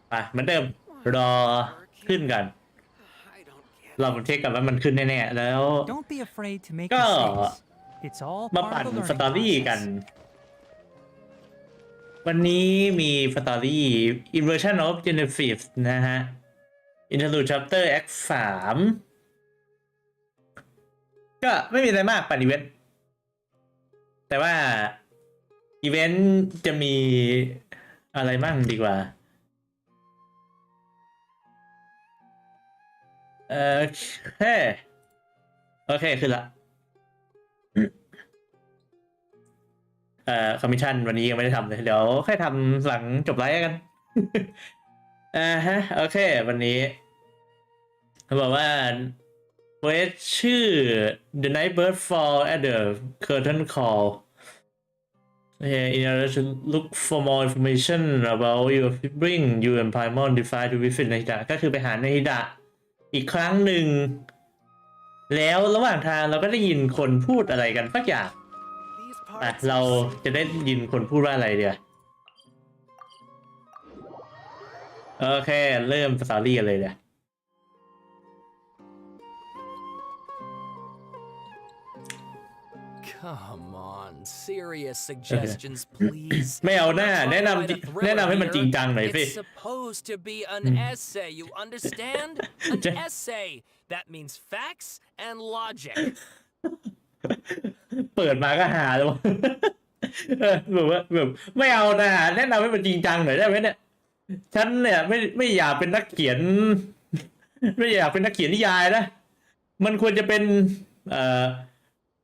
ไปเหมือนเดิมรอขึ้นกันเราเช็คกันว่ามันขึ้นแน่ๆแล้วก็มาปั่นสตอรี่กันวันนี้มีสตอรี่ Inversion of Genesis นะฮะ Interlude Chapter Act 3ก็ไม่มีอะไรมากปั่นอีเวนต์แต่ว่าอีเวนต์จะมีอะไรบ้างดีกว่าโอเคขึ้นละคอมมิชชั่นวันนี้ยังไม่ได้ทำเลยเดี๋ยวค่อยทำหลังจบไลฟ์กันโอเควันนี้เขาบอกว่าเวทชื่อ The Night Bird Fall at the Curtain Call in order to look for more information about your sibling you and Paimon decide to visit ในฮิดะก็คือไปหาในฮิดะอีกครั้งหนึ่งแล้วระหว่างทางเราก็ได้ยินคนพูดอะไรกันสักอย่างเราจะได้ยินคนพูดว่าอะไรเดี๋ยวโอเคเริ่มสตอรี่กันเลยเดี๋ยว Come on, serious suggestions, please. ไม่เอาหน้าแนะนำให้มันจริงจังหน่อยสิ It's supposed to be an essay, you understand? An essay. That means facts and logic. เปิดมาก็หาแล้วแบบไม่เอาหน้าแนะนำให้มันจริงจังหน่อยได้ไหมเนี่ยฉันเนี่ยไม่อยากเป็นนักเขียนไม่อยากเป็นนักเขียนนิยายนะมันควรจะเป็น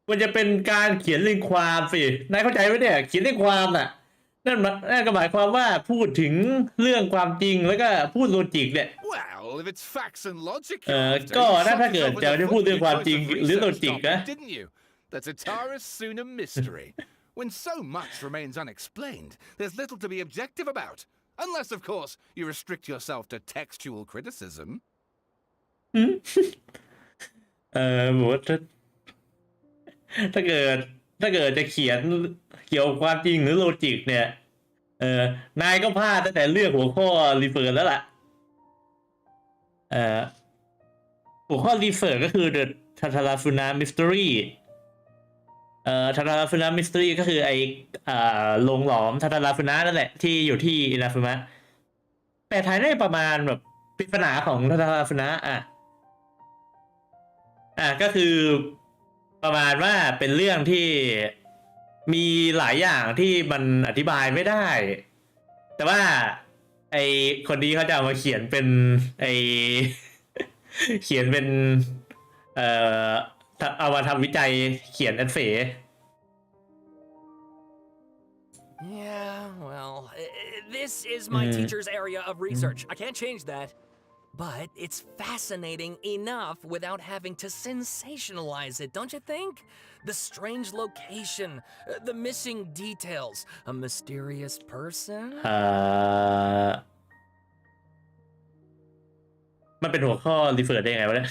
ควรจะเป็นการเขียนเรื่องความสินายเข้าใจไหมเนี่ยเขียนเรื่องความน่ะนั่นก็หมายความว่าพูดถึงเรื่องความจริงแล้วก็พูดโลจิกเนี่ยก็ถ้าเกิดจะได้พูดเรื่องความจริงหรือโลจิกนะ That's a Taurus Suna mystery. When so much remains unexplained, there's little to be objective about. Unless, of course, you restrict yourself to textual criticism. บอกว่าถ้าเกิดจะเขียนเกี่ยวกับความจริงหรือโลจิกเนี่ยนายก็พลาดตั้งแต่เลือกหัวข้อรีเฟอร์แล้วล่ะหัวข้อรีเฟอร์ก็คือ The Tatarafuna Mysteryทาราฟุนะมิสทรีก็คือไอโรงหลอมทาราฟุนะนั่นแหละที่อยู่ที่อินาฟุมะแต่ถ่ายได้ประมาณแบบปริศนาของทาราฟุนะก็คือประมาณว่าเป็นเรื่องที่มีหลายอย่างที่มันอธิบายไม่ได้แต่ว่าไอคนนี้เขาจะเอามาเขียนเป็นเขียนเป็นเอามาทำวิจัยเขียนแอดเฟ Yeah, well, this is my teacher's area of research. I can't change that. But it's fascinating enough without having to sensationalize it, don't you think? The strange location, the missing details, a mysterious person. มันเป็นหัวข้อรีเฟอร์ได้ไงวะเนี่ย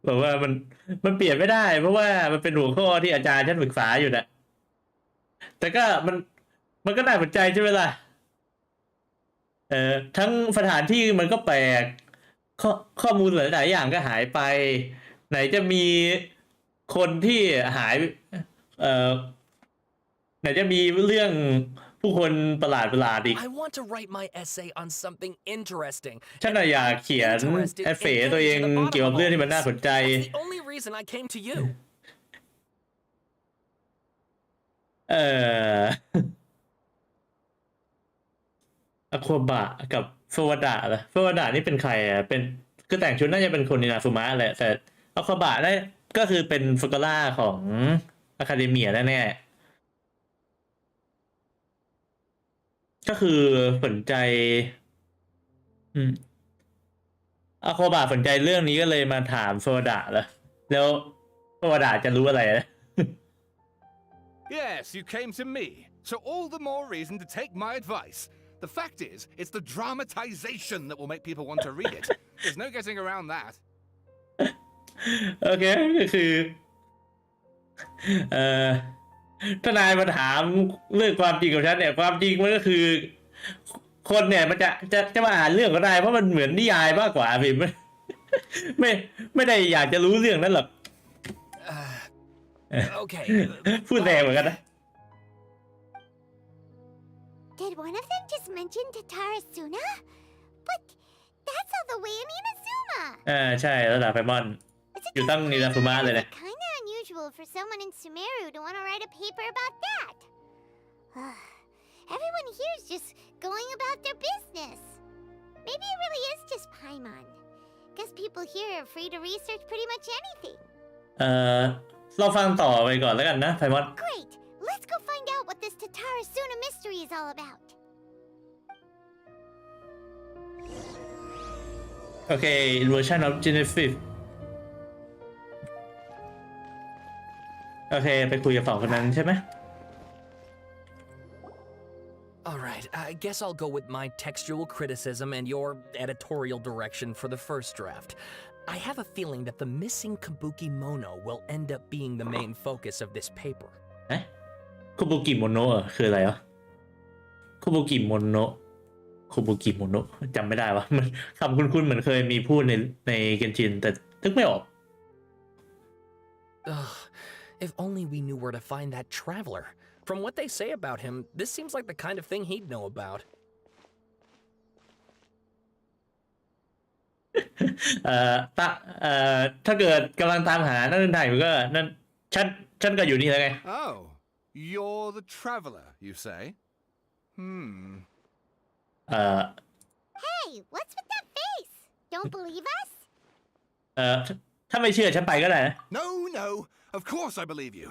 บอกว่ามันเปลี่ยนไม่ได้เพราะว่ามันเป็นหัวข้อที่อาจารย์ฉันศึกษาอยู่นะแต่ก็มันก็น่าสนใจใช่ไหมล่ะทั้งสถานที่มันก็แปลกข้อมูลหลายๆอย่างก็หายไปไหนจะมีคนที่หายไหนจะมีเรื่องผู้คนประหลาดอีก I want to write my essay on something interesting. ฉันอยากเขียนเอฟเฟกต์ตัวเองเกี่ยวกับเรื่องที่มันน่าสนใจ That's the only reason I came to you. อโคบะกับโฟวดะเหรอโฟวดะนี่เป็นใครเป็นคือแต่งชุดน่าจะเป็นคนอินาฟุมะแหละแต่อโคบะได้ก็คือเป็นฟุการ่าของอะคาเดเมียแน่ก็คือสนใจอโคบะสนใจเรื่องนี้ก็เลยมาถามโฟวดะแล้วโฟวดะจะรู้อะไรนะ Yes, you came to me, so all the more reason to take my advice. The fact is, it's the dramatization that will make people want to read it. There's no getting around that. โอเคก็คือ ถ้านายมาถามเรื่องความจริงกับฉันเนี่ยความจริงมันก็คือ คนเนี่ยมันจะมาอ่านเรื่องก็ได้เพราะมันเหมือนนิยายมากกว่าพี่ไม่ไม่ได้อยากจะรู้เรื่องนั้นหรอก Okay. พูดแรงเหมือนกันนะ Did one of them just mention Tatarasuna? But that's all the way in Inazuma. ใช่ระดับไพมอน It's a อยู่ตั้งนิราฟุมะเลยนะ kind of unusual for someone in Sumeru to want to write a paper about that. Everyone here is just going about their business. Maybe it really is just Paimon. Guess people here are free to research pretty much anything. เราฟังต่อไปก่อนแล้วกันนะไพมอน Great. Let's go find out what this Tatarasuna mystery is all about. โอเค version of Genesis โอเคไปคุยกับสองคนนั้นใช่ไหม Alright, I guess I'll go with my textual criticism and your editorial direction for the first draft. I have a feeling that the missing Kabuki Mono will end up being the main focus of this paper. คุบุกิโมโนะคืออะไรวะคุบุกิโมโนะคุบุกิโมโนะจำไม่ได้วะมันคำคุ้นๆเหมือนเคยมีพูดในเกนชินแต่นึกไม่ออก Ugh, if only we knew where to find that traveler. From what they say about him, this seems like the kind of thing he'd know about. ถ้าเกิดกำลังตามหานักเดินทางอยู่ก็นั่นฉันก็อยู่นี่แล้วไง Oh, you're the traveler, you say? Hey, what's with that face? Don't believe us? ถ้าไม่เชื่อฉันไปก็ได้นะ No, of course I believe you.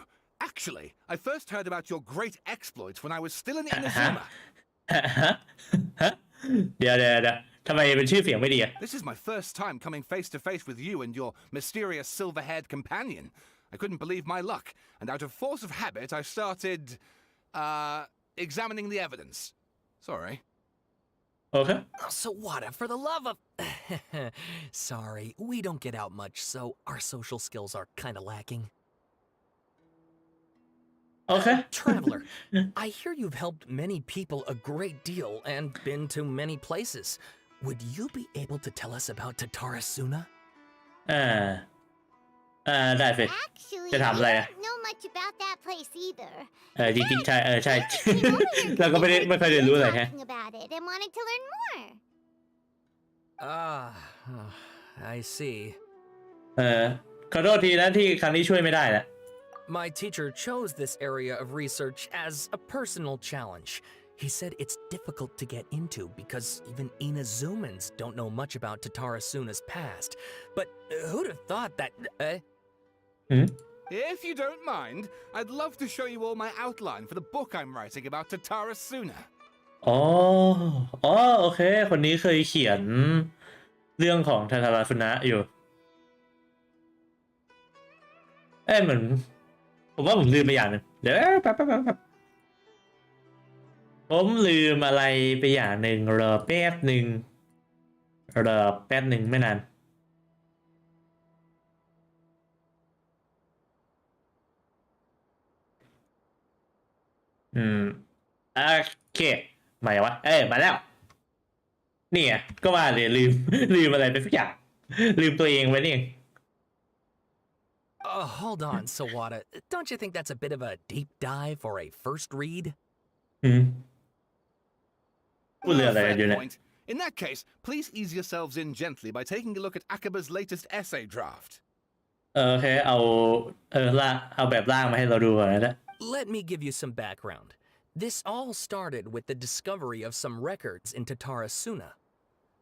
Actually, I first heard about your great exploits when I was still in Inazuma. เดี๋ยวทำไมเป็นชื่อเสียงไม่ดีอะ This is my first time coming face to face with you and your mysterious silver-haired companion. I couldn't believe my luck, and out of force of habit, I started, examining the evidence. Sorry. โอเค Sawada, for the love of... Sorry, we don't get out much, so our social skills are kind of lacking. โอเค Traveler, I hear you've helped many people a great deal and been to many places. Would you be able to tell us about Tatarasuna? ได้สิ Actually,จะถามอะไรอะ I don't know much about that place either. จริงๆใช่ใช่ Came over here เราก็ไม่เคยเรียนรู้อะไรฮะ talking about it and wanted to learn more. I see. ขอโทษทีนะที่ครั้งนี้ช่วยไม่ได้นะ My teacher chose this area of research as a personal challenge. He said it's difficult to get into because even Inazumans don't know much about Tatarasuna's past. But who'd have thought that... If you don't mind, I'd love to show you all my outline for the book I'm writing about Tatarasuna. อ๋อโอเค คนนี้เคยเขียนเรื่องของทาทาราฟุนะอยู่เหมือนผมว่าผมลืมไปอย่างหนึ่งเดี๋ยวแป๊บผมลืมอะไรไปอย่างหนึ่งรอแป๊บหนึ่งไม่นานโอเคมาแล้ววะมาแล้วนี่ไงก็ว่าเลยลืมอะไรไปสักอย่างลืมตัวเองไว้นี่ Hold on, Sawada. Don't you think that's a bit of a deep dive for a first read? Fair point. In that case, please ease yourselves in gently by taking a look at Akaba's latest essay draft. โอเคเอาแบบร่างมาให้เราดูก่อนนะ Let me give you some background. This all started with the discovery of some records in Tatarasuna.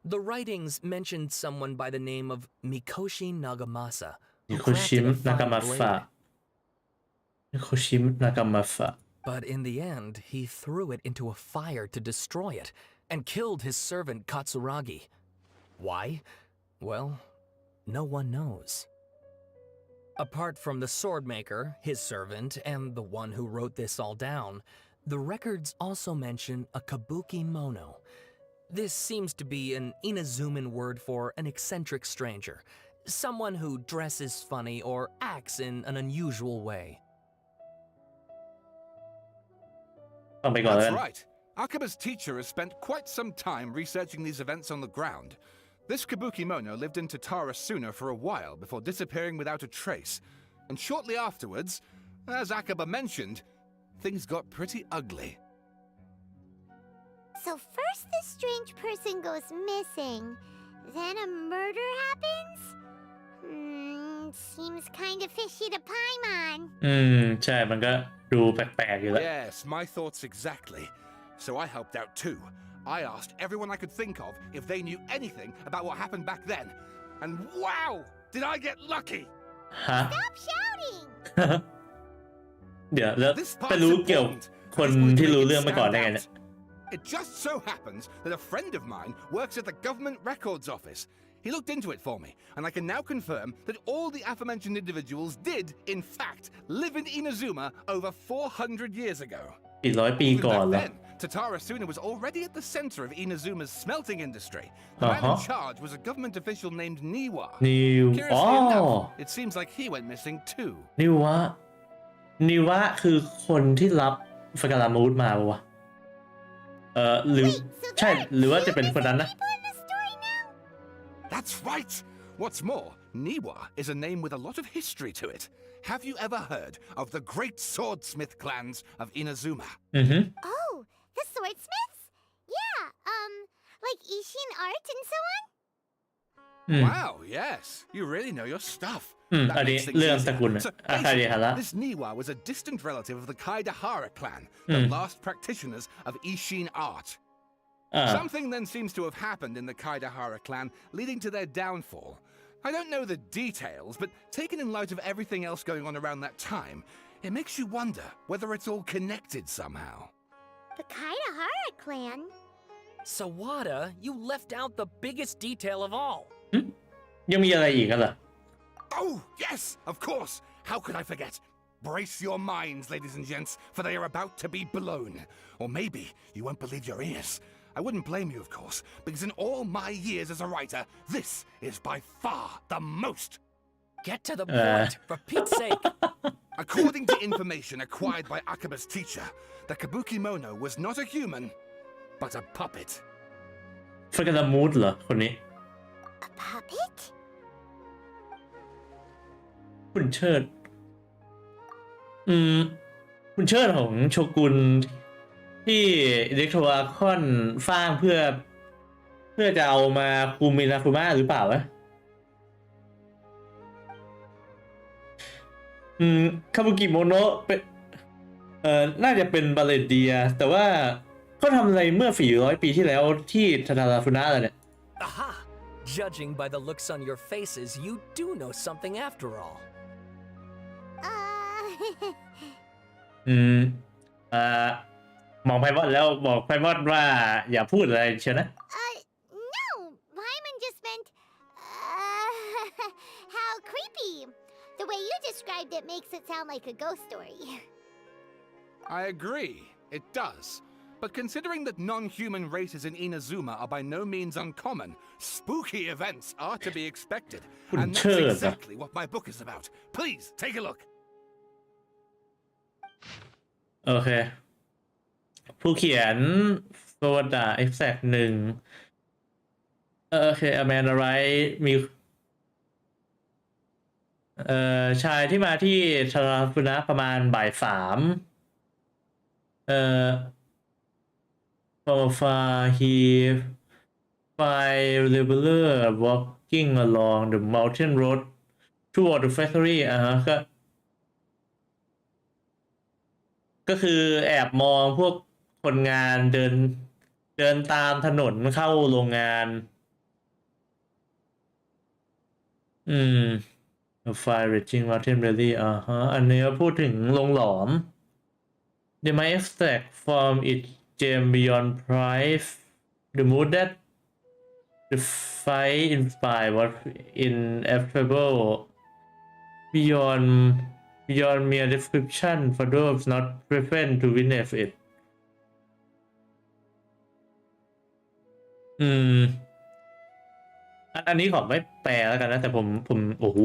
The writings mentioned someone by the name of Mikoshi Nagamasa, who crafted a fine blade. Mikoshi Nagamasa. But in the end, he threw it into a fire to destroy it and killed his servant Katsuragi. Why? Well, no one knows. Apart from the swordmaker, his servant, and the one who wrote this all down, the records also mention a kabuki mono. This seems to be an Inazuman word for an eccentric stranger, someone who dresses funny or acts in an unusual way. ต้องไปก่อนแล้ว That's กัน right. Akaba's teacher has spent quite some time researching these events on the ground. This Kabukimono lived in Tatarasuna for a while before disappearing without a trace. And shortly afterwards, as Akaba mentioned, things got pretty ugly. So first this strange person goes missing, then a murder happens? Seems kind of fishy to Paimon. ใช่มันก็ดูแปลกๆอยู่แล้ว Yes, my thoughts exactly. So I helped out too. I asked everyone I could think of if they knew anything about what happened back then. And wow, did I get lucky! ฮะ Stop shouting! เดี๋ยวแล้ว This ไป part's รู้เกี่ยว important. คน I just wanted ที่ to รู้ make it เรื่องมาก่อน stand ได้ไงเนี่ย out. It just so happens that a friend of mine works at the government records office. He looked into it for me, and I can now confirm that all the aforementioned individuals did, in fact, live in Inazuma over 400 years ago. 400 ปี Even ก่อน back เหรอ then, Tatarasuna was already at the center of Inazuma's smelting industry. The man in charge was a government official named Niwa. นิว อ๋อ Curiously enough, it seems like he went missing too. นิวะนิวะคือคนที่รับฟกาลามูดมาปะวะหรือ ใช่ หรือว่าจะเป็นคนนั้นนะ People in the story now? That's right! What's more, Niwa is a name with a lot of history to it. Have you ever heard of the great swordsmith clans of Inazuma? Oh, the swordsmiths? Yeah, like Ishin art and so on? Wow, yes. You really know your stuff. อันนี้เรื่องสกุล So อาคาเดฮาระ this Niwa was a distant relative of the Kaidahara clan, the last practitioners of Ishin art. Something then seems to have happened in the Kaidahara clan, leading to their downfall. I don't know the details, but taken in light of everything else going on around that time, it makes you wonder whether it's all connected somehow. The Kaidahara clan? Sawada, you left out the biggest detail of all. ยังมีอะไรอีกกันเหรอ Oh, yes, of course. How could I forget? Brace your minds, ladies and gents, for they are about to be blown. Or maybe you won't believe your ears. I wouldn't blame you, of course, because in all my years as a writer, this is by far the most. Get to the point, for Pete's sake. According to information acquired by Akaba's teacher, the Kabukimono was not a human, but a puppet. ฟกาลามูดเหรอคนนี้ A puppet? คุณเชิดคุณเชิดของโชกุนที่อิเล็กโทรคอนสร้างเพื่อจะเอามาคุมมินาคุมะหรือเปล่าวะคาบุกิโมโนะเป็นน่าจะเป็นบาเลเดียแต่ว่าเขาทำอะไรเมื่อ400 ปีที่แล้วที่ทาทาราฟุนะอะไรเนี่ย Aha! Judging by the looks on your faces, you do know something after all. มองไพมอนแล้วบอกไพมอนว่าอย่าพูดอะไรเชียวนะ No, Paimon just meant, how creepy. The way you described it makes it sound like a ghost story. I agree, it does. But considering that non-human races in Inazuma are by no means uncommon, spooky events are to be expected. And that's exactly what my book is about. Please, take a look. โอเค ผู้เขียนโซดาเอ็กแซก1โอเคอแมนไรมีชายที่มาที่ทาราฟุนะประมาณบ่าย 3he find laborer walking along the mountain road toward the factory ก็คือแอบมองพวกคนงานเดินตามถนนเข้าโรงงาน Fire Raging Mountain Valley อันนี้พูดถึงโรงหลอม They might extract from it gem beyond price the mood that the fight inspired was ineffable beyond mere description for those not present to witness it อันนี้ขอไม่แปลแล้วกันนะแต่ผมโอ้โห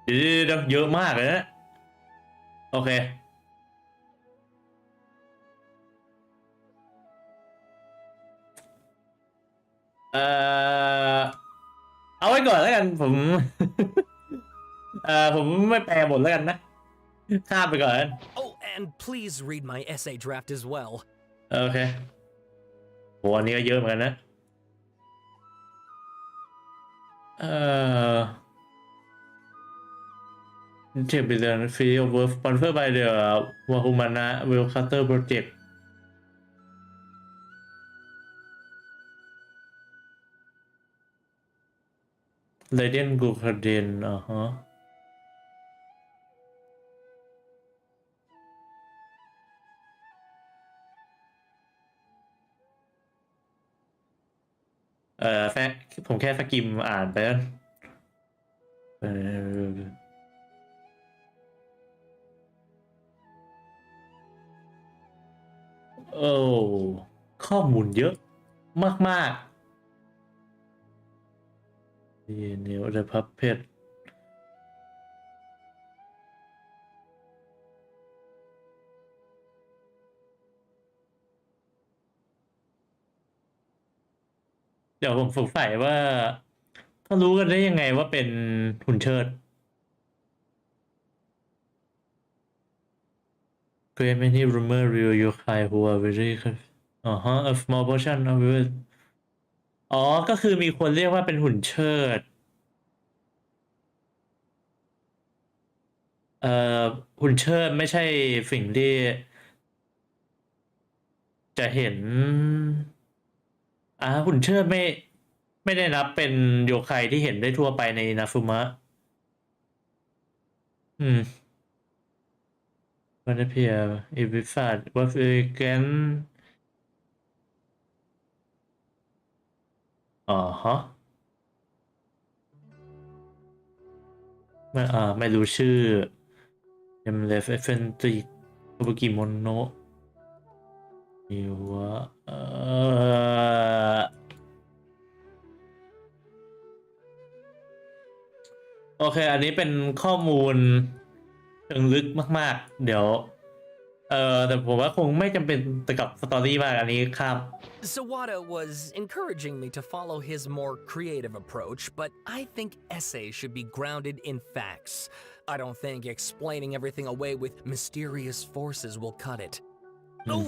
เดี๋ยวเยอะมากเลยนะโอเค เอ่อเอาไว้ก่อนแล้วกันผม ผมไม่แปลหมดแล้วกันนะข้ามไปก่อน Oh, and please read my essay draft as well. โอเคโหอันนี้ก็เยอะเหมือนกันนะเอ่อ Check with the field of work sponsored by the Wahumana Wellcutter Project Radiant Glucoden อ่าฮะแฟผมแค่สกิมอ่านไปแล้วโอ้ข้อมูลเยอะมากๆนี่นิ้วจะพับเพชรเดี๋ยวผมสงสัยว่าเขารู้กันได้ยังไงว่าเป็นหุ่นเชิด Create many rumor real yokai who are very a small portion of it อ๋อก็คือมีคนเรียกว่าเป็นหุ่นเชิดเอ่อหุ่นเชิดไม่ใช่สิ่งที่จะเห็นหุ่นเชิดไม่ได้นับเป็นโยคัยที่เห็นได้ทั่วไปในนาฟุมะวันนี้เพียอีวิฟาดวัฟเกนอ๋อฮะไม่รู้ชื่อเอ็มเลฟเอฟเฟนติกโอบุกิโมโนะนิวะโอเคอันนี้เป็นข้อมูลเชิงลึกมากๆเดี๋ยวแต่ผมว่าคงไม่จำเป็นแต่กับสตอรี่มากอันนี้ครับ Sawada was encouraging me to follow his more creative approach, but I think essays should be grounded in facts. I don't think explaining everything away with mysterious forces will cut it. Oh,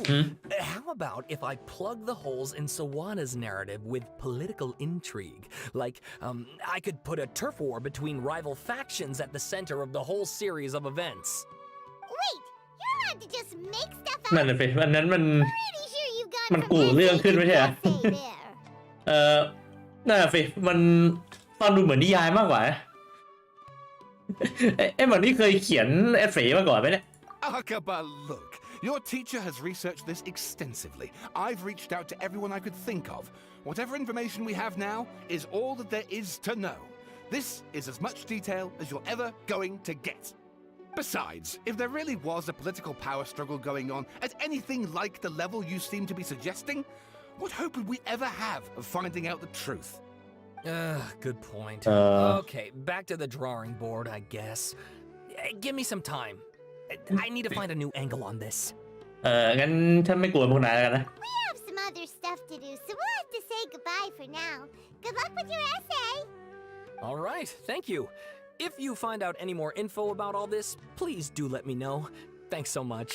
how about if I plug the holes in Sawada's narrative with political intrigue? Like, I could put a turf war between rival factions at the center of the whole series of events. Wait, you're allowed to just make stuff นั่น up. น่ะสิอันนั้นมัน Pretty sure you got มัน from กู่เรื่อง essay ขึ้น to ไม่ใช่เหรอ essay there. นั่นน่ะสิมันฟังดูเหมือนนิยายมากกว่าเหมือนที่เคยเขียนเอฟเฟกต์มาก่อนไหมเนี่ย Akaba, look. Your teacher has researched this extensively. I've reached out to everyone I could think of. Whatever information we have now is all that there is to know. This is as much detail as you're ever going to get. Besides, if there really was a political power struggle going on at anything like the level you seem to be suggesting, what hope would we ever have of finding out the truth? Good point. Okay, back to the drawing board, I guess. Give me some time. I need to find a new angle on this. งั้นฉันไม่กลัวพวกนายแล้วกันนะ We have some other stuff to do, so we'll have to say goodbye for now. Good luck with your essay. All right, thank you. If you find out any more info about all this, please do let me know. Thanks so much.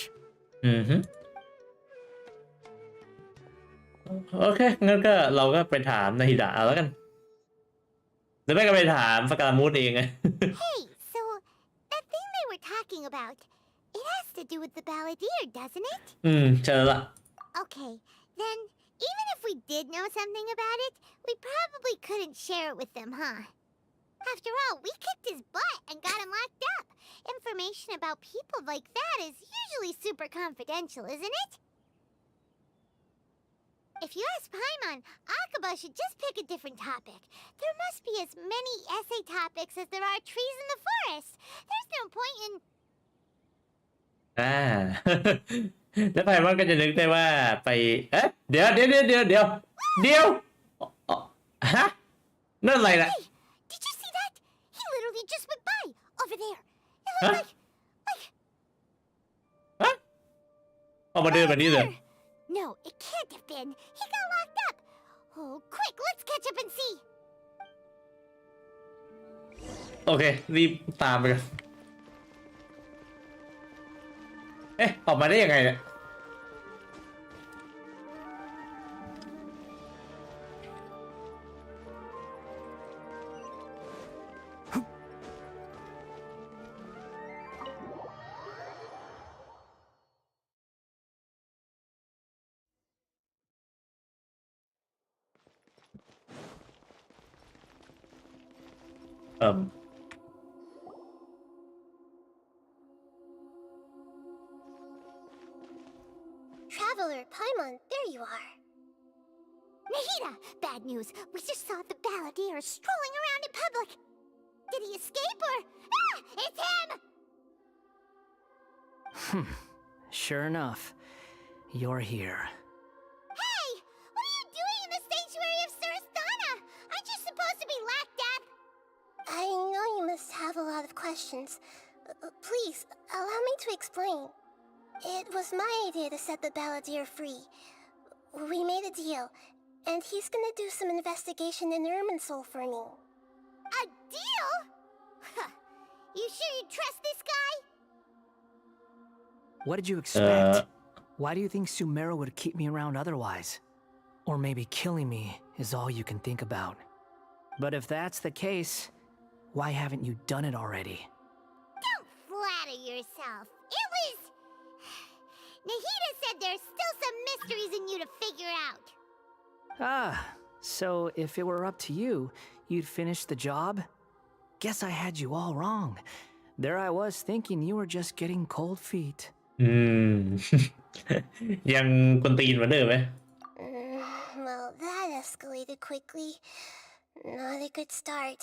โอเคงั้นก็เราก็ไปถามนาฮิดะเอาแล้วกันหรือไม่ก็ไปถามสกามูดเองไง Hey, so that thing they were talking about, it has to do with the balladeer, doesn't it? เจอละ Okay, then even if we did know something about it, we probably couldn't share it with them, huh? After all, we kicked his butt and got him locked up. Information about people like that is usually super confidential, isn't it? If you ask Paimon, Akaba should just pick a different topic. There must be as many essay topics as there are trees in the forest. There's no point in... แล้วไพมอนก็จะนึกได้ว่าไปเดี๋ยวฮะนั่นอะไรล่ะ Hey, did you see that? He literally just went by, over there. It looked like... เอามาเดินแบบนี้เลย No, it can't have been. He got locked up. Oh, quick, let's catch up and see. โอเค รีบตามไปกันเอ๊ะ ออกมาได้ยังไงเนี่ย Traveler, Paimon, there you are. Nahida! Bad news. We just saw the balladeer strolling around in public. Did he escape or... Ah! It's him! Sure enough, you're here. Hey! What are you doing in the sanctuary of Surasthana? Aren't you supposed to be locked up? I know you must have a lot of questions. Please, allow me to explain. It was my idea to set the balladeer free. We made a deal, and he's gonna do some investigation in Irminsul for me. A deal? Huh. You sure you trust this guy? What did you expect? Why do you think Sumeru would keep me around otherwise? Or maybe killing me is all you can think about. But if that's the case, why haven't you done it already? Don't flatter yourself. It was... Nahida said there's still some mysteries in you to figure out. Ah, so if it were up to you, you'd finish the job? Guess I had you all wrong. There I was thinking you were just getting cold feet. ยังคนตีนเหมือนเดิมไหม Well, that escalated quickly. Not a good start.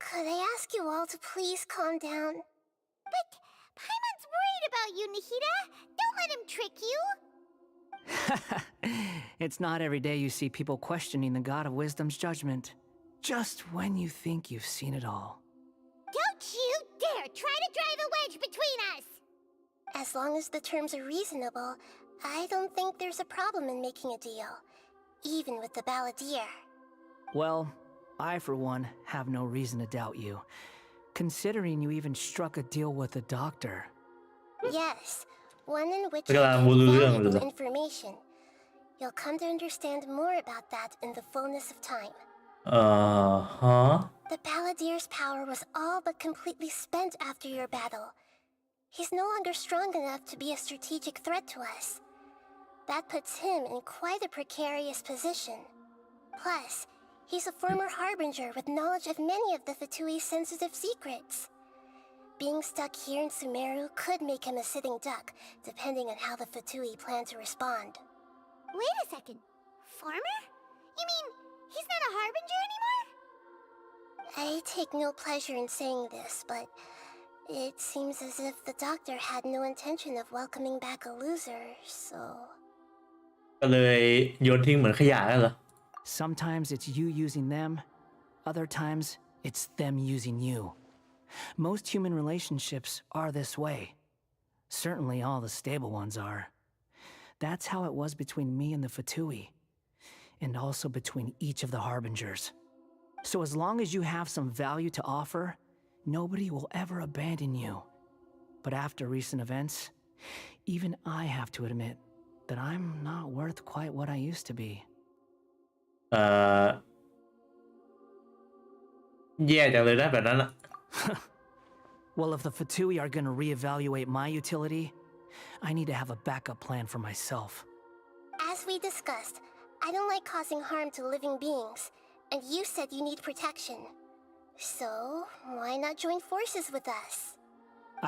Could I ask you all to please calm down? But Paimon's worried about you, Nahida. Don't let him trick you. It's not every day you see people questioning the God of Wisdom's judgment. Just when you think you've seen it all. Don't you dare try to drive a wedge between us! As long as the terms are reasonable, I don't think there's a problem in making a deal. Even with the balladeer. Well, I for one have no reason to doubt you, considering you even struck a deal with the doctor. Yes, one in which กำลัง you รู้ get เรื่องเลย valuable information. You'll come to understand more about that in the fullness of time. The balladeer's power was all but completely spent after your battle. He's no longer strong enough to be a strategic threat to us. That puts him in quite a precarious position. Plus, he's a former harbinger with knowledge of many of the Fatui's sensitive secrets. Being stuck here in Sumeru could make him a sitting duck, depending on how the Fatui plan to respond. Wait a second. Farmer? You mean he's not a harbinger anymore? I take no pleasure in saying this, but it seems as if the doctor had no intention of welcoming back a loser, so... ก็เลยโยนทิ้งเหมือนขยะนั่นเหรอ Sometimes it's you using them, other times it's them using you. Most human relationships are this way. Certainly all the stable ones are. That's how it was between me and the Fatui, and also between each of the harbingers. So as long as you have some value to offer, nobody will ever abandon you. But after recent events, even I have to admit that I'm not worth quite what I used to be. แย่จังเลยนะแบบนั้นอะ Well, if the Fatui are gonna reevaluate my utility, I need to have a backup plan for myself. As we discussed, I don't like causing harm to living beings, and you said you need protection. So, why not join forces with us?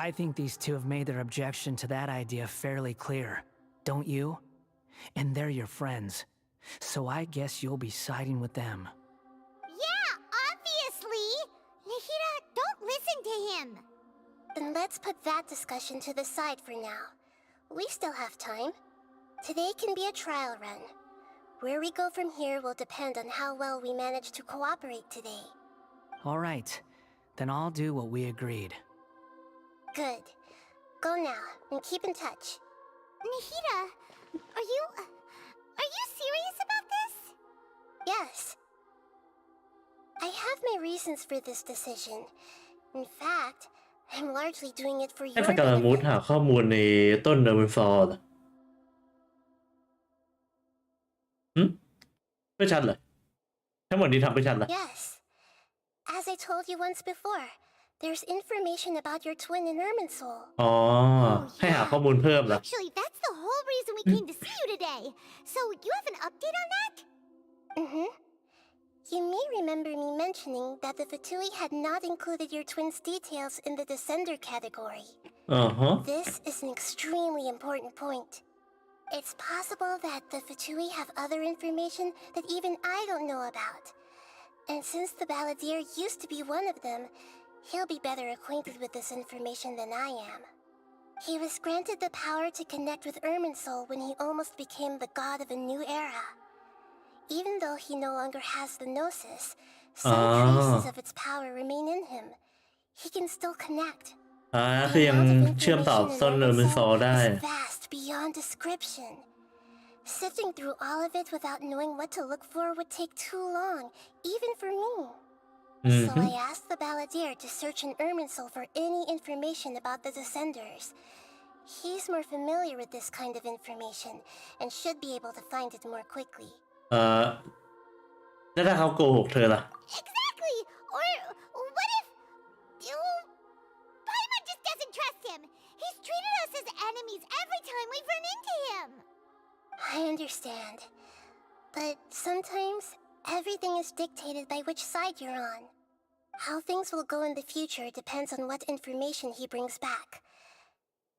I think these two have made their objection to that idea fairly clear, don't you? And they're your friends, so I guess you'll be siding with them. Yeah, obviously! Nahida, don't listen to him! Then let's put that discussion to the side for now. We still have time. Today can be a trial run. Where we go from here will depend on how well we manage to cooperate today. All right, then I'll do what we agreed. Good. Go now, and keep in touch. Nahida, are you serious about this? I have my reasons for this decision. In fact, I'm largely doing it for ให้ your ฟากาลามูด benefit. หาข้อมูลในต้นเดอร์มินฟอร์เหรอไม่ชัดเลยทั้งหมดนี้ทำไม่ชัดเลย Yes. As I told you once before, there's information about your twin in Irminsul. อ๋อ ให้หาข้อมูลเพิ่มเหรอ Actually, that's the whole reason we came to see you today. So, you have an update on that? Mm-hmm. You may remember me mentioning that the Fatui had not included your twin's details in the Descender category. This is an extremely important point. It's possible that the Fatui have other information that even I don't know about. And since the Balladeer used to be one of them, he'll be better acquainted with this information than I am. He was granted the power to connect with Irminsul when he almost became the god of a new era. Even though he no longer has the Gnosis, some traces of its power remain in him. He can still connect. คือ The ยัง amount of เชื่อมต่อ information ต้น in เดอร์มินฟอ Irminsul ร์ได้ is vast beyond description. Sifting through all of it without knowing what to look for would take too long, even for me. So I asked the Balladeer to search in Irminsul for any information about the Descenders. He's more familiar with this kind of information and should be able to find it more quickly. แล้วถ้าเขาโกหกเธอล่ะ Exactly! Or what if... Paimon just doesn't trust him. He's treated us as enemies every time we've run into him. I understand. But sometimes everything is dictated by which side you're on. How things will go in the future depends on what information he brings back.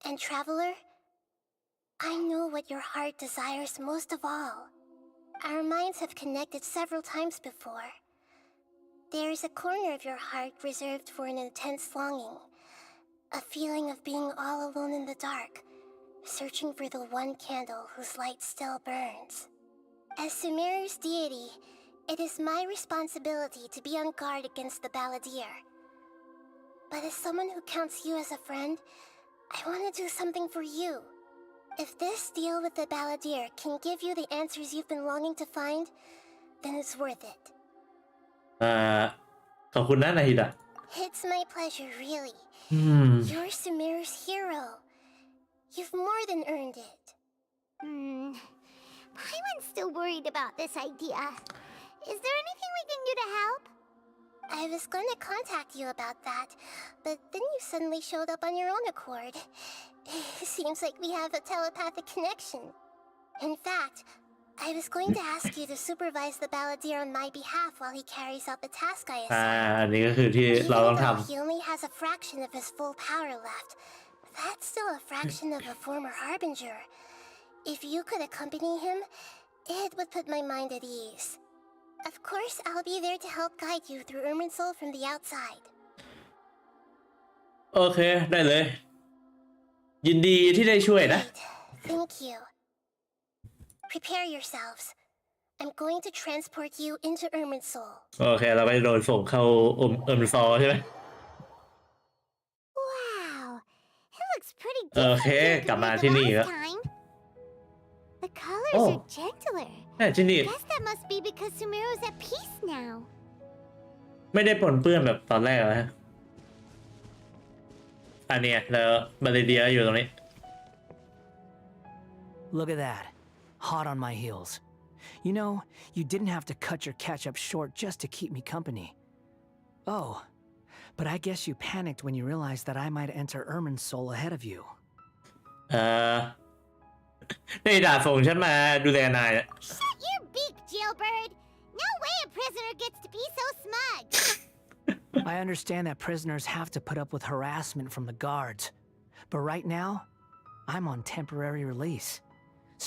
And Traveler, I know what your heart desires most of all. Our minds have connected several times before. There is a corner of your heart reserved for an intense longing. A feeling of being all alone in the dark, searching for the one candle whose light still burns. As Sumeru's deity, it is my responsibility to be on guard against the Balladeer. But as someone who counts you as a friend, I want to do something for you. If this deal with the Balladeer can give you the answers you've been longing to find, then it's worth it. ขอบคุณนะนาฮิดะ It's my pleasure, really. You're Sumeru's hero. You've more than earned it. Paimon's still worried about this idea. Is there anything we can do to help? I was going to contact you about that, but then you suddenly showed up on your own accord. Seems like we have a telepathic connection. In fact, I was going to ask you to supervise the Balladeer on my behalf while he carries out the task I อัน assigned. นี้ก็คือที่เราต้อง Even ท though he only has a fraction of his full power left, that's still a fraction of a former Harbinger. If you could accompany him, it would put my mind at ease. Of course, I'll be there to help guide you through Irminsul from the outside. ำโอเคได้เลย ยินดีที่ได้ช่วยนะ Great. Thank you. Prepare yourselves. I'm going to transport you into Irminsul. โอเคเราก็จะโดนส่งเข้าเอิร์มินฟอร์ใช่ไหม Wow. It looks pretty โอ different เค here กลับมา compared ที่ to นี่ก็ last time. The colors Oh. are gentler. ที่นี่ Guess that must be because Sumeru's at peace now. ไม่ได้ปนเปื้อนแบบตอนแรกนะฮะอันเนี้ยแล้วบาเลเดียอยู่ตรงนี้ Look at that. Hot on my heels. You know, you didn't have to cut your catch-up short just to keep me company. Oh, but I guess you panicked when you realized that I might enter Irminsul ahead of you. นี่ด่าส่งฉันมาดูแลนายอะ Shut your beak, jailbird. No way a prisoner gets to be so smug. I understand that prisoners have to put up with harassment from the guards. But right now, I'm on temporary release.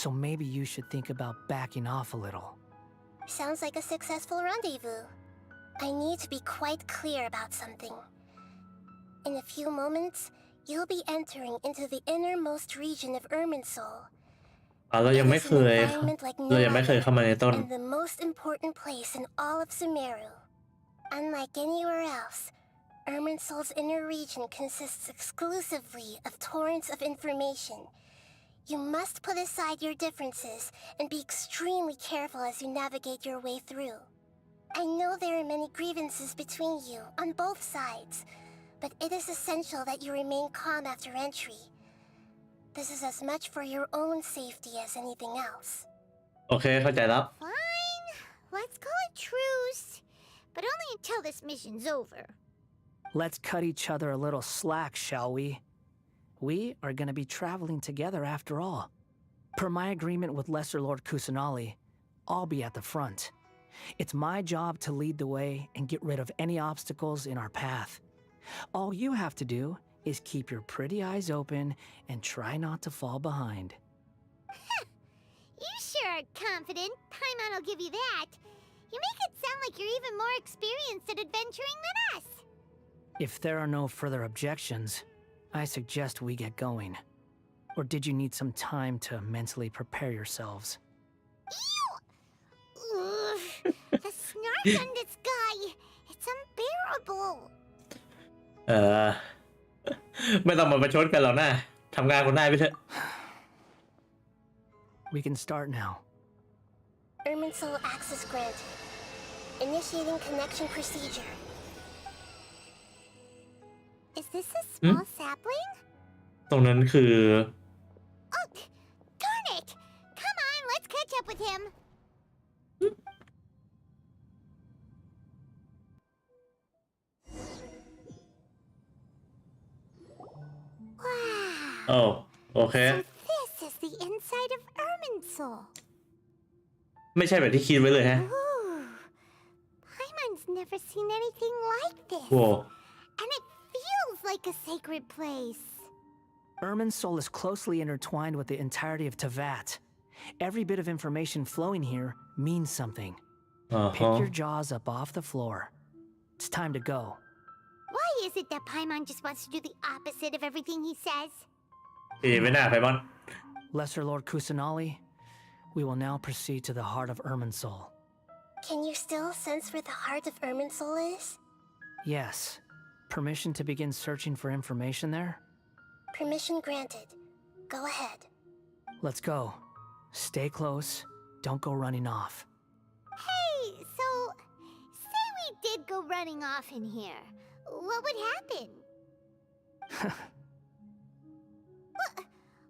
So maybe you should think about backing off a little. Sounds like a successful rendezvous. I need to be quite clear about something. In a few moments, you'll be entering into the innermost region of Irminsul. เรายังไม่ It is เค an ย environment like เรา no ยังไม่เคย other, เข้ามาในต้น and the most important place in all of Sumeru. Unlike anywhere else, Irminsul's inner region consists exclusively of torrents of information. You must put aside your differences and be extremely careful as you navigate your way through. I know there are many grievances between you on both sides, but it is essential that you remain calm after entry. This is as much for your own safety as anything else. โอเคเข้าใจแล้ว Fine. Let's call it truce. But only until this mission's over. Let's cut each other a little slack, shall we? We are going to be traveling together after all. Per my agreement with Lesser Lord Kusanali, I'll be at the front. It's my job to lead the way and get rid of any obstacles in our path. All you have to do is keep your pretty eyes open and try not to fall behind. You sure are confident. Paimon will give you that. You make it sound like you're even more experienced at adventuring than us. If there are no further objections, I suggest we get going. Or did you need some time to mentally prepare yourselves? Ew! Ugh, the snark on this guy. It's unbearable. ไม่ต้องมาประชดกันหรอกนะทำงานคนได้ไปเถอะ We can start now. Irminsul access granted. Initiating connection procedure. Is this a small sapling? ตรงนั้นคือ Oh, darn it! Come on, let's catch up with him. Wow. โอ้โอเค So this is the inside of Irminsul. ไม่ใช่แบบที่คิดไว้เลยฮะ Ooh. Paimon's never seen anything like this. โว้ And it feels like a sacred place. Irminsul is closely intertwined with the entirety of Teyvat. Every bit of information flowing here means something. อ่า Pick ฮะ your jaws up off the floor. It's time to go. Why is it that Paimon just wants to do the opposite of everything he says? ไม่น่าไปบอล Lesser Lord Kusanali, we will now proceed to the heart of Irminsul. Can you still sense where the heart of Irminsul is? Yes. Permission to begin searching for information there? Permission granted. Go ahead. Let's go. Stay close. Don't go running off. Hey, so say we did go running off in here. What would happen?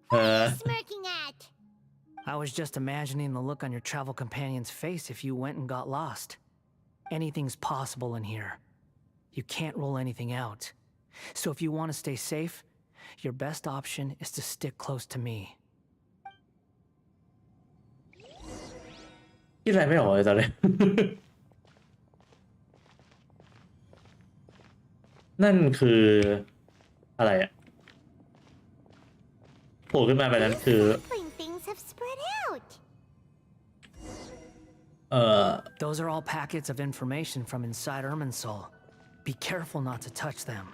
What are you smirking at? I was just imagining the look on your travel companion's face if you went and got lost. Anything's possible in here. You can't rule anything out. So if you want to stay safe, your best option is to stick close to me. คิดอะไรไม่ออกเลยตอนนี้ นั่นคืออะไรอะโผล่ขึ้นมาแบบนั้นคือ Sapling things have spread out. Those are all packets of information from inside Irminsul. Be careful not to touch them.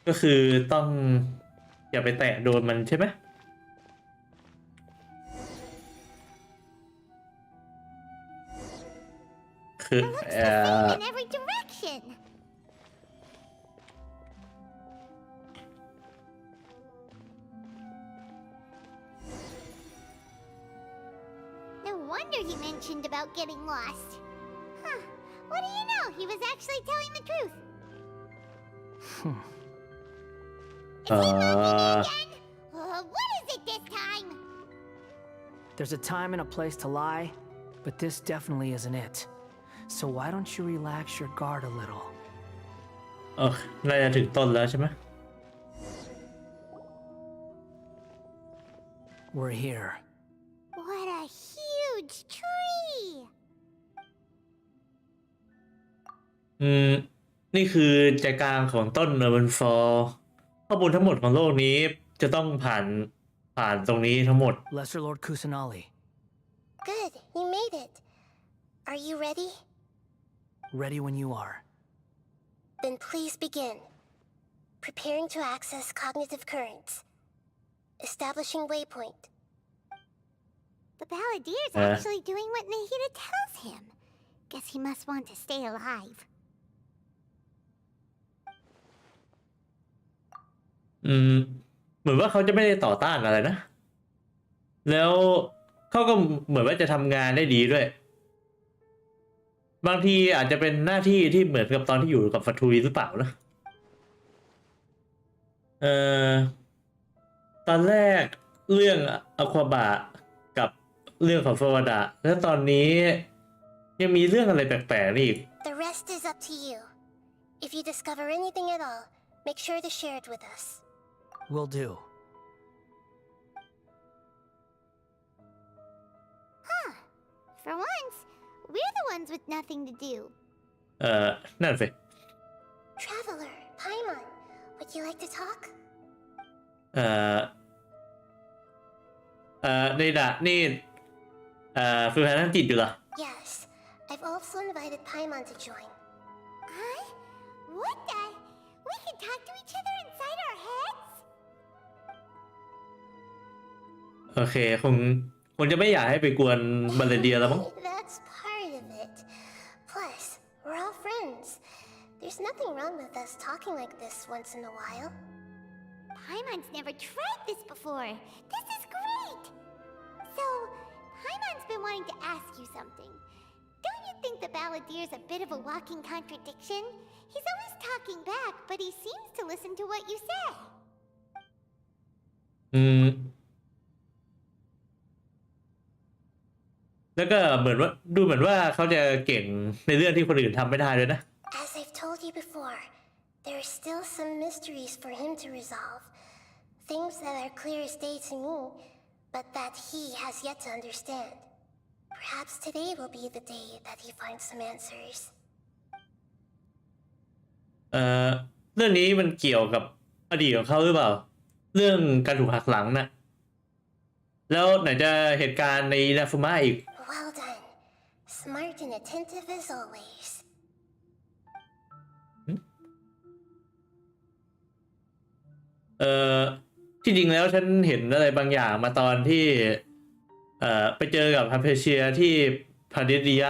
ก็คือต้องอย่าไปแตะโดนมันใช่ไหมคือ Looks the same in every direction. No wonder he mentioned about getting lost. Huh. What do you know? He was actually telling the truth. Is he mocking me again? What is it this time? There's a time and a place to lie, but this definitely isn't it. So why don't you relax your guard a little? น่าจะถึงต้นแล้วใช่ไหม We're here. What a huge tree! นี่คือใจกลางของต้นเนอร์เวนฟอร์ข้อมูลทั้งหมดของโลกนี้จะต้องผ่านตรงนี้ทั้งหมด Lesser Lord Kusanali, Good, you made it. Are you ready? ready when you are. Then please begin. Preparing to access cognitive currents. Establishing waypoint. The Balladier's actually doing what Nahida tells him. Guess he must want to stay alive. เหมือนว่าเขาจะไม่ได้ต่อต้านอะไรนะ แล้วเขาก็เหมือนว่าจะทำงานได้ดีด้วย บางทีอาจจะเป็นหน้าที่ที่เหมือนกับตอนที่อยู่กับฟัตทูรีหรือเปล่านะเออตอนแรกเรื่องอควาบะกับเรื่องของฟาวดะแล้วตอนนี้ยังมีเรื่องอะไรแปลกๆนี่อีก The rest is up to you. If you discover anything at all, make sure to share it with us. Will do. For once, we're the ones with nothing to do. นั่นสิ Traveler, Paimon, would you like to talk? นี่ฝึกหัดทางจิตอยู่เหรอ Yes, I've also invited Paimon to join. Huh? What the? We can talk to each other inside our heads? โอเคคงจะไม่อยากให้ไปกวนบัลเลเดียแล้วมั้ง That's part of it. Plus, we're all friends. There's nothing wrong with us talking like this once in a while. Paimon's never tried this before. This is great! So, Paimon's been wanting to ask you something. Don't you think the Balladier's a bit of a walking contradiction? He's always talking back, but he seems to listen to what you say. แล้วก็เหมือนว่าดูเหมือนว่าเขาจะเก่งในเรื่องที่คนอื่นทำไม่ได้ด้วยนะ As I've told you before, there are still some mysteries for him to resolve. Things that are clear as day to me, but that he has yet to understand. Perhaps today will be the day that he finds some answers. เรื่องนี้มันเกี่ยวกับอดีตของเขาหรือเปล่า เรื่องการถูกหักหลังน่ะ แล้วไหนจะเหตุการณ์ในนาฟุมะอีก Well done. Smart and attentive as always. ที่จริงแล้วฉันเห็นอะไรบางอย่างมาตอนที่ไปเจอกับฮัมเพเชียที่พาดิเดีย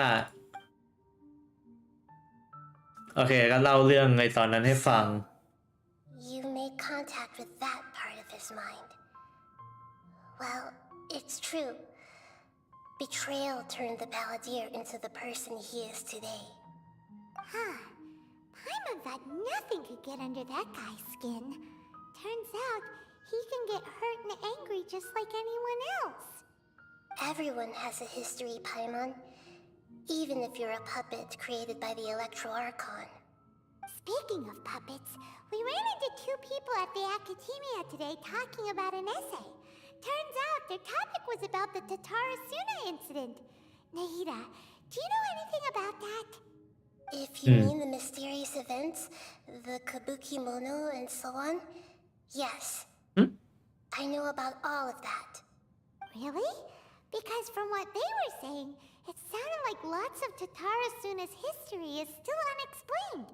โอเคก็เล่าเรื่องในตอนนั้นให้ฟัง You made contact with that part of his mind. Well, it's true. Betrayal turned the Balladeer into the person he is today. Huh. Paimon thought nothing could get under that guy's skin. Turns out, he can get hurt and angry just like anyone else. Everyone has a history, Paimon. Even if you're a puppet created by the Electro Archon. Speaking of puppets, we ran into two people at the Academia today talking about an essay. Turns out their topic was about the Tatarasuna incident. Nahida, do you know anything about that? If you mean the mysterious events, the Kabuki Mono and so on, yes. I know about all of that. Really? Because from what they were saying, it sounded like lots of Tatarasuna's history is still unexplained.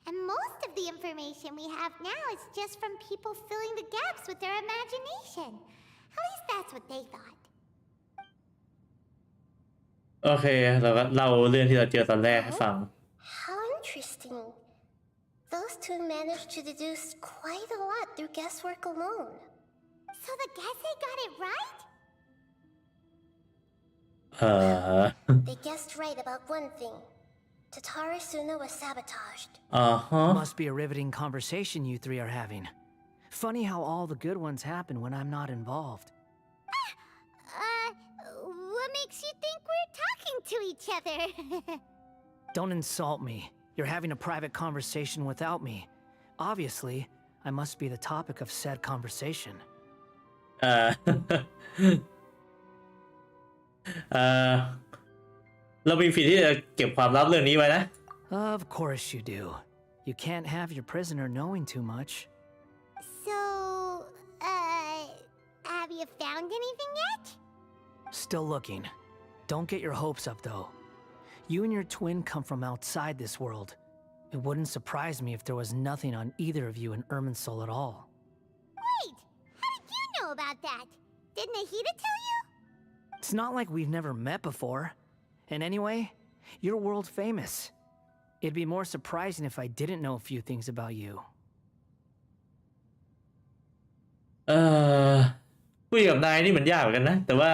And most of the information we have now is just from people filling the gaps with their imagination. At least that's what they thought. โอเคเราก็เล่าเรื่องที่เราเจอตอนแรกให้ฟัง How interesting. Those two managed to deduce quite a lot through guesswork alone. So the Gase got it right? They guessed right about one thing. Tatarasuna was sabotaged. Must be a riveting conversation you three are having. Funny how all the good ones happen when I'm not involved. What makes you think we're talking to each other? Don't insult me. You're having a private conversation without me. Obviously, I must be the topic of said conversation. เรามีสิทธิ์ที่จะเก็บความลับเรื่องนี้ไว้นะ Of course you do. You can't have your prisoner knowing too much. So, have you found anything yet? Still looking. Don't get your hopes up, though. You and your twin come from outside this world. It wouldn't surprise me if there was nothing on either of you in Irminsul at all. Wait, how did you know about that? Did Nahida tell you? It's not like we've never met before. And anyway, you're world famous. It'd be more surprising if I didn't know a few things about you. คุยกับนายนี่มันยากเหมือนกันนะแต่ว่า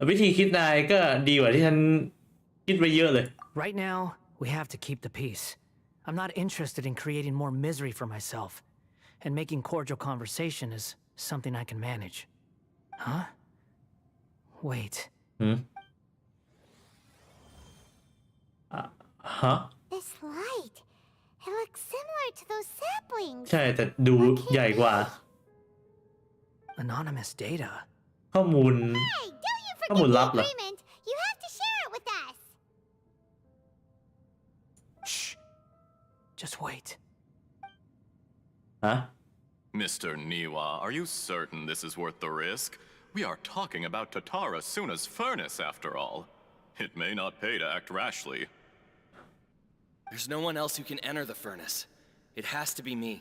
วิธีคิดนายก็ดีกว่าที่ฉันคิดไว้เยอะเลย Right now, we have to keep the peace. I'm not interested in creating more misery for myself, and making cordial conversation is something I can manage. Huh? Wait. ฮะ This light. It looks similar to those saplings. ใช่แต่ดูใหญ่กว่า Anonymous data. ข้อมูล Hey, don't you ข้อมู forget ล the ลับเหรอ agreement. You have to share it with us. Shh. Just wait. ฮะ Mr. Niwa, are you certain this is worth the risk? We are talking about Tatara Suna's furnace, after all. It may not pay to act rashly. There's no one else who can enter the furnace. It has to be me.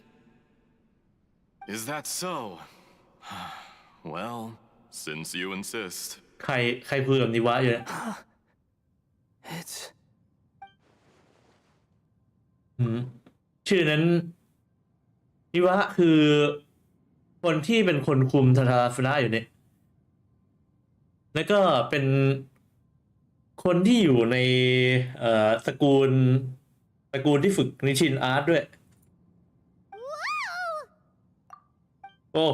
Is that so? Well, since you insist. ใครคุยกับนิวะอยู่เนี่ย It's ชื่อนั้นนิวะคือคนที่เป็นคนคุมทาราฟุนะอยู่เนี่ยแล้วก็เป็นคนที่อยู่ในตระกูลที่ฝึกนิชินอาร์ตด้วย โอ้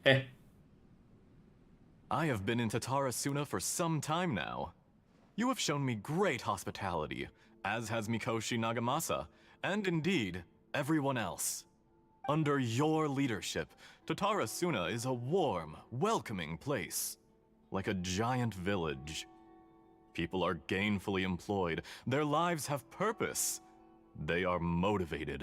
เอ๊ะ I have been in Tatara Suna for some time now. You have shown me great hospitality, as has Mikoshi Nagamasa, and indeed, everyone else. Under your leadership, Tatara Suna is a warm, welcoming place, like a giant village. People are gainfully employed, their lives have purpose. They are motivated.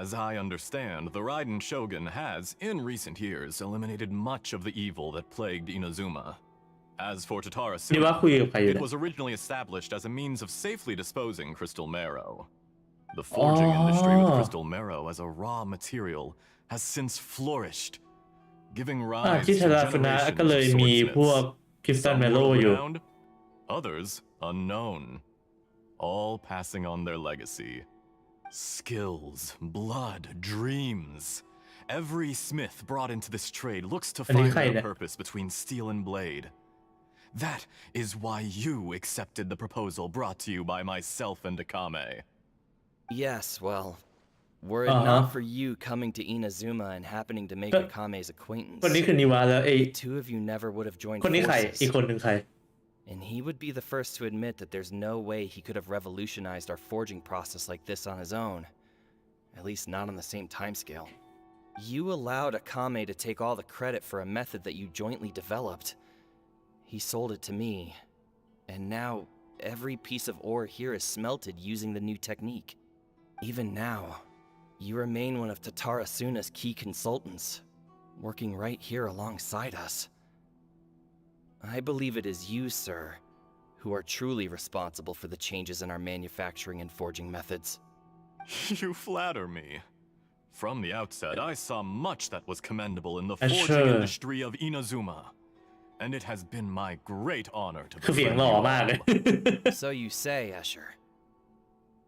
As I understand, the Raiden Shogun has, in recent years, eliminated much of the evil that plagued Inazuma. As for Tatara นิวะ Suna, คุยกับใครอยู่ it เนี่ย was originally established as a means of safely disposing crystal marrow. The forging industry with crystal marrow as a raw material has since flourished, giving อ่า rise ที่ to ทาราฟุนะ generations ก็เลย of มีพวก swordsmiths. คริสตัล Some เมโล world อยู่ renowned, others unknown, all passing on their legacy. Skills, blood, dreams. Every smith brought into this trade looks to อันนี้ find ใคร their เนี่ย purpose between steel and blade. That is why you accepted the proposal brought to you by myself and Akame. Yes, well, were it not for you coming to Inazuma and happening to make Akame's คนนี้ acquaintance, คือนิวะแล้วไอ้ the two of you never would have joined คนนี้ใคร อีก forces. คนหนึ่งใคร And he would be the first to admit that there's no way he could have revolutionized our forging process like this on his own. At least not on the same timescale. You allowed Akame to take all the credit for a method that you jointly developed. He sold it to me. And now, every piece of ore here is smelted using the new technique. Even now, you remain one of Tatara Suna's key consultants, working right here alongside us. I believe it is you, sir, who are truly responsible for the changes in our manufacturing and forging methods. You flatter me. From the outset, I saw much that was commendable in the Sure. forging industry of Inazuma. And it has been my great honor to คือเสียง befriend หล่อ you มากเลย all. So you say, Escher.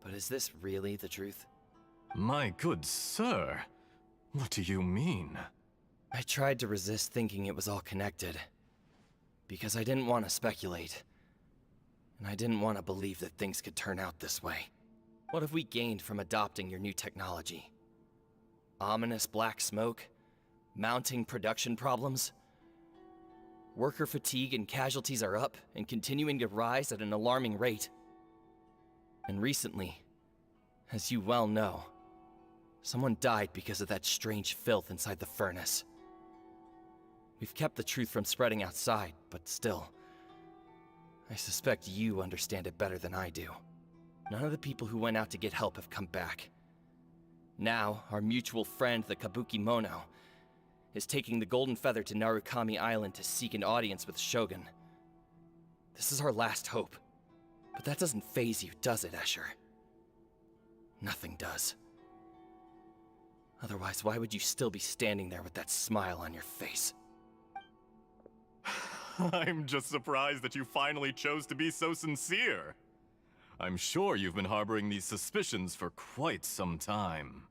But is this really the truth? My good sir, what do you mean? I tried to resist thinking it was all connected. Because I didn't want to speculate. And I didn't want to believe that things could turn out this way. What have we gained from adopting your new technology? Ominous black smoke? Mounting production problems? Worker fatigue and casualties are up and continuing to rise at an alarming rate. And recently, as you well know, someone died because of that strange filth inside the furnace. We've kept the truth from spreading outside, but still, I suspect you understand it better than I do. None of the people who went out to get help have come back. Now, our mutual friend, the Kabuki Mono, is taking the Golden Feather to Narukami Island to seek an audience with Shogun. This is our last hope. But that doesn't faze you, does it, Escher? Nothing does. Otherwise, why would you still be standing there with that smile on your face? I'm just surprised that you finally chose to be so sincere. I'm sure you've been harboring these suspicions for quite some time.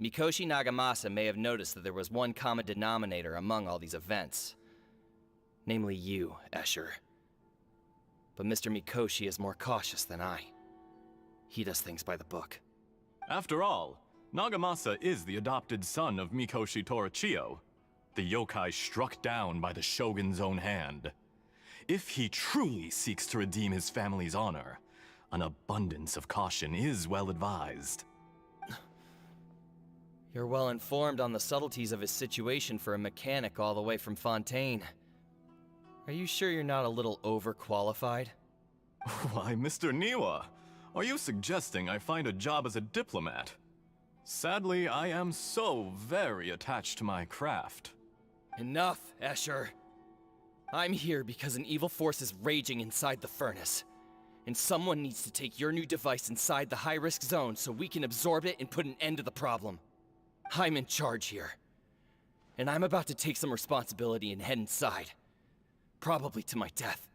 Mikoshi Nagamasa may have noticed that there was one common denominator among all these events. Namely you, Escher. But Mr. Mikoshi is more cautious than I. He does things by the book. After all, Nagamasa is the adopted son of Mikoshi Torichio, the yokai struck down by the shogun's own hand. If he truly seeks to redeem his family's honor, an abundance of caution is well advised. You're well informed on the subtleties of his situation for a mechanic all the way from Fontaine. Are you sure you're not a little overqualified? Why, Mr. Niwa, are you suggesting I find a job as a diplomat? Sadly, I am so very attached to my craft. Enough, Escher. I'm here because an evil force is raging inside the furnace. And someone needs to take your new device inside the high-risk zone so we can absorb it and put an end to the problem. I'm in charge here. And I'm about to take some responsibility and head inside. Probably to my death.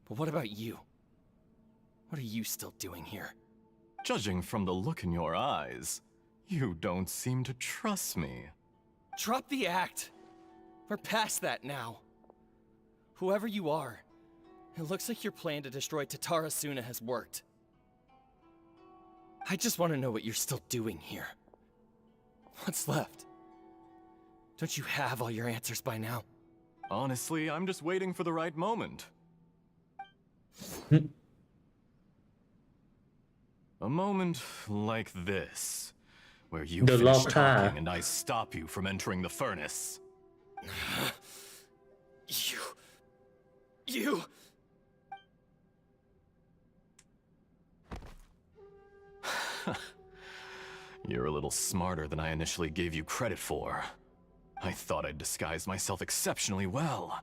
But what about you? What are you still doing here? Judging from the look in your eyes, you don't seem to trust me. Drop the act! We're past that now. Whoever you are, it looks like your plan to destroy Tatara Suna has worked. I just want to know what you're still doing here. What's left? Don't you have all your answers by now? Honestly, I'm just waiting for the right moment. A moment like this, where you The finish lock car. talking and I stop you from entering the furnace. You... You're a little smarter than I initially gave you credit for. I thought I'd disguised myself exceptionally well,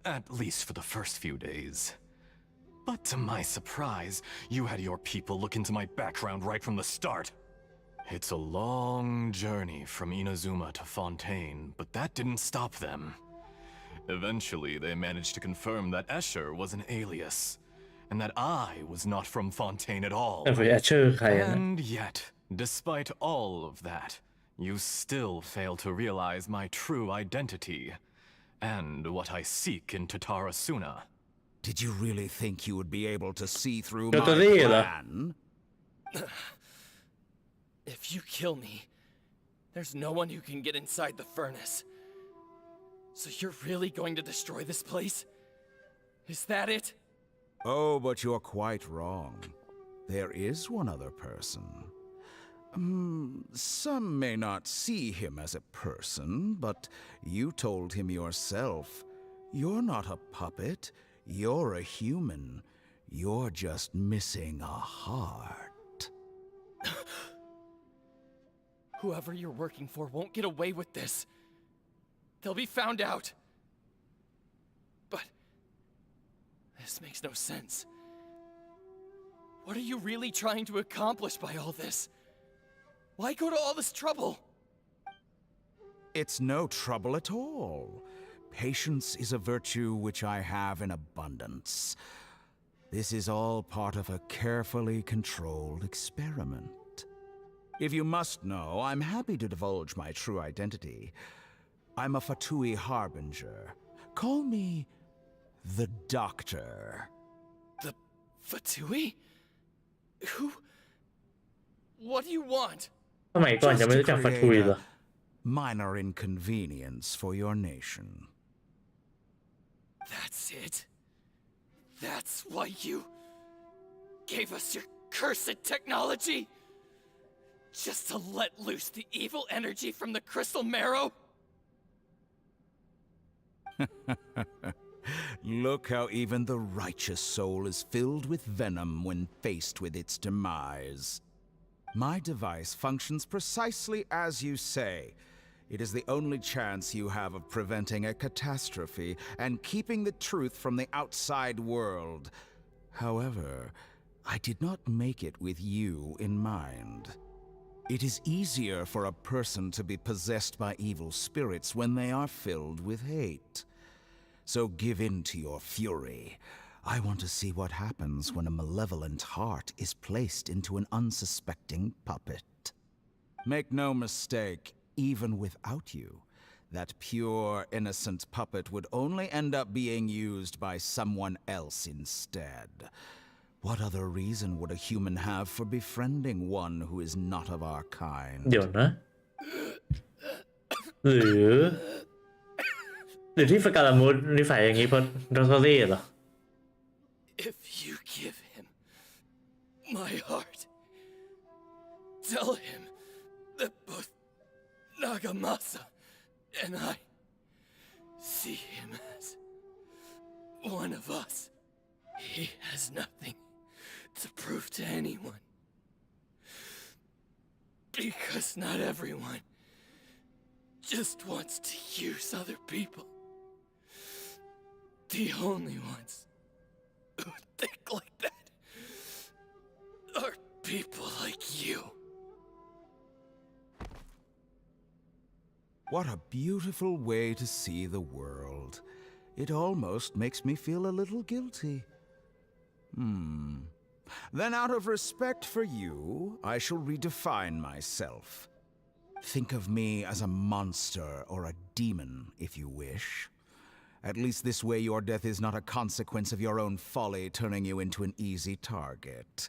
at least for the first few days. But to my surprise, you had your people look into my background right from the start. It's a long journey from Inazuma to Fontaine, but that didn't stop them. Eventually, they managed to confirm that Escher was an alias, and that I was not from Fontaine at all. เออชื่อใครนะ And yet, despite all of that, you still fail to realize my true identity, and what I seek in Tatara Suna. Did you really think you would be able to see through Yo my te dije, ¿no? plan? If you kill me, there's no one who can get inside the furnace. So you're really going to destroy this place? Is that it? Oh, but you're quite wrong. There is one other person. Some may not see him as a person, but you told him yourself. You're not a puppet. You're a human. You're just missing a heart. Whoever you're working for won't get away with this. They'll be found out. But this makes no sense. What are you really trying to accomplish by all this? Why go to all this trouble? It's no trouble at all. Patience is a virtue which I have in abundance. This is all part of a carefully controlled experiment. If you must know, I'm happy to divulge my true identity. I'm a Fatui Harbinger. Call me the Doctor. The Fatui? Who? What do you want? สมัยก่อนจะไม่รู้จักฟัตทุยเหรอ Minor inconvenience for your nation. That's it? That's why you gave us your cursed technology? Just to let loose the evil energy from the crystal marrow? Look how even the righteous soul is filled with venom when faced with its demise. My device functions precisely as you say. It is the only chance you have of preventing a catastrophe and keeping the truth from the outside world. However, I did not make it with you in mind. It is easier for a person to be possessed by evil spirits when they are filled with hate. So give in to your fury. I want to see what happens when a malevolent heart is placed into an unsuspecting puppet. Make no mistake, even without you, that pure, innocent puppet would only end up being used by someone else instead. What other reason would a human have for befriending one who is not of our kind? เดี๋ยวนะหรือที่ฟกาลามูดนิสัยอย่างนี้เพราะดอกเตอรี่เหรอ If you give him my heart, tell him that both Nagamasa and I see him as one of us. He has nothing to prove to anyone. Because not everyone just wants to use other people. The only ones who think like that are people like you. What a beautiful way to see the world. It almost makes me feel a little guilty. Then out of respect for you, I shall redefine myself. Think of me as a monster or a demon, if you wish. At least this way your death is not a consequence of your own folly turning you into an easy target.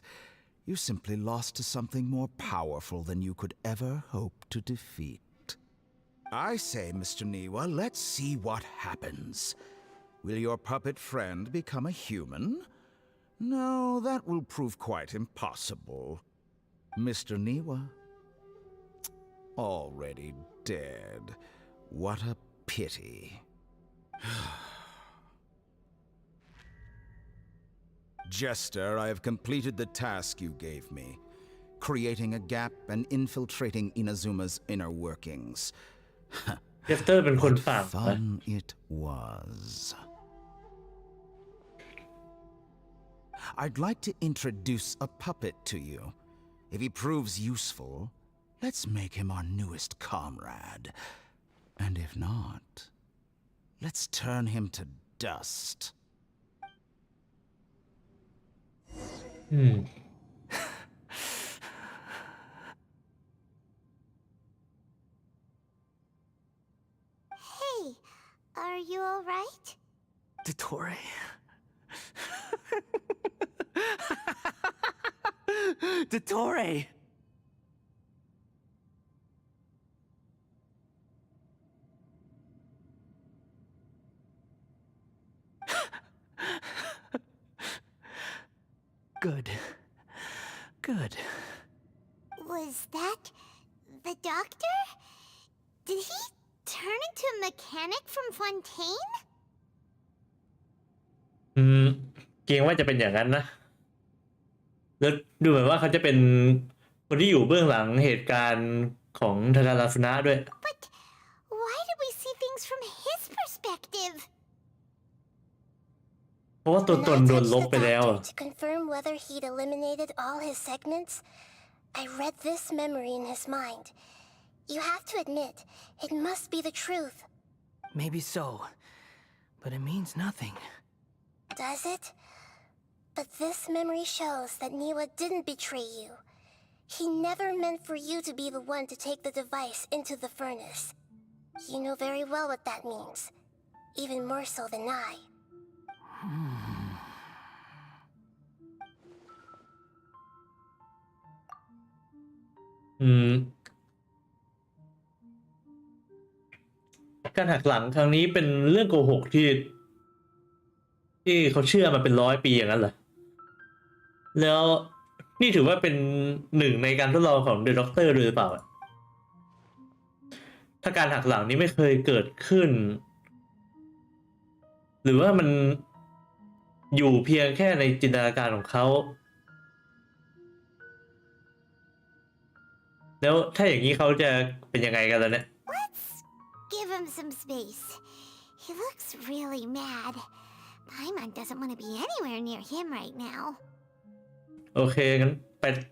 You simply lost to something more powerful than you could ever hope to defeat. I say, Mr. Niwa, let's see what happens. Will your puppet friend become a human? No, that will prove quite impossible. Mr. Niwa? Already dead. What a pity. Jester, I have completed the task you gave me, creating a gap and infiltrating Inazuma's inner workings. เจสเตอร์เป็นคน What ฝากนะ fun it was. I'd like to introduce a puppet to you. If he proves useful, let's make him our newest comrade. And if not, let's turn him to dust. Hey, are you alright? Dottore. Dottore! Good. Good. Was that the doctor? Did he turn into a mechanic from Fontaine? เกรงว่าจะเป็นอย่างนั้นนะแล้วดูเหมือนว่าเขาจะเป็นคนที่อยู่เบื้องหลังเหตุการณ์ของทาราลาฟนะด้วย But why did we see things from his perspective? เพราะว่าตัว When ต I นโดน touched ลบ the ไปแล้ว doctor to confirm whether he'd eliminated all his segments, I read this memory in his mind. You have to admit, it must be the truth. Maybe so, but it means nothing. Does it? But this memory shows that Niwa didn't betray you. He never meant for you to be the one to take the device into the furnace. You know very well what that means, even more so than I. การหักหลังครั้งนี้เป็นเรื่องโกหกที่เขาเชื่อมาเป็น100 ปีอย่างนั้นเหรอแล้วนี่ถือว่าเป็นหนึ่งในการทดลองของเดอะด็อกเตอร์หรือเปล่าถ้าการหักหลังนี้ไม่เคยเกิดขึ้น หรือว่ามันอยู่เพียงแค่ในจินตนาการของเขาแล้วถ้าอย่างนี้เขาจะเป็นยังไงกันล่ะเนี่ย Let's give him some space. He looks really mad. Paimon doesn't want to be anywhere near him right now. โอเคงั้น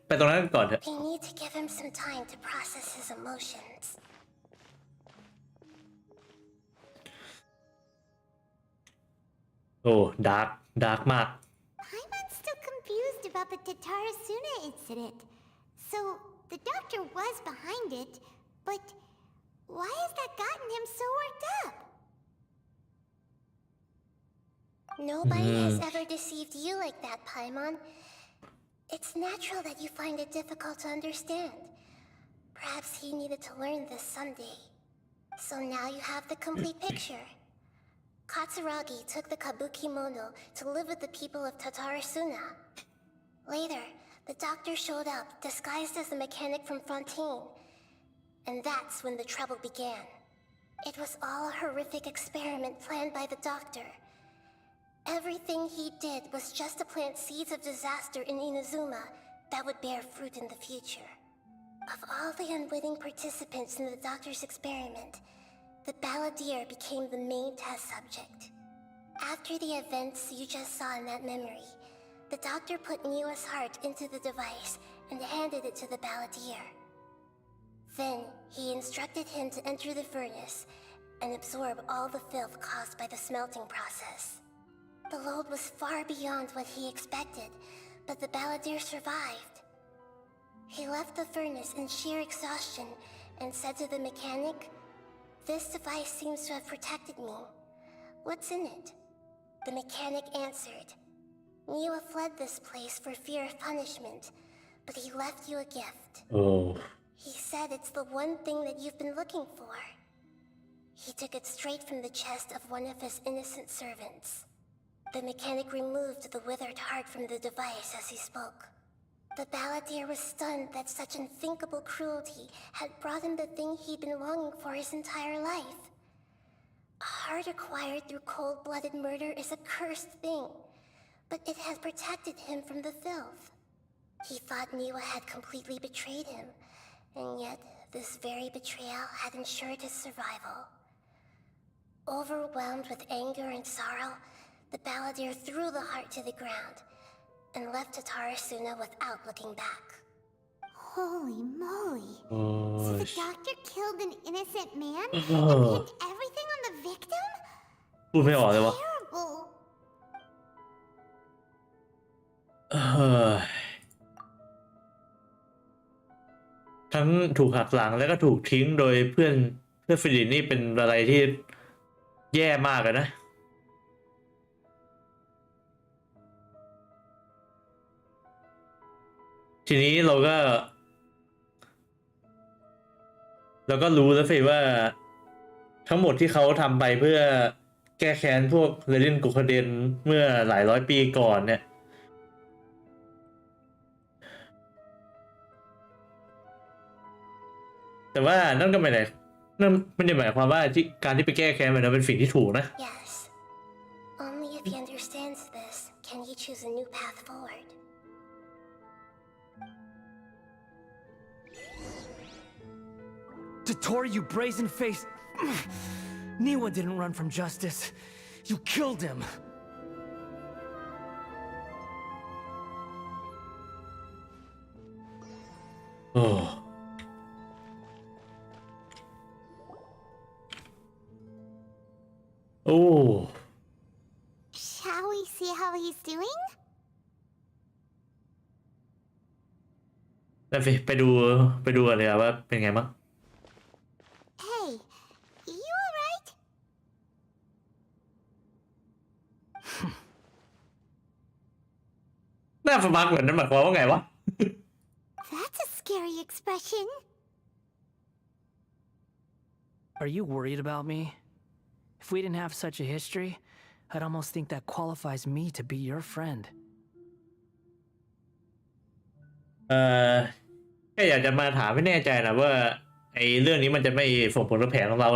ไปตรงนั้นก่อนเถอะ We need to give him some time to process his emotions. โอ้ดาร์กมาก Paimon's still confused about the Tatarasuna incident. So, the doctor was behind it, but why has that gotten him so worked up? Nobody has ever deceived you like that, Paimon. It's natural that you find it difficult to understand. Perhaps he needed to learn this someday. So now you have the complete picture. Katsuragi took the kabuki mono to live with the people of Tatarasuna. Later, the doctor showed up, disguised as a mechanic from Fontaine. And that's when the trouble began. It was all a horrific experiment planned by the doctor. Everything he did was just to plant seeds of disaster in Inazuma that would bear fruit in the future. Of all the unwitting participants in the doctor's experiment, the balladeer became the main test subject. After the events you just saw in that memory, the doctor put Niwa's heart into the device and handed it to the balladeer. Then, he instructed him to enter the furnace and absorb all the filth caused by the smelting process. The load was far beyond what he expected, but the balladeer survived. He left the furnace in sheer exhaustion and said to the mechanic, "This device seems to have protected me. What's in it?" The mechanic answered, "Niwa fled this place for fear of punishment, but he left you a gift. Oh. He said it's the one thing that you've been looking for." He took it straight from the chest of one of his innocent servants. The mechanic removed the withered heart from the device as he spoke. The balladeer was stunned that such unthinkable cruelty had brought him the thing he'd been longing for his entire life. A heart acquired through cold-blooded murder is a cursed thing, but it had protected him from the filth. He thought Niwa had completely betrayed him, and yet this very betrayal had ensured his survival. Overwhelmed with anger and sorrow, the balladeer threw the heart to the ground and left Tatarasuna without looking back. Holy moly. So Oh. the doctor killed an innocent man and Oh. pinned everything on the victim? พูดไม่ออกเลยวะ Terrible. เอ้ยทั้งถูกหักหลังแล้วก็ถูกทิ้งโดยเพื่อนฟิลิปนี่เป็นอะไรที่แย่มากอะนะ ทีนี้เราก็รู้แล้วสิว่าทั้งหมดที่เขาทำไปเพื่อแก้แค้นพวกเรดินกุคเดนเมื่อหลายร้อยปีก่อนเนี่ย แต่ว่านั่นก็ไม่ได้หมายความว่าการที่ไปแก้แค้นมันเป็นสิ่งที่ถูกนะ Yes. Only if he understands this can he choose a new path forward. Dottori, you brazen-faced... Niwa didn't run from justice. You killed him. Oh. Oh. Shall we see how he's doing? แล้วสิไปดูกันเลยว่าเป็นไงบ้าง Hey, you alright? หน้าสมัครเหมือนนั้นหมายความว่าไงวะ That's a scary expression. Are you worried about me? If we didn't have such a history, I'd almost think that qualifies me to be your friend. แค่อยากจะมาถามไม่แน่ใจนะว่าไอ้เรื่องนี้มันจะไม่ส่งผลกับแผนของเรา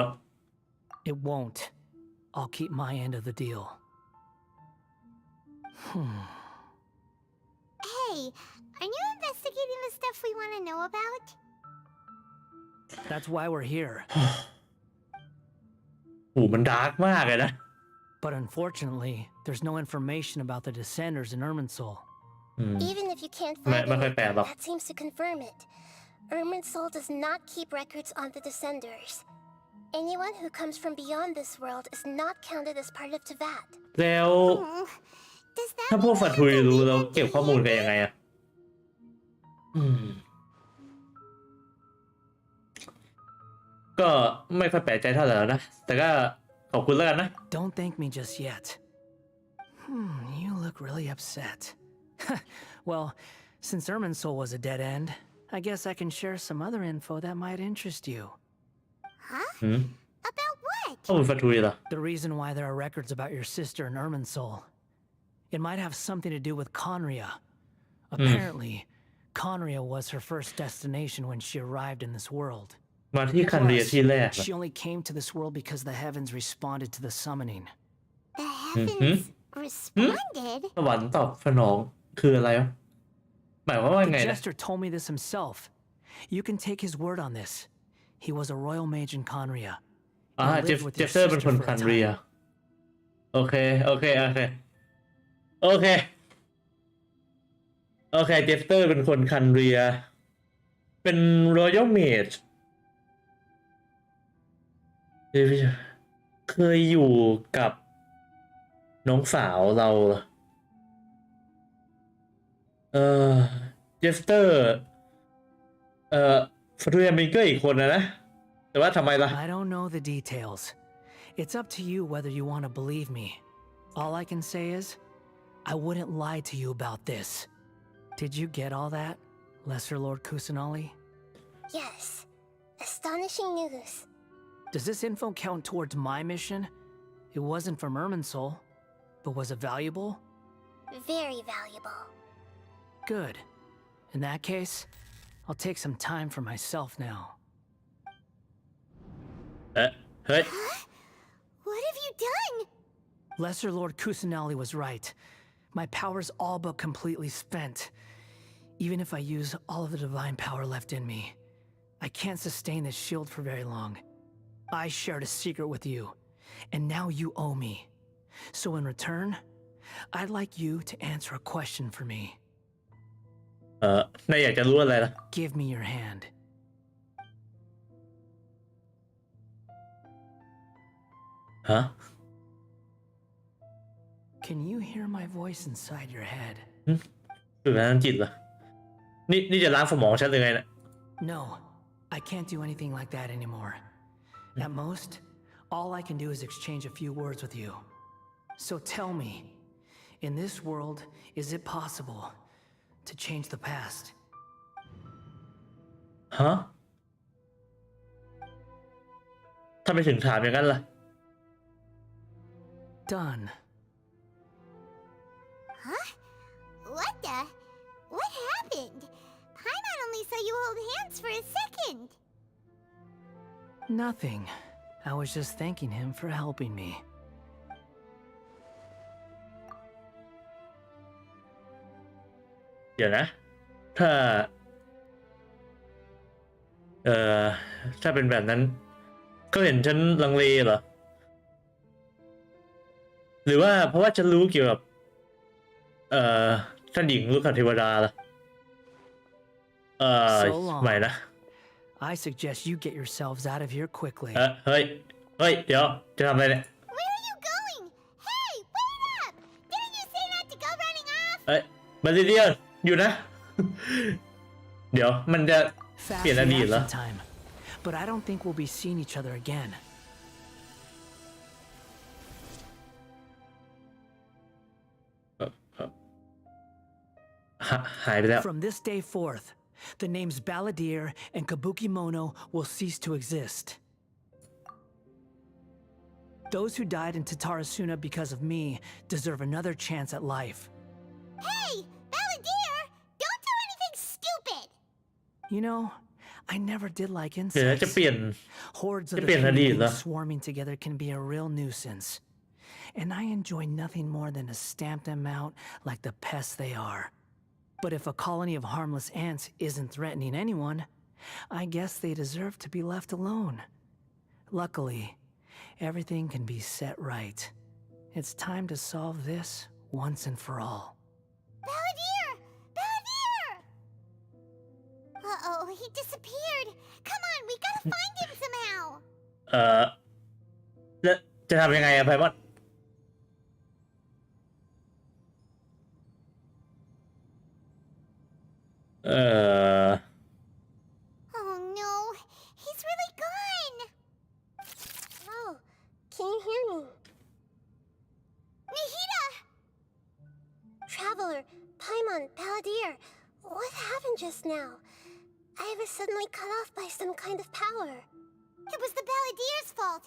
It won't. I'll keep my end of the deal. Hey, are you investigating the stuff we want to know about? That's why we're here. โหมันดาร์กมากเลยนะ But unfortunately, there's no information about the Descenders in Irminsul. Even if you can't ไม่ find ไม่ค่อย it, แปลกหรอก that seems to confirm it. Irminsul does not keep records on the Descenders. Anyone who comes from beyond this world is not counted as part of Teyvat. แล้ว Oh, does that ถ้าพวก mean ฝั we น have ทุย to รู้ leave แล้ว empty เก็บข้อมูลกัน handed? ยังไงอะก็ไม่ค่อยแปลกใจเท่าไหร่แล้วนะ แต่ก็ขอบคุณแล้วกันนะ Don't thank me just yet. You look really upset. Well, since Irminsul was a dead end, I guess I can share some other info that might interest you. Huh? About what? ข้อมูลฝันทุยเหรอ The reason why there are records about your sister in Irminsul. It might have something to do with Conria. Apparently, Conria was her first destination when she arrived in this world. มาที่คันเรีย Plus, ที่แรกเหรอ she only came to this world because the heavens responded to the summoning. The heavens responded? สวรรค์ตอบสนองคืออะไรวะหมายความว่า The ไงนะ jester told me this himself. You can take his word on this. He was a royal mage in Conria. อ่า and เจ lived with ฟ your เตอร์เป็น sister คน for คั a นเรีย time. โอเคโอเคโอเคโอเคโอเคเจฟเตอร์เป็นคนคันเรียเป็น Royal Mage เคยอยู่กับน้องสาวเราเหรอเจฟเตอร์ฟาทูยามินก็อีกคนนะแต่ว่าทำไมล่ะ I don't know the details. It's up to you whether you want to believe me. All I can say is, I wouldn't lie to you about this. Did you get all that, Lesser Lord Kusanali? Yes. Astonishing news. Does this info count towards my mission? It wasn't from Irminsul, but was it valuable? Very valuable. Good. In that case, I'll take some time for myself now. เฮ้ย What have you done? Lesser Lord Kusanali was right. My power's all but completely spent. Even if I use all of the divine power left in me, I can't sustain this shield for very long. I shared a secret with you, and now you owe me. So in return, I'd like you to answer a question for me. นายอยากจะรู้อะไรล่ะ Give me your hand. ฮะ Can you hear my voice inside your head? คือการทางจิตเหรอนี่จะล้างสมองฉันหรือไงนะ No, I can't do anything like that anymore. At most, all I can do is exchange a few words with you. So tell me, in this world, is it possible to change the past? ฮะทำไมถึงถามอย่างนั้นล่ะ Done. Huh? What the? What happened? Paimon only saw you hold hands for a second. Nothing. I was just thanking him for helping me. เดี๋ยวนะ ถ้าถ้าเป็นแบบนั้น ก็เห็นฉันลังเลเหรอ หรือว่าเพราะว่าฉันรู้เกี่ยวกับท่านหญิงลูกขเทวดาล่ะ So long. ไม่นะ I suggest you get yourselves out of here quickly. เฮ้ย เดี๋ยว จะทำอะไรเนี่ย Where are you going? Hey, wait up! Didn't you say not to go running off? มาเรียนอยู่นะ เดี๋ยวมันจะ Fast เปลี่ยนอดีตเหรอ reaction time. But I don't think we'll be seeing each other again. หายไปแล้ว From this day forth, the names Balladeer and Kabukimono will cease to exist. Those who died in Tatarasuna because of me deserve another chance at life. Hey, Balladeer! Don't do anything stupid! You know, I never did like เดี๋ยวจะ insects. เปลี่ยน Hordes ofจะ the เปลี่ยนอ human ดีตเหรอ beings swarming together can be a real nuisance. And I enjoy nothing more than to stamp them out like the pests they are. But if a colony of harmless ants isn't threatening anyone, I guess they deserve to be left alone. Luckily, everything can be set right. It's time to solve this once and for all. Balladeer! Balladeer! Uh-oh, he disappeared. Come on, we gotta find him somehow. แล้วจะทำยังไงอะไพมอนOh no, he's really gone. Oh, can you hear me? Nahida! Traveler, Paimon, Palladir, what happened just now? I was suddenly cut off by some kind of power. It was the Balladier's fault.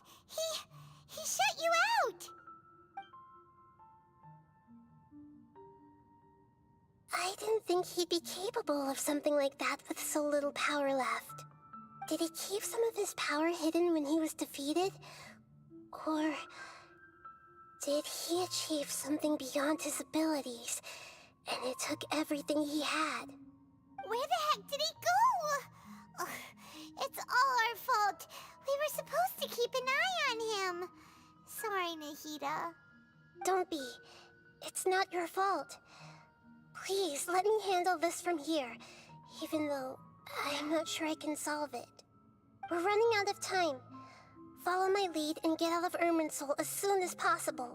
He shut you out. I didn't think he'd be capable of something like that with so little power left. Did he keep some of his power hidden when he was defeated? Or did he achieve something beyond his abilities, and it took everything he had? Where the heck did he go? Ugh, it's all our fault. We were supposed to keep an eye on him. Sorry, Nahida. Don't be. It's not your fault. Please, let me handle this from here, even though I'm not sure I can solve it. We're running out of time. Follow my lead and get out of Irminsul as soon as possible.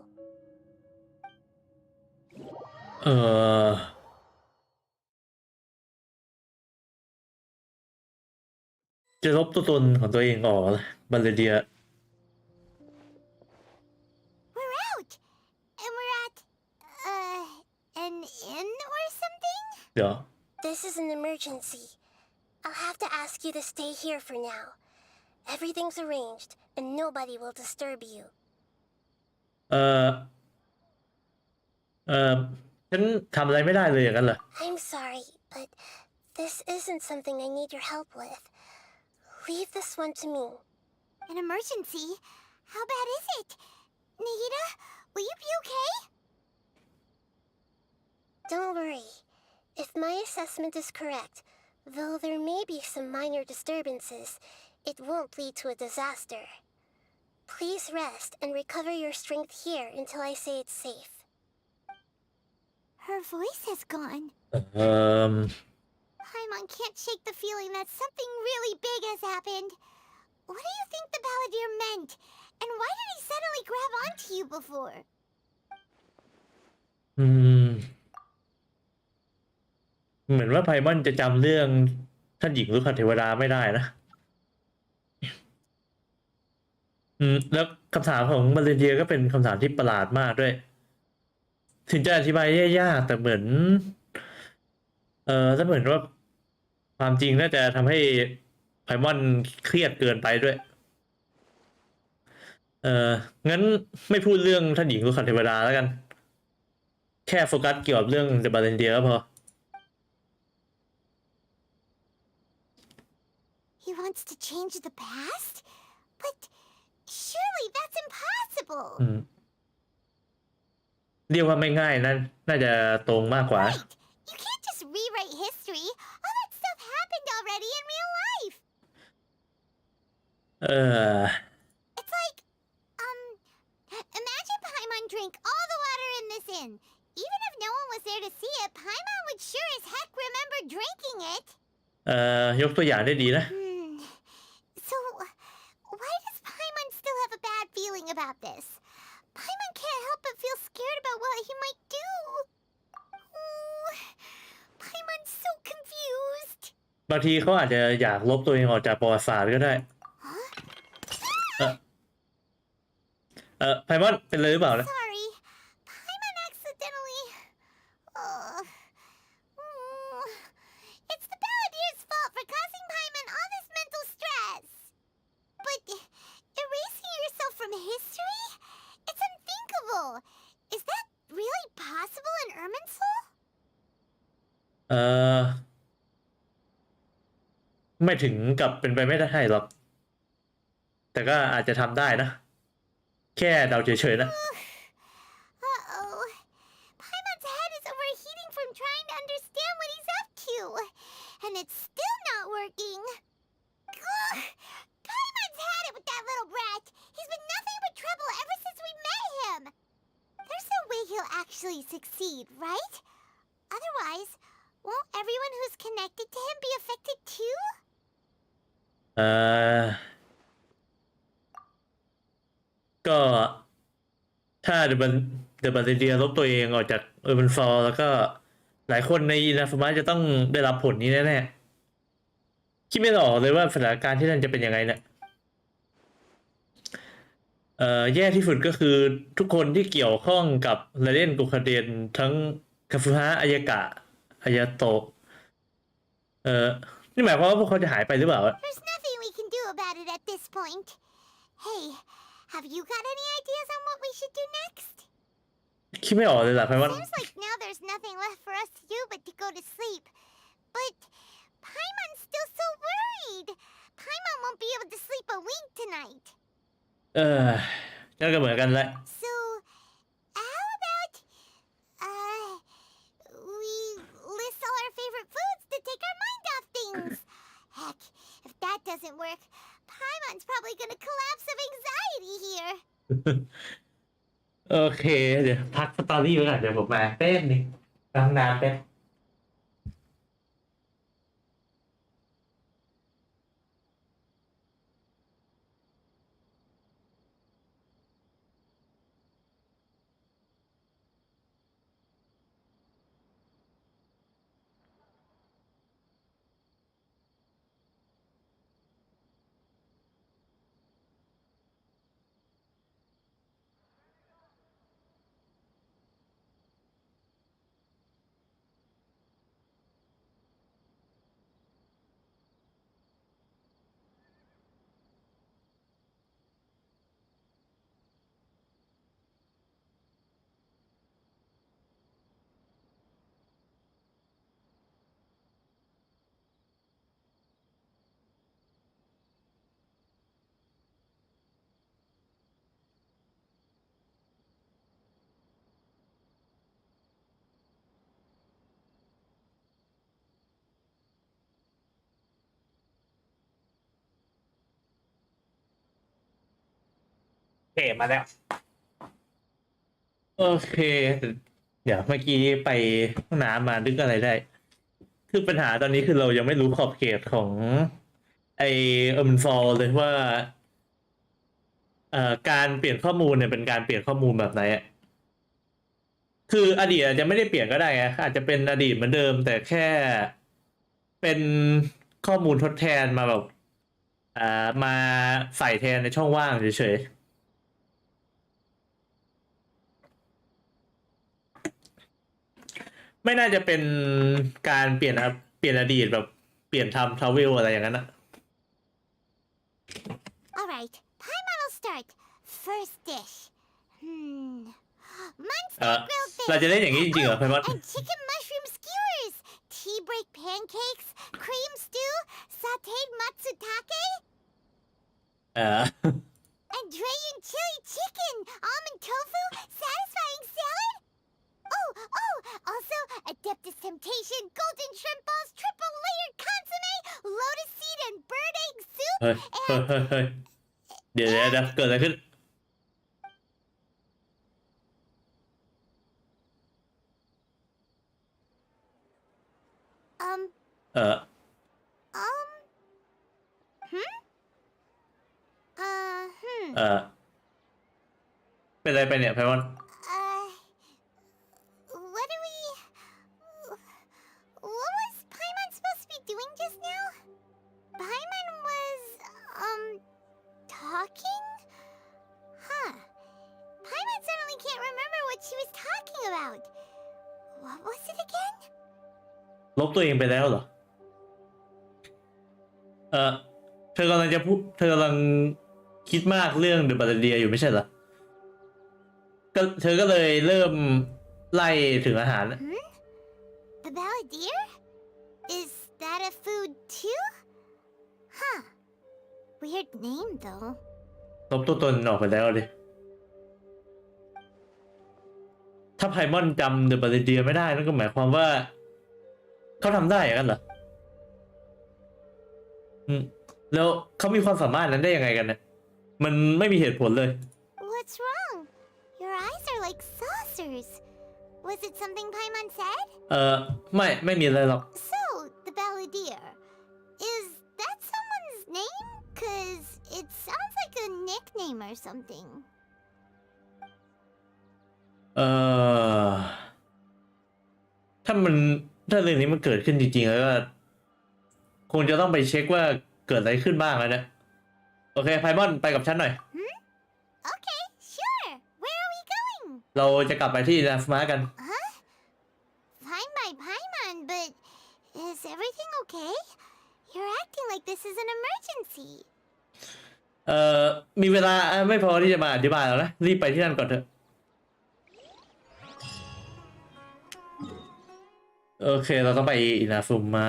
จะลบตัวตนของตัวเองออกบัลเลเดีย We're out, and we're at an inn or something. เดี๋ยว This is an emergency. I'll have to ask you to stay here for now. Everything's arranged, and nobody will disturb you. ฉันทำอะไรไม่ได้เลยอย่างนั้นเหรอ I'm sorry, but this isn't something I need your help with. Leave this one to me. An emergency? How bad is it? Nahida, will you be okay? Don't worry. If my assessment is correct, though there may be some minor disturbances, it won't lead to a disaster. Please rest and recover your strength here until I say it's safe. Her voice has gone. Paimon can't shake the feeling that something really big has happened. What do you think the Balladeer meant? And why did he suddenly grab onto you before? เหมือนว่าไพมอนจะจำเรื่องท่านหญิงลูกคเทวดาไม่ได้นะ แล้วคำถามของบัลเลเดียก็เป็นคำถามที่ประหลาดมากด้วย ถึงจะอธิบายยากแต่เหมือนถ้าเหมือนว่าความจริงน่าจะทำให้ไพมอนเครียดเกินไปด้วย งั้นไม่พูดเรื่องท่านหญิงลูกคเทวดาแล้วกัน แค่โฟกัสเกี่ยวกับเรื่องเดอะบัลเลเดียก็พอ He wants to change the past? But surely that's impossible. เรียกว่าไม่ง่ายนะน่าจะตรงมากกว่า Right. You can't just rewrite history. All that stuff happened already in real life. It's like, imagine Paimon drank all the water in this inn. Even if no one was there to see it, Paimon would sure as heck remember drinking it. ยกตัวอย่างได้ดีนะ So, why does Paimon still have a bad feeling about this? Paimon can't help but feel scared about what he might do. Oh, Paimon's so confused. บางทีเขาอาจจะอยากลบตัวเองออกจากประวัติศาสตร์ก็ได้ ไพมอนเป็นเลยหรือเปล่านะ Sorry, Paimon accidentally. It's the Balladeer's fault for causing Paimon all this mental stress. But erasing yourself from history? It's unthinkable. Is that really possible in Irminsul? ไม่ถึงกับเป็นไปไม่ได้หรอก แต่ก็อาจจะทำได้นะ แค่เดาเฉยๆนะ Uh-oh. Paimon's head is overheating from trying to understand what he's up to. And it's still not working. Ugh. Paimon's had it with that little brat. He's been nothing but trouble ever since we met him. There's no way he'll actually succeed, right? Otherwise, won't everyone who's connected to him be affected too? ก็ถ้าเดอะบัลเดียลบตัวเองออกจากเออร์บันฟอร์แล้วก็หลายคนในอินาฟอร์มาจะต้องได้รับผลนี้แน่ๆคิดไม่ออกเลยว่าสถานการณ์ที่นั่นจะเป็นยังไงเนี่ยแย่ที่สุดก็คือทุกคนที่เกี่ยวข้องกับไรเดนกุคาเดนทั้งคาฟุฮะอายากะอายาโตะนี่หมายความว่าพวกเขาจะหายไปหรือเปล่า There's nothing we can do about it at this point. Hey, have you got any ideas on what we should do next? คิดไม่ออกเลยล่ะเพราะว่า Seems like now there's nothing left for us to do but to go to sleep. But Paimon's still so worried. Paimon won't be able to sleep a wink tonight. นั่นก็เหมือนกันแหละ So, how about we list all our favorite foods to take our mind off things? Heck, if that doesn't work, Paimon's probably gonna collapse of anxiety here. โอเคเดี๋ยวพักสตอรี่ไว้ก่อนเดี๋ยวผมมาแป๊บนึงตั้งนานแป๊บโอเคมาแล้วโอเคเดี๋ยวเมื่อกี้ไปห้องน้ำมานึกอะไรได้คือปัญหาตอนนี้คือเรายังไม่รู้ขอบเขตของไอเออร์มันฟอลเลยว่าการเปลี่ยนข้อมูลเนี่ยเป็นการเปลี่ยนข้อมูลแบบไหนอ่ะคืออดีตอาจจะไม่ได้เปลี่ยนก็ได้ไงอาจจะเป็นอดีตเหมือนเดิมแต่แค่เป็นข้อมูลทดแทนมาแบบมาใส่แทนในช่องว่างเฉยๆไม่น่าจะเป็นการเปลี่ยนอดีตแบบเปลี่ยนทำทราเวลอะไรอย่างนั้นนะ Alright, Paimon will start. First dish. Monster grilled fish. เราจะเล่นอย่างนี้จริงๆเหรอไพมอน And chicken mushroom skewers. Tea break pancakes. Cream stew. Sauteed matsutake. And Dragon chili chicken. Almond tofu. Satisfying salad. Also, Adeptus Temptation, golden shrimp balls, triple layered consomme, lotus seed and bird egg soup, เฮ้ยเดี๋ยวเกิดอะไรขึ้นเป็นอะไรไปเนี่ยไพมอนWhat was Paimon supposed to be doing just now? Paimon was, talking? Huh. Paimon suddenly can't remember what she was talking about. What was it again? ลบตัวเองไปแล้วเหรอเธอกำลังคิดมากเรื่องเดอะบัลเดียอยู่ไม่ใช่เหรอเธอก็เลยเริ่มไล่ถึงอาหาร The balladeer? Is that a food too? Huh. Weird name though. ลบตัวตนออกไปแล้วดิถ้าไพมอนจำเดอะบัลเดียไม่ได้นั่นก็หมายความว่าเขาทำได้อย่างนั้นเหรอแล้วเขามีความสามารถนั้นได้ยังไงกันเนี่ยมันไม่มีเหตุผลเลย What's wrong? Your eyes are like saucers. Was it something Paimon said? ไม่มีอะไรหรอก So, the balladeer. Is that someone's name? 'Cause it sounds like a nickname or something. เออถ้าเรื่องนี้มันเกิดขึ้นจริงๆแล้วก็คงจะต้องไปเช็คว่าเกิดอะไรขึ้นบ้างแล้วนะโอเคไพมอนไปกับฉันหน่อย Okay, sure. Where are we going? เราจะกลับไปที่นาฟมากัน Huh? Fine by Paimon, but is everything okay? You're acting like this is an emergency. มีเวลาไม่พอที่จะมาอธิบายแล้วนะรีบไปที่นั่นก่อนเถอะโอเคเราต้องไปอินาฟุมะ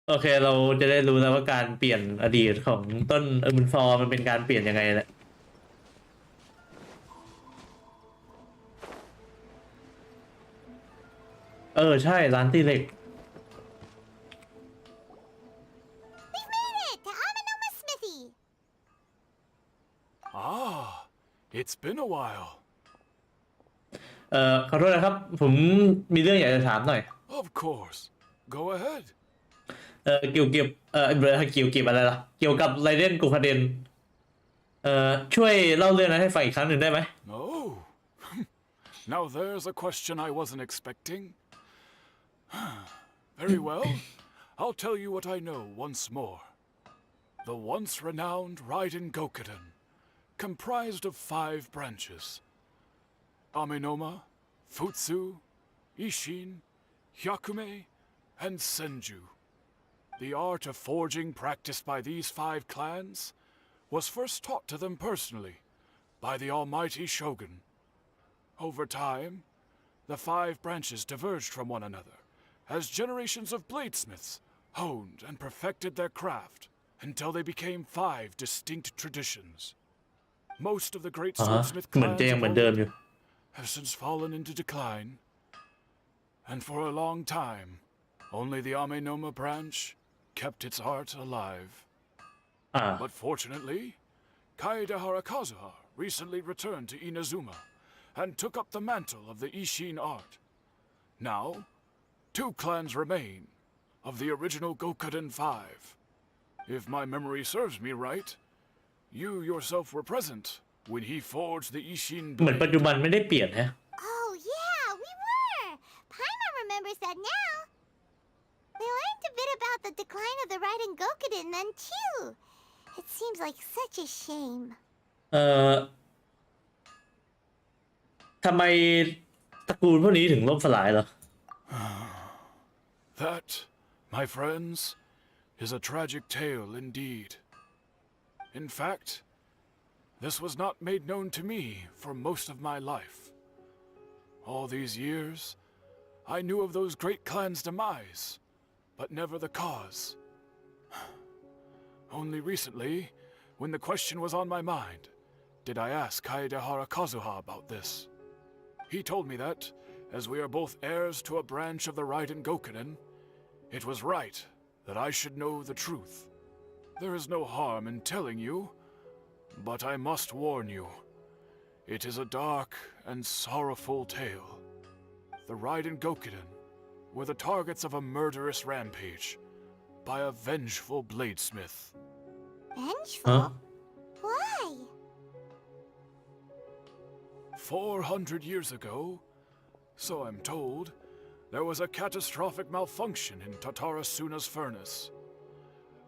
โอเคเราจะได้รู้แล้วว่าการเปลี่ยนอดีตของต้นมุนฟอร์มันเป็นการเปลี่ยนยังไงแหละใช่ร้านตีเหล็ก We've made it to Amanoma Smithy. Ah, it's been a while. ขอโทษนะครับผมมีเรื่องอยากจะถามหน่อย Of course. Go ahead. เกี่ยวกับอะไรล่ะเกี่ยวกับไรเดนกูคาเดนช่วยเล่าเรื่องนั้นให้ฟังอีกครั้งหนึ่งได้ไหม Oh. Now there's a question I wasn't expecting. Very well. I'll tell you what I know once more. The once renowned Raiden Gokuden, comprised of 5 branches. Amenoma, Futsu, Ishin, Hyakume, and Senju. The art of forging practiced by these 5 clans was first taught to them personally by the almighty Shogun. Over time, the 5 branches diverged from one another as generations of bladesmiths honed and perfected their craft until they became 5 distinct traditions. Most of the great swordsmith เหมือน clans จะยัง of เหมือนเดิม old อยู่ have since fallen into decline, and for a long time, only the Amenoma branch kept its art alive. But fortunately, Kaede Harakazuha recently returned to Inazuma and took up the mantle of the Ishin art. Now, 2 clans remain of the original Gokuden 5. If my memory serves me right, you yourself were present when he forged the Ishin เหมือนปัจ blade. จุบันไม่ได้เปลี่ยนฮะ Oh, yeah, we were. Paimon remembers that now. We learned a bit about the decline of the Raiden Gokuden then, too. It seems like such a shame. ทำไมตระกูลพวกนี้ถึงล่มสลายเหรอ That, my friends, is a tragic tale indeed. In fact, this was not made known to me for most of my life. All these years, I knew of those great clans' demise, but never the cause. Only recently, when the question was on my mind, did I ask Kaede Harakazuha about this. He told me that, as we are both heirs to a branch of the Raiden Gokuden, it was right that I should know the truth. There is no harm in telling you, but I must warn you. It is a dark and sorrowful tale. The Raiden Gokuden were the targets of a murderous rampage by a vengeful bladesmith. Vengeful? Huh? Why? 400 years ago, so I'm told, there was a catastrophic malfunction in Tatarasuna's furnace.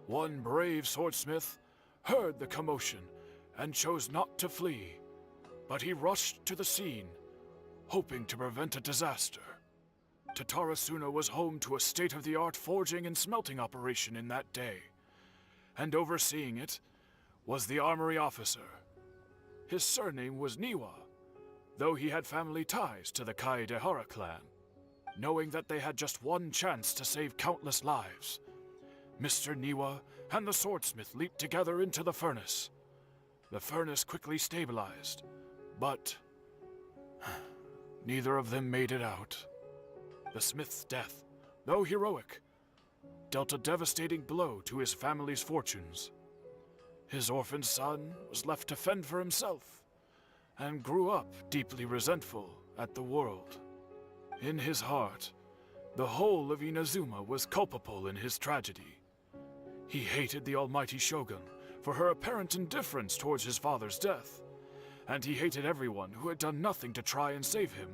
One brave swordsmith heard the commotion and chose not to flee, but he rushed to the scene, hoping to prevent a disaster. Tatarasuna was home to a state-of-the-art forging and smelting operation in that day, and overseeing it was the armory officer. His surname was Niwa, though he had family ties to the Kaedehara clan. Knowing that they had just one chance to save countless lives, Mr. Niwa and the swordsmith leaped together into the furnace. The furnace quickly stabilized, but neither of them made it out. The smith's death, though heroic, dealt a devastating blow to his family's fortunes. His orphaned son was left to fend for himself and grew up deeply resentful at the world. In his heart, The whole of Inazuma was culpable in his tragedy. He hated the almighty shogun for her apparent indifference towards his father's death, and he hated everyone who had done nothing to try and save him.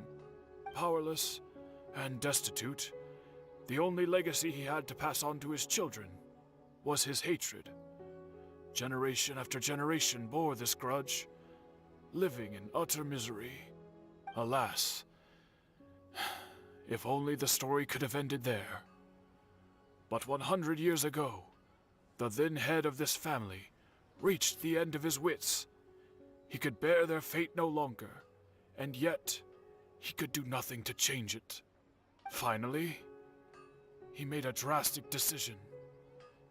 Powerless and destitute, the only legacy he had to pass on to his children was his hatred. Generation after generation bore this grudge, living in utter misery. Alas, if only the story could have ended there. But 100 years ago, the then head of this family reached the end of his wits. He could bear their fate no longer, and yet he could do nothing to change it. Finally, he made a drastic decision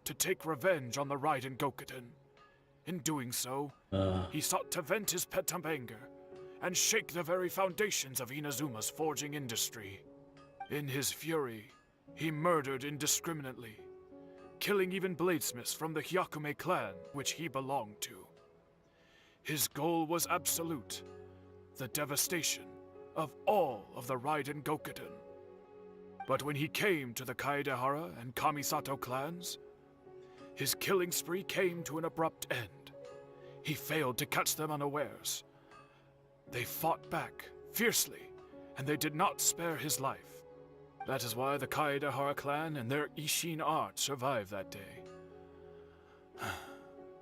to take revenge on the Raiden Gokuden. In doing so, he sought to vent his pent-up anger and shake the very foundations of Inazuma's forging industry. In his fury, he murdered indiscriminately, killing even bladesmiths from the Hyakume clan which he belonged to. His goal was absolute, the devastation of all of the Raiden Gokuden. But when he came to the Kaedehara and Kamisato clans, his killing spree came to an abrupt end. He failed to catch them unawares. They fought back fiercely, and they did not spare his life. That is why the Kaedehara clan and their Ishin art survived that day.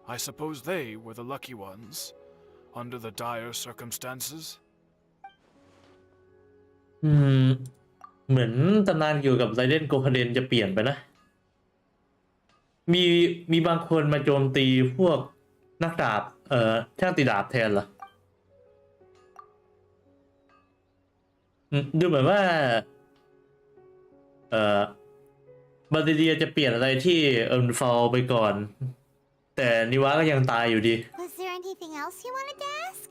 I suppose they were the lucky ones, under the dire circumstances. เหมือนตำนานเกี่ยวกับไรเดนโกคาเดนจะเปลี่ยนไปนะมีบางคนมาโจมตีพวกนักดาบช่างตีดาบแทนเหรอดูเหมือนว่าบาร์เดียจะเปลี่ยนอะไรที่ฟอลไปก่อนแต่นิวะก็ยังตายอยู่ดี Was there anything else you wanted to ask?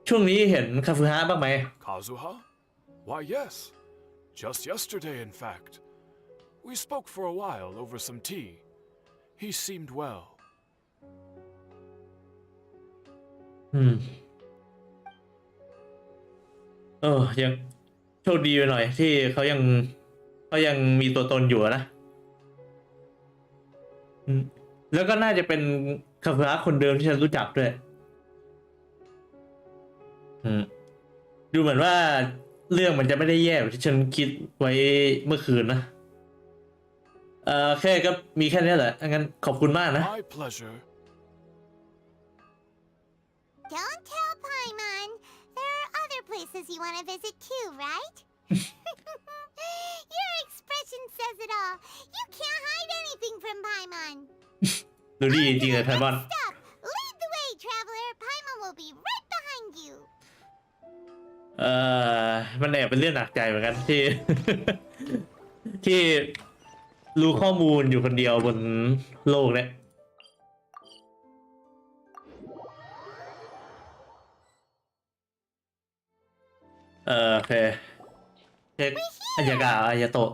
ช่วงนี้เห็นคาฟุฮะบ้างไหม Kazuha? Why, yes. Just yesterday, in fact. We spoke for a while over some tea. He seemed well. ยังโชคดีไปหน่อยที่เขายังมีตัวตนอยู่นะแล้วก็น่าจะเป็นคาฟุฮะคนเดิมที่ฉันรู้จักด้วยดูเหมือนว่าเรื่องมันจะไม่ได้แย่แบบที่ฉันคิดไว้เมื่อคืนนะแค่ก็มีแค่นี้แหละงั้นขอบคุณมากนะ My pleasure. Don't tell Paimon. There are other places you want to visit too, right? Your expression says it all. You can't hide anything from Paimon. ดูดีจริงๆเลยไพมอน Stop. Lead the way, traveler. Paimon will be right behind you. มันแอบเป็นเรื่องหนักใจเหมือนกันที่ ที่รู้ข้อมูลอยู่คนเดียวบนโลกเนี่ยโอเคเช็คอายากาอายาโตะ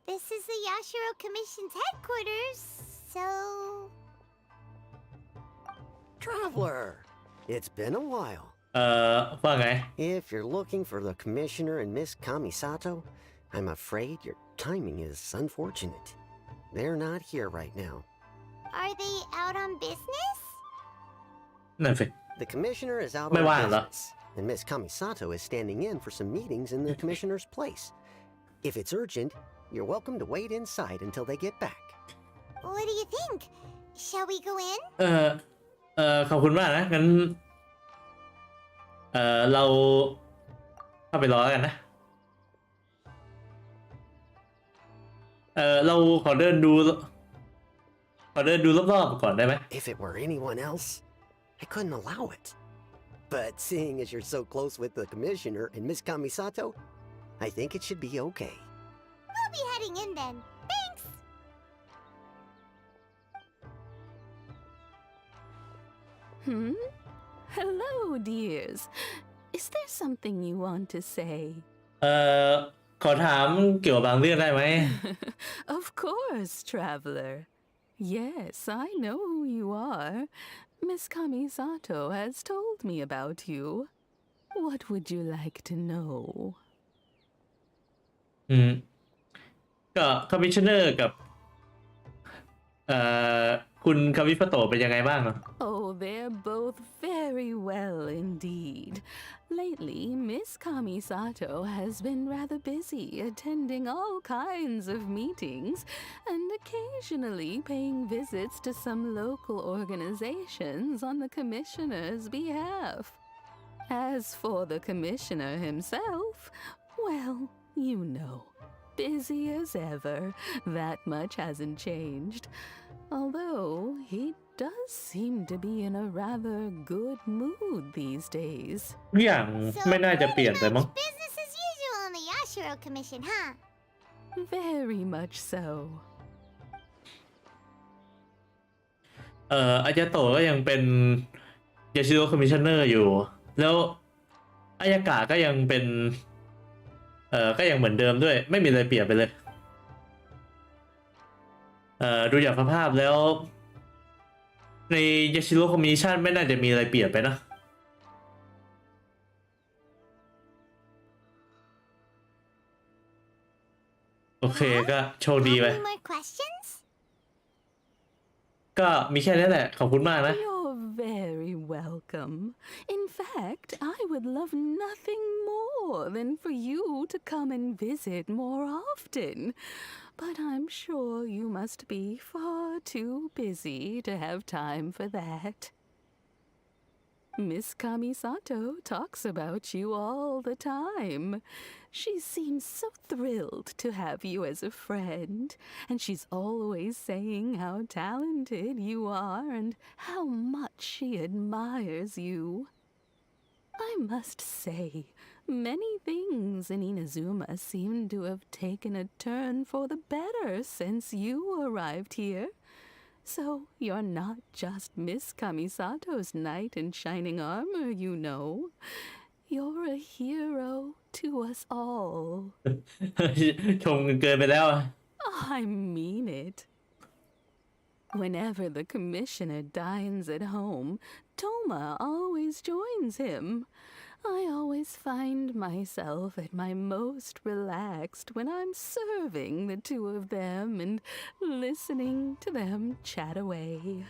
This is the Yashiro Commission's headquarters, so... Traveler, it's been a while. ว่าไง If you're looking for the Commissioner and Miss Kamisato, I'm afraid your timing is unfortunate. They're not here right now. Are they out on business? นั่นสิ The Commissioner is out ไม่ on ว่างเหรอ business, and Miss Kamisato is standing in for some meetings in the Commissioner's place. If it's urgent, you're welcome to wait inside until they get back. What do you think? Shall we go in? ขอบคุณมากนะงั้นเราเข้าไปรอกันนะเราขอเดินดูรอบๆก่อนได้ไหม If it were anyone else, I couldn't allow it. But seeing as you're so close with the Commissioner and Miss Kamisato, I think it should be okay. We'll be heading in then. Thanks! Hello, dears. Is there something you want to say? ขอถามเกี่ยวกับบางเรื่องได้ไหม Of course, traveler. Yes, I know who you are. Miss Kamisato has told me about you. What would you like to know? อืมก็คอมมิชชันเนอร์กับเอ่อคุณคามิฟโตะเป็นยังไงบ้างอ่ะ Oh, they're both very well indeed. Lately, Miss Kamisato has been rather busy attending all kinds of meetings and occasionally paying visits to some local organizations on the commissioner's behalf. As for the commissioner himself, well, you know, busy as ever. That much hasn't changed. Although he does seem to be in a rather good mood these days. ทุกอย่าง So ไม่น่าจะเปลี่ยนไป pretty มั้ง much business as usual in the Yashiro Commission, huh? Very much so. อายาโตะก็ยังเป็นยาชิโร่คอมมิชชันเนอร์อยู่ แล้วอายากะก็ยังเป็นก็ยังเหมือนเดิมด้วย ไม่มีอะไรเปลี่ยนไปเลยดูจากสภาพแล้วในยาชิโร่คอมมิชชั่นไม่น่าจะมีอะไรเปลี่ยนไปนะโอเคก็โชคดีไป Any more questions? ก็มีแค่นี้แหละขอบคุณมากนะ You're very welcome. In fact, I would love nothing more than for you to come and visit more often. But I'm sure you must be far too busy to have time for that. Miss Kamisato talks about you all the time. She seems so thrilled to have you as a friend, and she's always saying how talented you are and how much she admires you. I must say, many things in Inazuma seem to have taken a turn for the better since you arrived here. So you're not just Miss Kamisato's knight in shining armor, you know. You're a hero to us all. ชมเกินไปแล้ว I mean it. Whenever the commissioner dines at home, Toma always joins him. I always find myself at my most relaxed when I'm serving the two of them and listening to them chat away.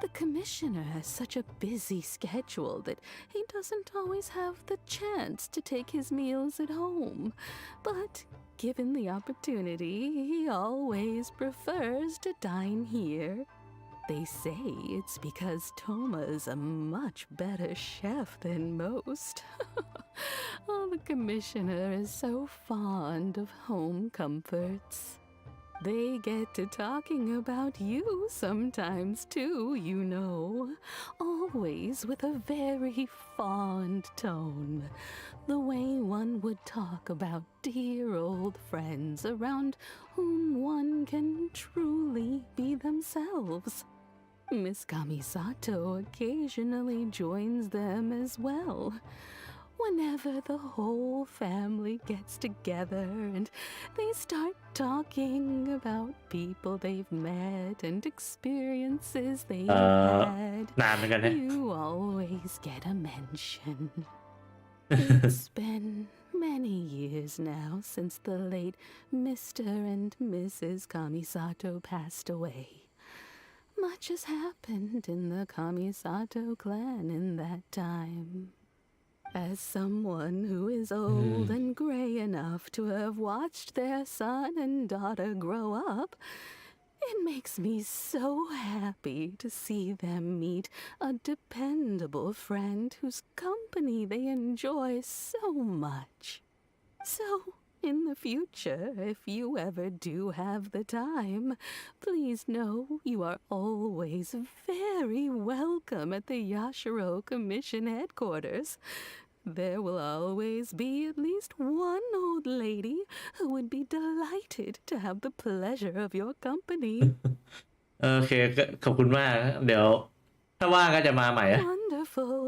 The commissioner has such a busy schedule that he doesn't always have the chance to take his meals at home. But given the opportunity, he always prefers to dine here. They say it's because Toma's a much better chef than most. Oh, the commissioner is so fond of home comforts. They get to talking about you sometimes too, you know, always with a very fond tone, the way one would talk about dear old friends around whom one can truly be themselves. Miss Kamisato occasionally joins them as well. Whenever the whole family gets together and they start talking about people they've met and experiences they've had, นานเหมือนกันนะ you always get a mention. It's been many years now since the late Mr. and Mrs. Kamisato passed away. Much has happened in the Kamisato clan in that time. As someone who is old and gray enough to have watched their son and daughter grow up, it makes me so happy to see them meet a dependable friend whose company they enjoy so much. So, in the future, if you ever do have the time, please know you are always very welcome at the Yashiro Commission headquarters. There will always be at least one old lady who would be delighted to have the pleasure of your company. โอเคขอบคุณมาก เดี๋ยวถ้าว่างก็จะมาใหม่อะ Wonderful.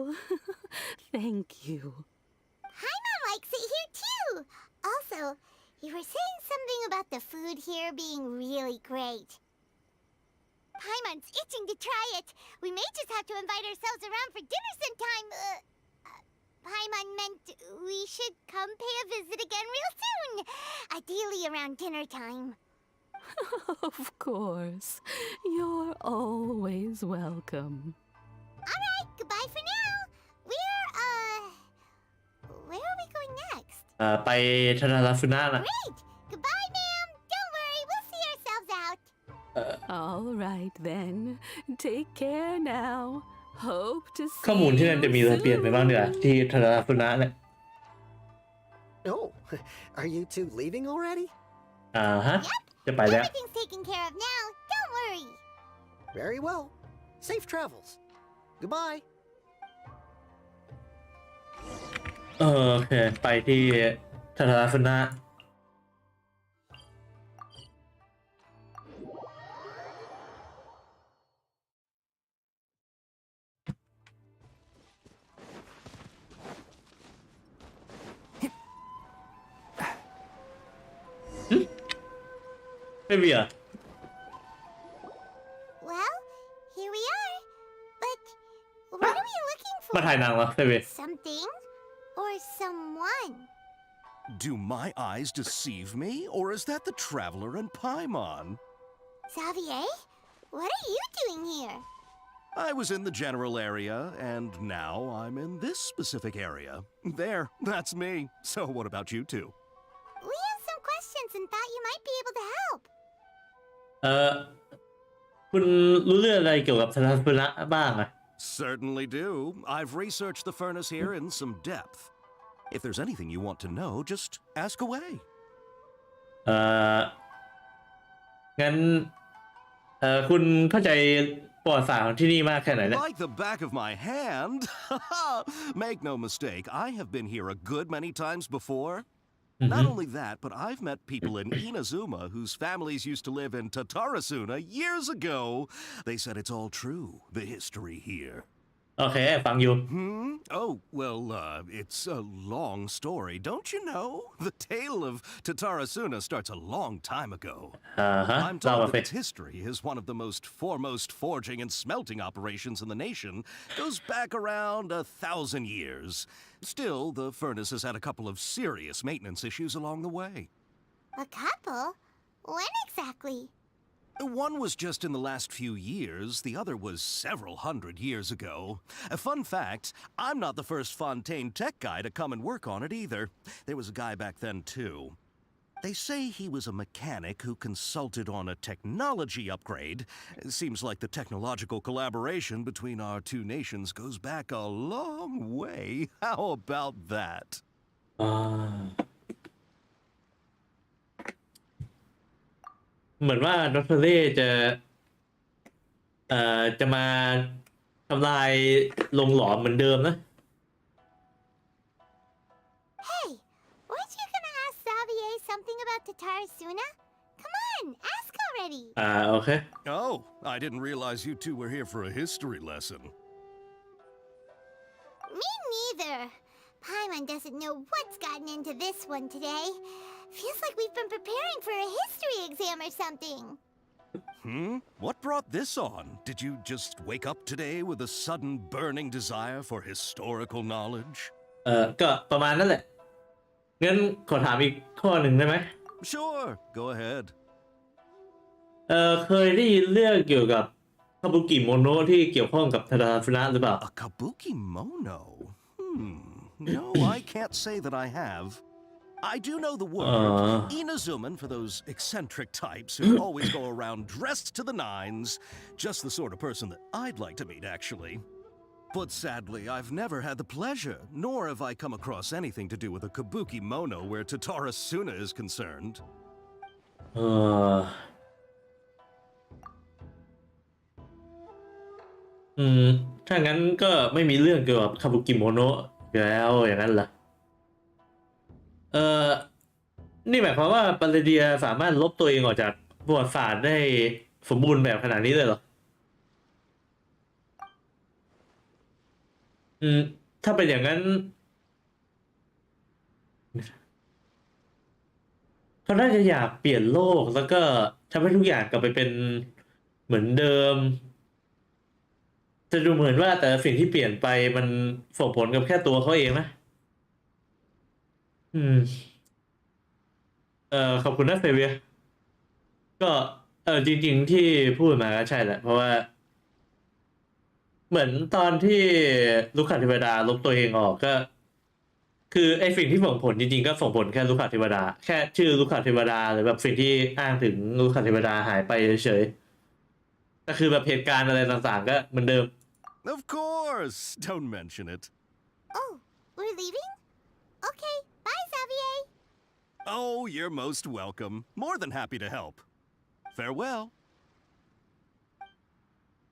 Thank you. Paimon likes it here too. Also, you were saying something about the food here being really great. Paimon's itching to try it. We may just have to invite ourselves around for dinner sometime. Paimon meant we should come pay a visit again real soon. Ideally around dinner time. Of course. You're always welcome. Alright, goodbye for now. Where are we going next? ไปทาราฟุนะนะ Great! Goodbye, ma'am. Don't worry, we'll see ourselves out. All right then. Take care now. Hope to see ข้อมูลที่นั่นจะมีอะไรเปลี่ยนไปบ้างเนี่ยที่ทาราฟุนะเนี่ย Oh, are you two leaving already? ฮะ จะไปแล้ว Everything's taken care of now. Don't worry. Very well. Safe travels. Goodbye. โอเค ไปที่ทาราฟุนะไม่มีอ่ะ Well, here we are. But what are we looking มา for? ถ่ายหนังเหรอเฟเว Something or someone? Do my eyes deceive me, or is that the traveler in Paimon? Xavier, what are you doing here? I was in the general area, and now I'm in this specific area. There, that's me. So what about you two? We have some questions and thought you might be able to help. คุณรู้เรื่องอะไรเกี่ยวกับทาราฟุนะบ้างอ่ะ Certainly do. I've researched the furnace here in some depth. If there's anything you want to know, just ask away. งั้นคุณเข้าใจประวัติศาสตร์ของที่นี่มากแค่ไหนเนี่ย Like the back of my hand. Make no mistake, I have been here a good many times before. Not only that, but I've met people in Inazuma whose families used to live in Tatarasuna years ago. They said it's all true, the history here. โอเค ฟังอยู่ Oh, well, it's a long story, don't you know? The tale of Tatarasuna starts a long time ago. I'm เล่า told มา that เฟ its history is one of the most foremost forging and smelting operations in the nation. Goes back around 1,000 years. Still, the furnace has had a couple of serious maintenance issues along the way. A couple? When exactly? One was just in the last few years, the other was several hundred years ago. A fun fact, I'm not the first Fontaine tech guy to come and work on it either. There was a guy back then too. They say he was a mechanic who consulted on a technology upgrade. It seems like the technological collaboration between our two nations goes back a long way. How about that? เหมือนว่าดรเล่จะมาทำลายโรงหลอมเหมือนเดิมนะ Hey, weren't you gonna ask Xavier something about Tatarasuna? Come on, ask already. โอเค Oh, I didn't realize you two were here for a history lesson. Me neither. Paimon doesn't know what's gotten into this one today. Feels like we've been preparing for a history exam or something. What brought this on? Did you just wake up today with a sudden burning desire for historical knowledge? ก็ประมาณนั้นแหละ งั้นขอถามอีกข้อหนึ่งได้ไหม Sure, go ahead. เคยได้ยินเรื่องเกี่ยวกับคาบุกิโมโนะที่เกี่ยวข้องกับทาราฟุนะหรือเปล่า A kabuki mono? No, I can't say that I have. I do know the word. Inazuman for those eccentric types who always go around dressed to the nines. Just the sort of person that I'd like to meet, actually. But sadly, I've never had the pleasure, nor have I come across anything to do with a kabuki mono where Tatarasuna is concerned. ถ้างั้นก็ไม่มีเรื่องเกี่ยวกับคาบุกิโมโนะอยู่แล้วอย่างนั้นเหรอ นี่หมายความว่าปาราเดียสามารถลบตัวเองออกจากประวัติศาสตร์ได้สมบูรณ์แบบขนาดนี้เลยเหรอ ถ้าเป็นอย่างนั้นเขาน่าจะอยากเปลี่ยนโลกแล้วก็ทำให้ทุกอย่างกลับไปเป็นเหมือนเดิม จะดูเหมือนว่าแต่สิ่งที่เปลี่ยนไปมันส่งผลกับแค่ตัวเขาเองนะ อืมขอบคุณนะเฟเวียก็จริงๆที่พูดมาก็ใช่แหละเพราะว่าเหมือนตอนที่ลูกค้าเทวดาลบตัวเองออกก็ คือไอ้สิ่งที่ส่งผลจริงๆก็ส่งผลแค่ลูกค้าเทวดาแค่ชื่อลูกค้าเทวดาหรือแบบสิ่งที่อ้างถึงลูกค้าเทวดาหายไปเฉยๆแต่คือแบบเหตุการณ์อะไรต่างๆก็เหมือนเดิม Of course! Don't mention it. Oh, we're leaving? Okay, bye, Xavier. Oh, you're most welcome. More than happy to help. Farewell.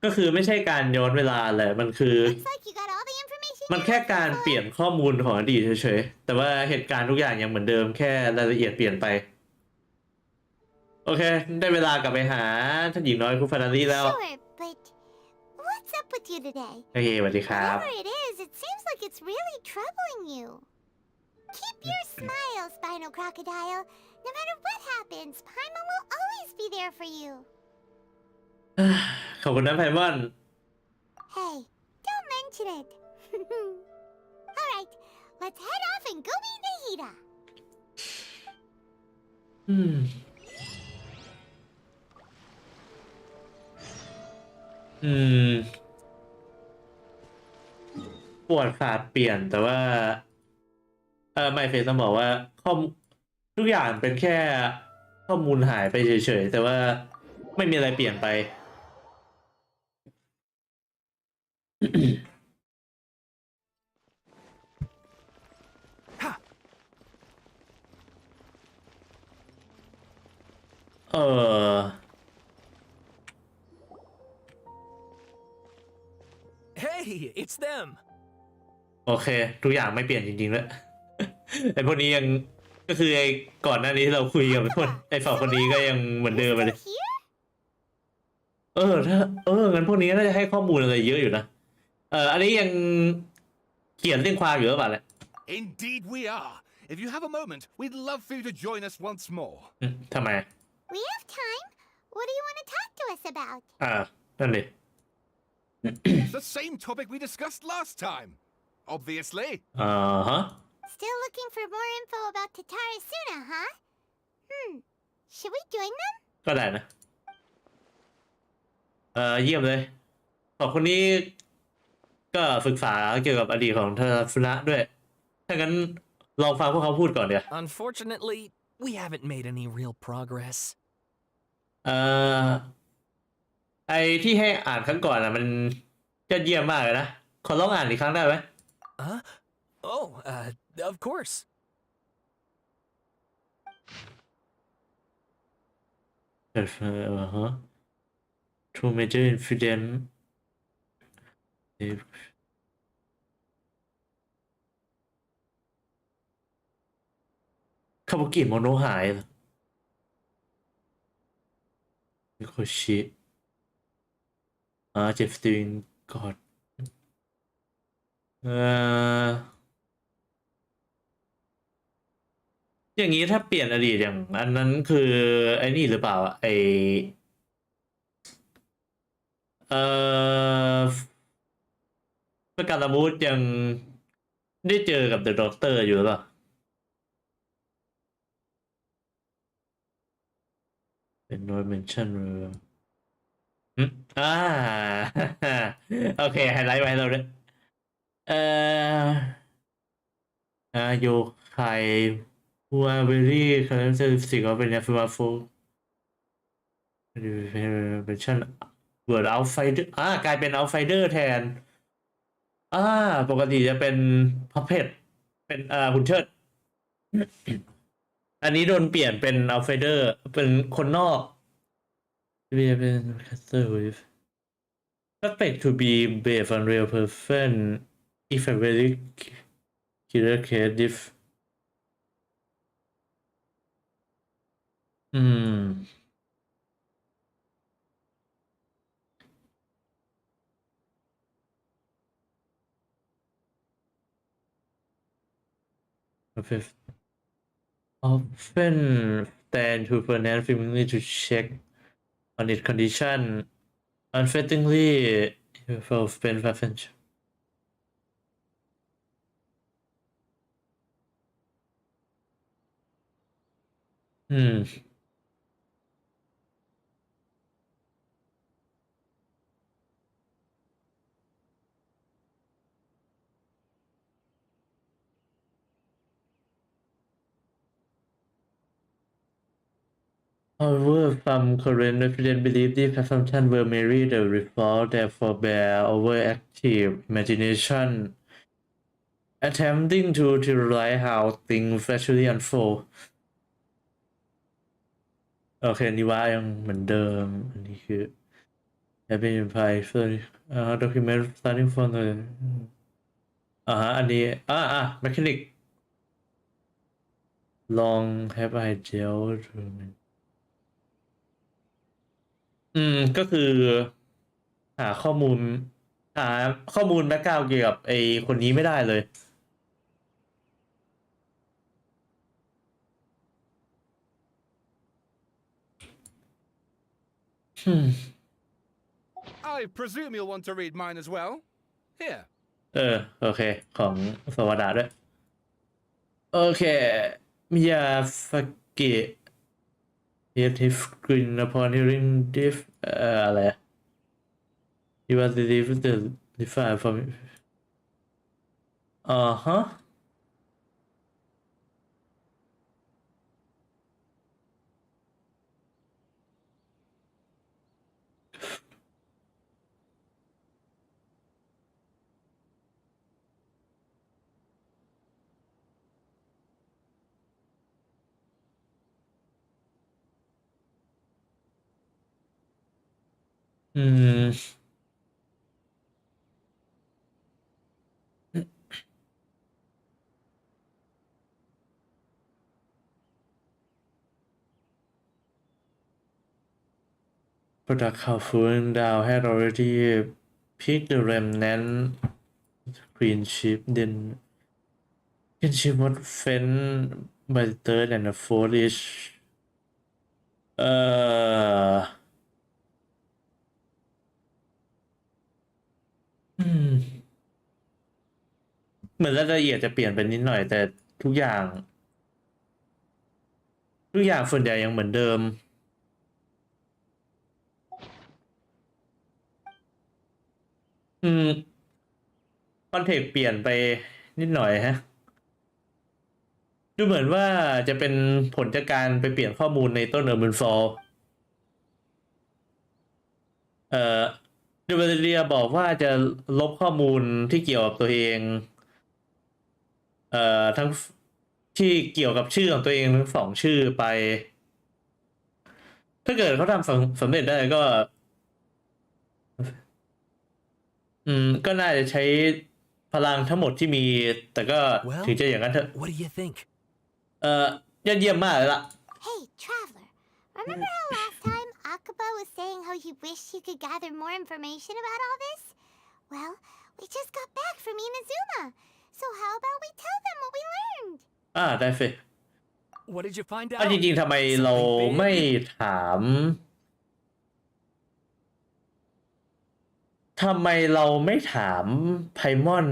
ก็คือไม่ใช่การย้อนเวลาแหละมันคือ Looks like you got all the information มัน you're แค่ looking การ for. เปลี่ยนข้อมูลของอดีตเฉยๆแต่ว่าเหตุการณ์ทุกอย่างยังเหมือนเดิมแค่รายละเอียดเปลี่ยนไปโอเคได้เวลากลับไปหาท่านหญิงน้อยคุณฟานารีแล้ว Sure, but what's up with you today? โอเคสวัสดีครับ Whatever it is, it seems like it's really troubling you. Keep your smile, Spinal Crocodile. No matter what happens, Paimon will always be there for you. ขอบคุณนะไพมอน Hey, don't mention it. Alright, let's head off and go meet Nahida. อืมปวดขาดเปลี่ยนแต่ว่าไม่เฟซต้องบอกว่าทุกอย่างเป็นแค่ข้อมูลหายไปเฉยๆแต่ว่าไม่มีอะไรเปลี่ยนไป เออ Hey, it's them. โอเค ทุกอย่างไม่เปลี่ยนจริงๆเลย ไอ้พวกนี้ยังก็คือไอ้ก่อนหน้านี้ที่เราคุยกับไอ้สองคนนี้ก็ยังเหมือนเดิมเลย Here? ถ้างั้นพวกนี้น่าจะให้ข้อมูลอะไรเยอะอยู่นะอันนี้ยังเขียนเรื่องความอยู่หรือเปล่าเนี่ย Indeed we are. If you have a moment, we'd love for you to join us once more. ทำไม We have time. What do you want to talk to us about? นั่นดิ It's the same topic we discussed last time. Obviously. ฮะ Still looking for more info about Tatara Suna, huh? Should we join them? ก็ได้นะ เยี่ยมเลยสองคนนี้ก็ศึกษาเกี่ยวกับอดีตของทาราฟุนะด้วย ถ้างั้นลองฟังพวกเขาพูดก่อนเดี๋ยว Unfortunately, we haven't made any real progress. ไอที่ให้อ่านครั้งก่อนมันยอดเยี่ยมมากเลยนะ ขอลองอ่านอีกครั้งได้ไหม Huh? Oh, of course. Two major incident คาบุกิโมโนะหายเหรอมิโคชิเจฟสตีนกอดอย่างนี้ถ้าเปลี่ยนอดีตอย่างอันนั้นคือไอ้นี่หรือเปล่าไอสกาลามูดยังได้เจอกับเดอะด็อกเตอร์อยู่หรือเปล่าเป็นโนเมนชั่นอ่า โอเคไฮไลท์ไว้ให้เราด้วยโยไคฮัวเบอรี่คาแรคเตอร์สิ่งว่าเป็นยาฟิมาโฟเป็นชั่นเวิร์ดเอาไฟเดอร์กลายเป็นเอาไฟเดอร์แทนปกติจะเป็นพัพเพตเป็นหุ่นเชิด อันนี้โดนเปลี่ยนเป็นเอาไฟเดอร์เป็นคนนอกจะเป็น caster with suspect to be based on real person if a very killer case if often stand to pronounce frequently to check on its condition unfittingly for spend passenger โ อืม However, some current residents believe these assumptions were merely the result, therefore bear overactive imagination, attempting to theorize how things actually unfold. โอเคนี่ว่ายังเหมือนเดิม อันนี้คือ Happy Empire document starting from the อันนี้mechanic long have I dealt ก็คือหาข้อมูลหาข้อมูลแบ็กกราวด์เกี่ยวกับไอ้คนนี้ไม่ได้เลย I presume you'll want to read mine as well. Here. โอเค ของสวัสดาด้วย โอเคมิยาสกิ Yet he grinned upon hearing this อะไรHe was relieved the define from ฮะProduct California Dow had already picked the remnant green ship, then Genshin was fed by the third and the fourth each. เหมือนรายละเอียดจะเปลี่ยนไปนิดหน่อยแต่ทุกอย่างส่วนใหญ่ยังเหมือนเดิมคอนเทกต์เปลี่ยนไปนิดหน่อยฮะดูเหมือนว่าจะเป็นผลจากการไปเปลี่ยนข้อมูลในต้นมูนฟอลดูเบลเลียบอกว่าจะลบข้อมูลที่เกี่ยวกับตัวเองทั้งที่เกี่ยวกับชื่อของตัวเองทั้ง2ชื่อไป ถ้าเกิดเขาทำสำเร็จได้ก็ก็น่าจะใช้พลังทั้งหมดที่มีแต่ก็ถึงจะอย่างนั้นเถอะ What do you think? ยอดเยี่ยมมากเลยล่ะ Hey, Traveler. Remember how last time Akaba was saying how he wished he could gather more information about all this? Well, we just got back from Inazuma. So how about we tell them what we learned? ได้สิ What did you find out? จริงๆทำไมเราไม่ถามไพมอน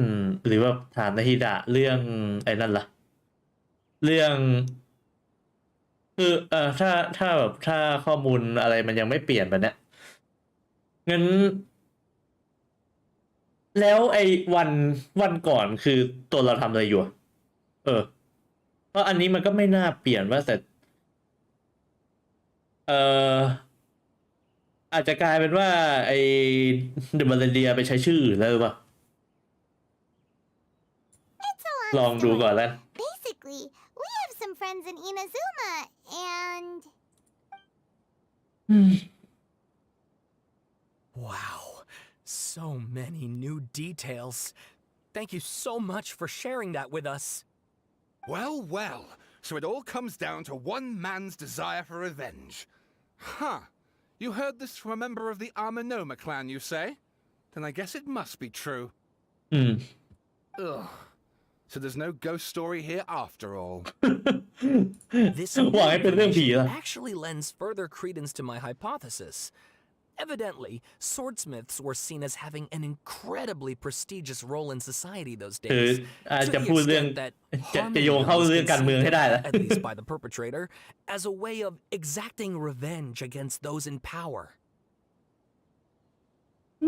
หรือว่าถามนาฮิดะเรื่องไอ้นั่นล่ะเรื่องคือถ้าแบบถ้าข้อมูลอะไรมันยังไม่เปลี่ยนแบบเนี้ยงั้นแล้วไอ้วันก่อนคือตัวเราทำอะไรอยู่เพราะอันนี้มันก็ไม่น่าเปลี่ยนว่าแต่อาจจะกลายเป็นว่าไอ้เดอะมาเลเดียไปใช้ชื่ออื่นแล้วหรือเปล่าลองดูก่อนแล้ว Basically, we have some friends in Inazuma, and... Wow, so many new details. Thank you so much for sharing that with us. Well, well. So it all comes down to one man's desire for revenge. Huh. You heard this from a member of the Amanoma clan, you say? Then I guess it must be true. Ugh. So there's no ghost story here after all. This information actually lends further credence to my hypothesis. Evidently, swordsmiths were seen as having an incredibly prestigious role in society those คือ days. อาจ To จะ the พูดเรื่อง extent that จะโยงเข้า harmony was เรื่องการเมืองให้ได้ conceived, ละ at least by the perpetrator, as a way of exacting revenge against those in power.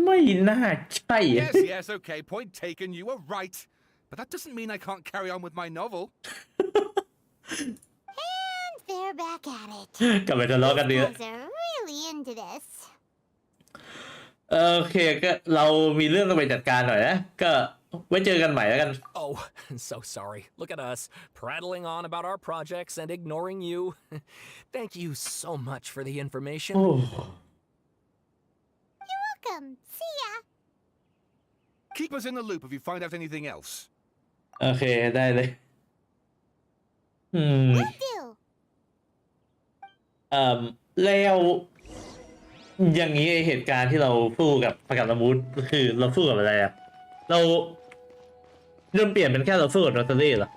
ไม่น่าใช่ Yes, yes, okay, point taken, you were right. But that doesn't mean I can't carry on with my novel. And they're back at it. กลับไปทะเลาะกัน These เดือ guys are really into this. โอเคก็เรามีเรื่องต้องไปจัดการหน่อยนะก็ไว้เจอกันใหม่แล้วกัน Oh, so sorry. Look at us, prattling on about our projects and ignoring you. Thank you so much for the information. โอ้ You're welcome. See ya. Keep us in the loop if you find out anything else. โอเคได้เลย Will do. แล้วอย่างนี้ไอ้เหตุการณ์ที่เราสู้กับประกาศละมุดคือเราสู้กับอะไรอะเราเริ่มเปลี่ยนเป็นแค่เราสู้กับนอตเตอรี่เหรอ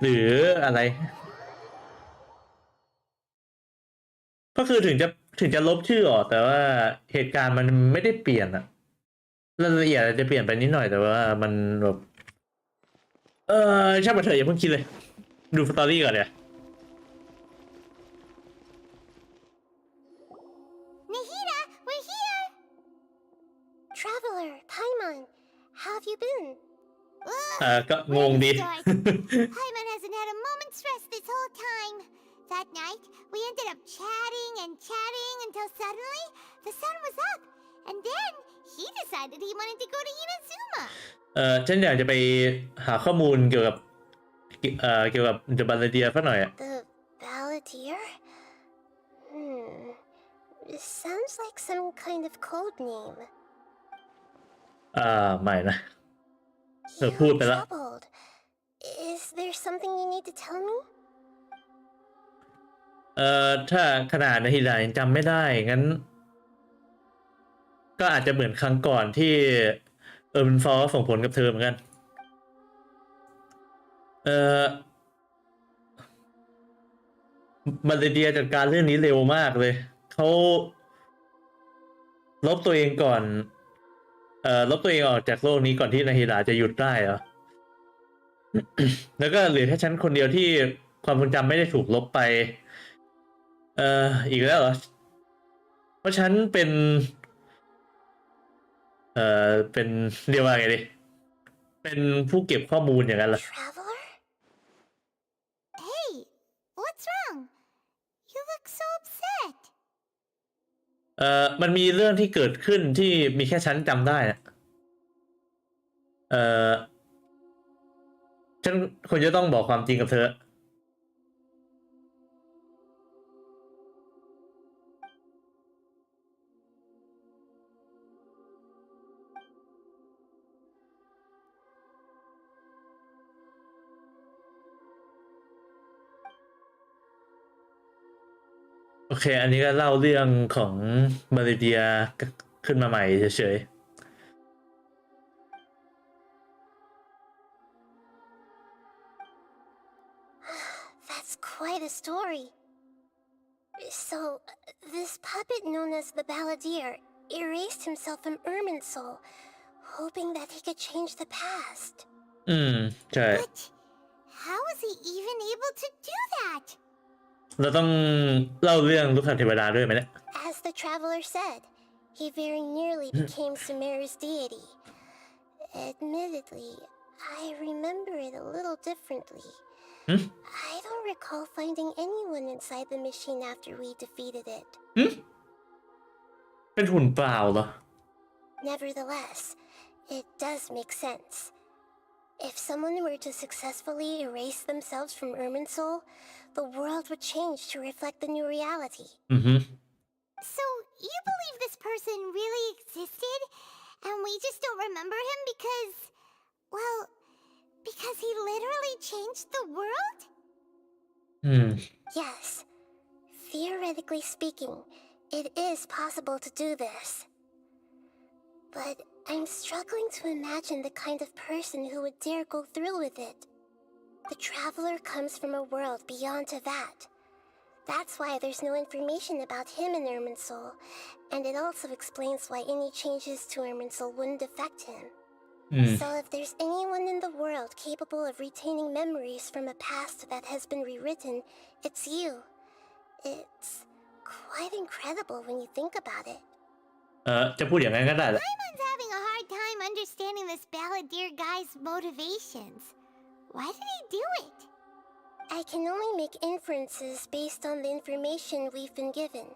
หรืออะไร ก็คือถึงจะลบชื่อออกแต่ว่าเหตุการณ์มันไม่ได้เปลี่ยนอะรายละเอียดอาจจะเปลี่ยนไปนิดหน่อยแต่ว่ามันแบบช่างมันเถอะอย่าเพิ่งคิดเลยดูสตอรี่ก่อนเนี่ย Nahida, we're here. Traveler, Paimon, how have you been? ก็งงดี Paimon hasn't had a moment's rest this whole time. That night, we ended up chatting and chatting until suddenly the sun was up. And then he decided he wanted to go to Inazuma. ฉันอยากจะไปหาข้อมูลเกี่ยวกับเดอะบัลเลเดียสักหน่อยอะ The Balladeer? It sounds like some kind of code name. ไม่นะ You พูด look ไปละ troubled. Is there something you need to tell me? ถ้าขนาดนาทีใดยังจำไม่ได้งั้น ก็อาจจะเหมือนครั้งก่อนที่มันฟอส่งผลกับเธอเหมือนกันบัลเลเดียจัดการเรื่องนี้เร็วมากเลยเขาลบตัวเองก่อนลบตัวเองออกจากโลกนี้ก่อนที่นาฮิดาจะหยุดได้เหรอ แล้วก็เหลือแค่ฉันคนเดียวที่ความทรงจำไม่ได้ถูกลบไปอีกแล้วเหรอเพราะฉันเป็นเรียกว่าไงดิเป็นผู้เก็บข้อมูลอย่างนั้นเหรอ Traveler? Hey, what's wrong? You look so upset. มันมีเรื่องที่เกิดขึ้นที่มีแค่ฉันจำได้นะฉันควรจะต้องบอกความจริงกับเธอ โอเค อันนี้ก็เล่าเรื่องของมาเลเซียขึ้นมาใหม่เฉย That's quite a story. So, this puppet known as the Balladeer erased himself from Irminsul, hoping that he could change the past. ใช่ But how was he even able to do that? เราต้องเล่าเรื่องลูกค้าเทวดาด้วยไหมเนี่ย As the traveler said, he very nearly became Sumeru's deity. Admittedly, I remember it a little differently. I don't recall finding anyone inside the machine after we defeated it. เป็นหุ่นเปล่าเหรอ Nevertheless, it does make sense. If someone were to successfully erase themselves from Irminsul, the world would change to reflect the new reality. So, you believe this person really existed, and we just don't remember him because, well, because he literally changed the world? Yes. Theoretically speaking, it is possible to do this. But I'm struggling to imagine the kind of person who would dare go through with it. The traveler comes from a world beyond Tevat. That's why there's no information about him in Irminsul, and it also explains why any changes to Irminsul wouldn't affect him. So if there's anyone in the world capable of retaining memories from a past that has been rewritten, it's you. It's quite incredible when you think about it. จะพูดอย่างนั้นก็ได้แหละ Paimon's having a hard time understanding this balladeer guy's motivations. Why did he do it? I can only make inferences based on the information we've been given.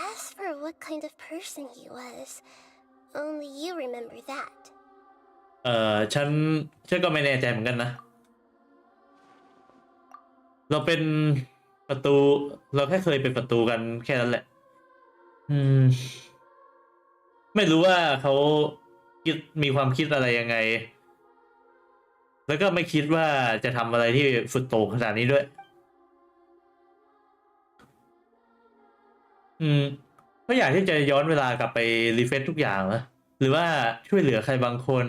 As for what kind of person he was, only you remember that. ฉันก็ไม่แน่ใจเหมือนกันนะเราเป็นประตูเราแค่เคยเป็นประตูกันแค่นั้นแหละไม่รู้ว่าเขามีความคิดอะไรยังไงแล้วก็ไม่คิดว่าจะทำอะไรที่สุดโต่งขนาดนี้ด้วยเขาอยากที่จะย้อนเวลากลับไปรีเฟรชทุกอย่างเหรอหรือว่าช่วยเหลือใครบางคน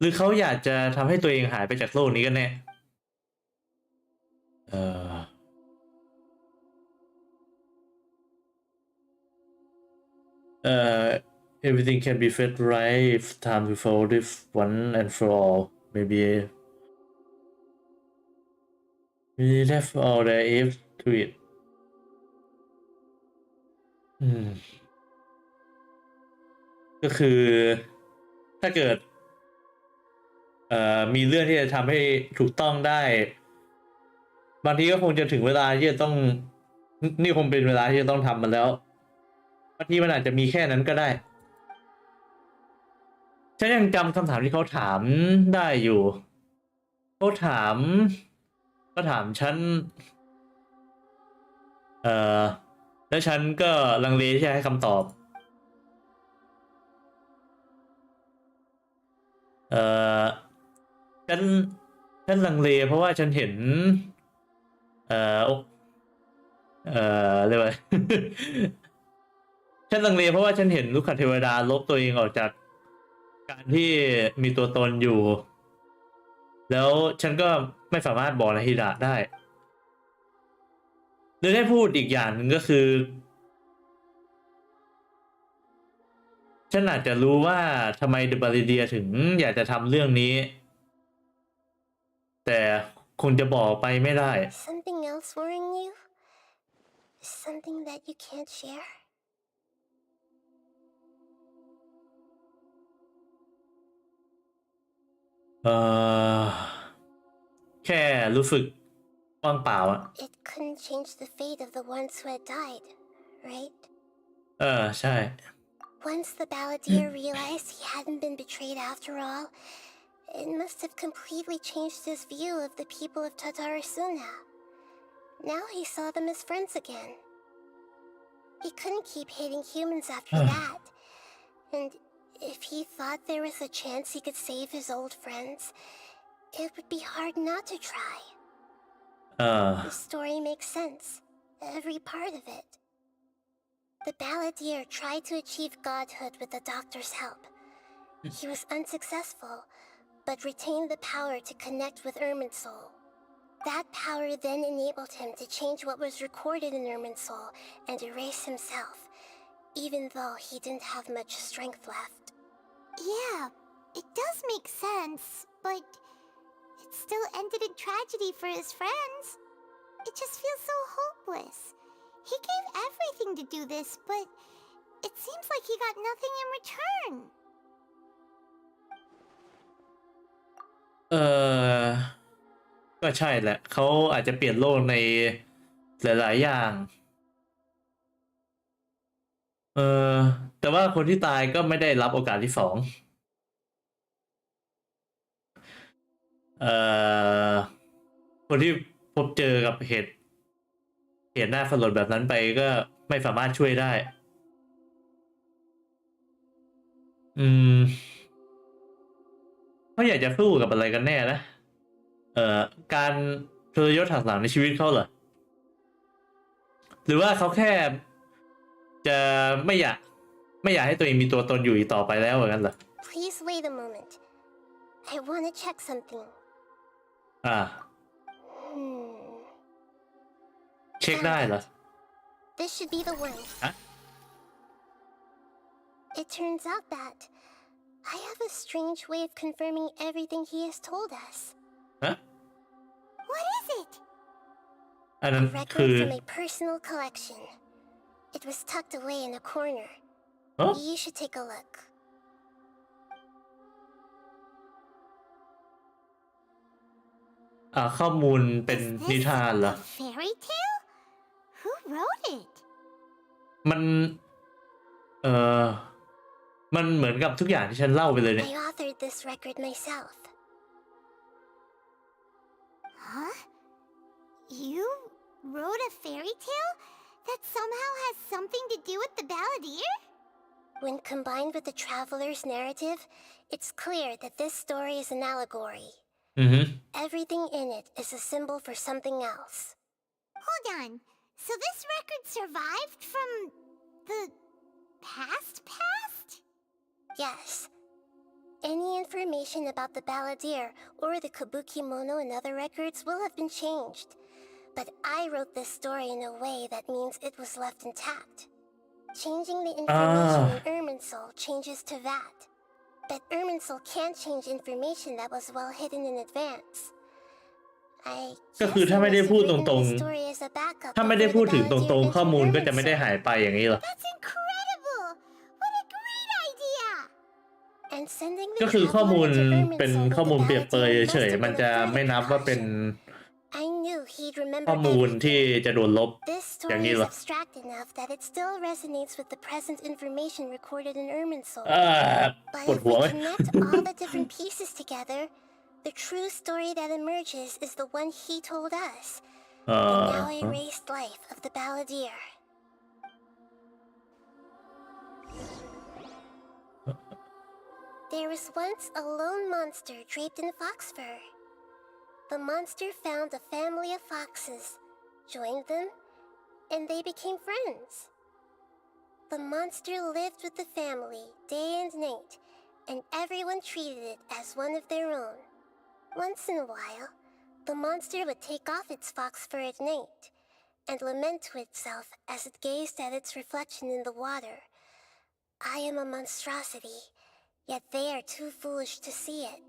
หรือเขาอยากจะทำให้ตัวเองหายไปจากโลกนี้กันแน่everything can be fed right if time to fold if one and for all maybe we have all the if to it ก็คือถ้าเกิดมีเรื่องที่จะทำให้ถูกต้องได้บางทีก็คงจะถึงเวลาที่จะต้องนี่คงเป็นเวลาที่จะต้องทำมันแล้วบางทีมันอาจจะมีแค่นั้นก็ได้ฉันยังจำคำถามที่เขาถามได้อยู่เขาถามฉันแล้วฉันก็ลังเลที่จะให้คำตอบฉันลังเลเพราะว่าฉันเห็นเรียกว่า ฉันลังเลเพราะว่าฉันเห็นลูกขเทวดาลบตัวเองออกจากการที่มีตัวตนอยู่แล้วฉันก็ไม่สามารถบอกนาฮิดะได้หรือได้พูดอีกอย่างหนึ่งก็คือฉันอาจจะรู้ว่าทำไมเดอะบาริเดียถึงอยากจะทำเรื่องนี้แต่คงจะบอกไปไม่ได้ Something else worrying you? Something that you can't share? แค่รู้สึกว่างเปล่าอะ It couldn't change the fate of the ones who had died, right? ใช่ Once the balladeer realized he hadn't been betrayed after all, it must have completely changed his view of the people of Tatarasuna. Now he saw them as friends again. He couldn't keep hating humans after that. And if he thought there was a chance he could save his old friends, it would be hard not to try. The story makes sense. Every part of it. The balladeer tried to achieve godhood with the doctor's help. He was unsuccessful, but retained the power to connect with Irminsul. That power then enabled him to change what was recorded in Irminsul and erase himself, even though he didn't have much strength left. Yeah, it does make sense, but it still ended in tragedy for his friends. It just feels so hopeless. He gave everything to do this, but it seems like he got nothing in return. ก็ใช่แหละเขาอาจจะเปลี่ยนโลกในหลายๆอย่างแต่ว่าคนที่ตายก็ไม่ได้รับโอกาสที่สองคนที่พบเจอกับเหตุน่าสลดแบบนั้นไปก็ไม่สามารถช่วยได้เขาอยากจะสู้กับอะไรกันแน่นะการทรยศหักหลังในชีวิตเขาเหรอหรือว่าเขาแค่จะไม่อยากให้ตัวเองมีตัวตนอยู่อีกต่อไปแล้วเหมือนกันเหรอ Please wait a moment. I want to check something. เช็คได้เหรอ This should be the one. ฮะ It turns out that I have a strange way of confirming everything he has told us. ฮะ What is it? อันนั้น A คือ record from my personal collection. It was tucked away in a corner. อ๋อ You should take a look. ข้อมูลเป็น Is นิ this ทานเหรอ a fairy tale? Who wrote it? มันมันเหมือนกับทุกอย่างที่ฉันเล่าไปเลยเนี่ย I authored this record myself. Huh? You wrote a fairy tale that somehow has something to do with the balladeer? When combined with the traveler's narrative, it's clear that this story is an allegory. Everything in it is a symbol for something else. Hold on. So this record survived from the past? Yes. Any information about the balladeer or the kabukimono in other records will have been changed. But I wrote this story in a way that means it was left intact. Changing the information in Irminsul changes to that. But Irminsul can't change information that was well hidden in advance. I ก็คือถ้าไม่ได้พูดตรง the story as a backup ๆ ถ้าไม่ได้พูดถึงต before the รง balladeer ๆ ข้อมูล entered ก็จะไม่ได้ Irminsul. หายไปอย่างนี้เหรอ That's incredible! What a great idea! And sending the ก็คือข้อมูล traveler into เป็น Irminsul ข้อ with มูล the เปรียบเปรย balladeer เฉย must have ๆ มัน been จะ a further ไม่นับว่าเป็น precaution. I knew he'd remember ข้อมูล everything. ที่จะโดนลบ This อย่าง story นี้ is เหรอ abstract enough that it still resonates with the present information recorded in Irminsul. ป But วด if หัว we ไหม connect all the different pieces together, the true story that emerges is the one he told us. The now erased life of the balladeer. There was once a lone monster draped in fox fur. The monster found a family of foxes, joined them, and they became friends. The monster lived with the family day and night, and everyone treated it as one of their own. Once in a while, the monster would take off its fox fur at night and lament to itself as it gazed at its reflection in the water. I am a monstrosity, yet they are too foolish to see it.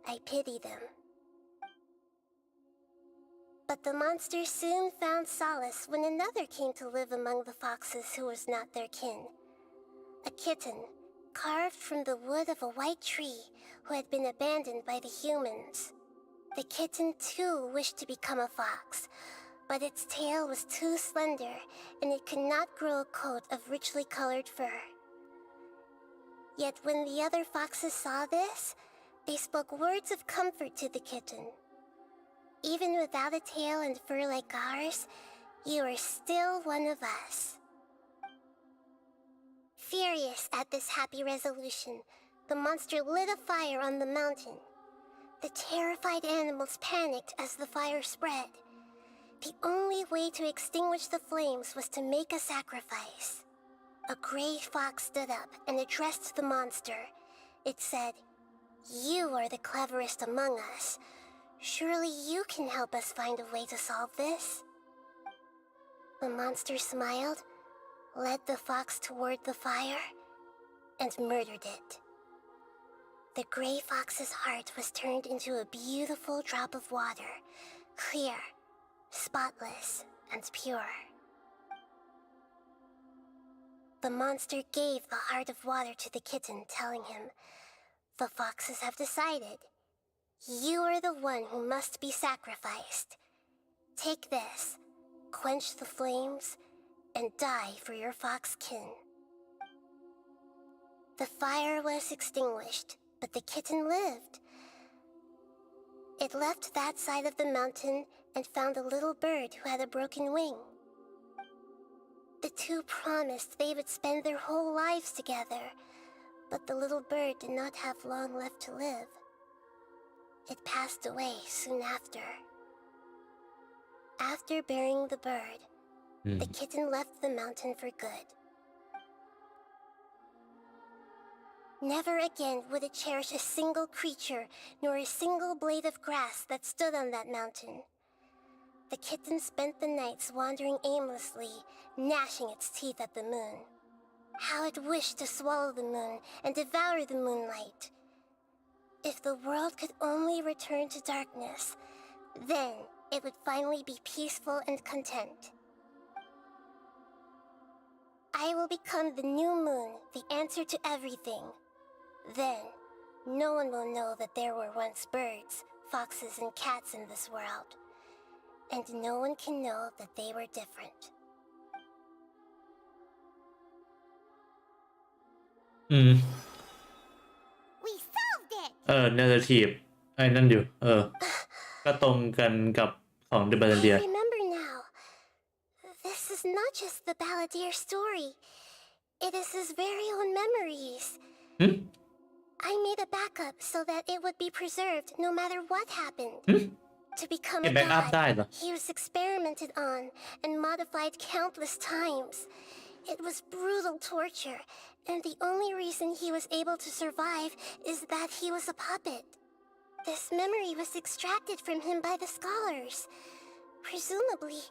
I pity them. But the monster soon found solace when another came to live among the foxes who was not their kin. A kitten, carved from the wood of a white tree who had been abandoned by the humans. The kitten too wished to become a fox, but its tail was too slender and it could not grow a coat of richly colored fur. Yet when the other foxes saw this, they spoke words of comfort to the kitten. Even without a tail and fur like ours, you are still one of us. Furious at this happy resolution, the monster lit a fire on the mountain. The terrified animals panicked as the fire spread. The only way to extinguish the flames was to make a sacrifice. A gray fox stood up and addressed the monster. It said, "You are the cleverest among us. Surely you can help us find a way to solve this." The monster smiled, led the fox toward the fire, and murdered it. The gray fox's heart was turned into a beautiful drop of water, clear, spotless, and pure. The monster gave the heart of water to the kitten, telling him, "The foxes have decided. You are the one who must be sacrificed. Take this, quench the flames, and die for your fox kin." The fire was extinguished, but the kitten lived. It left that side of the mountain and found a little bird who had a broken wing. The two promised they would spend their whole lives together, but the little bird did not have long left to live. It passed away soon after. After burying the bird, the kitten left the mountain for good. Never again would it cherish a single creature nor a single blade of grass that stood on that mountain. the kitten spent the nights wandering aimlessly, gnashing its teeth at the moon. How it wished to swallow the moon and devour the moonlight. If the world could only return to darkness, then it would finally be peaceful and content. I will become the new moon, the answer to everything. Then, no one will know that there were once birds, foxes, and cats in this world. And no one can know that they were different. We solved it! narrative ไอ้นั่นอยู่ก็ตรงกันกับของ The Balladeer. I remember now. This is not just the Balladeer story. It is his very own memories. I made a backup so that it would be preserved no matter what happened. To become a god, he was experimented on and modified countless times. It was brutal torture, and the only reason he was able to survive is that he was a puppet. This memory was extracted from him by the scholars. Presumably,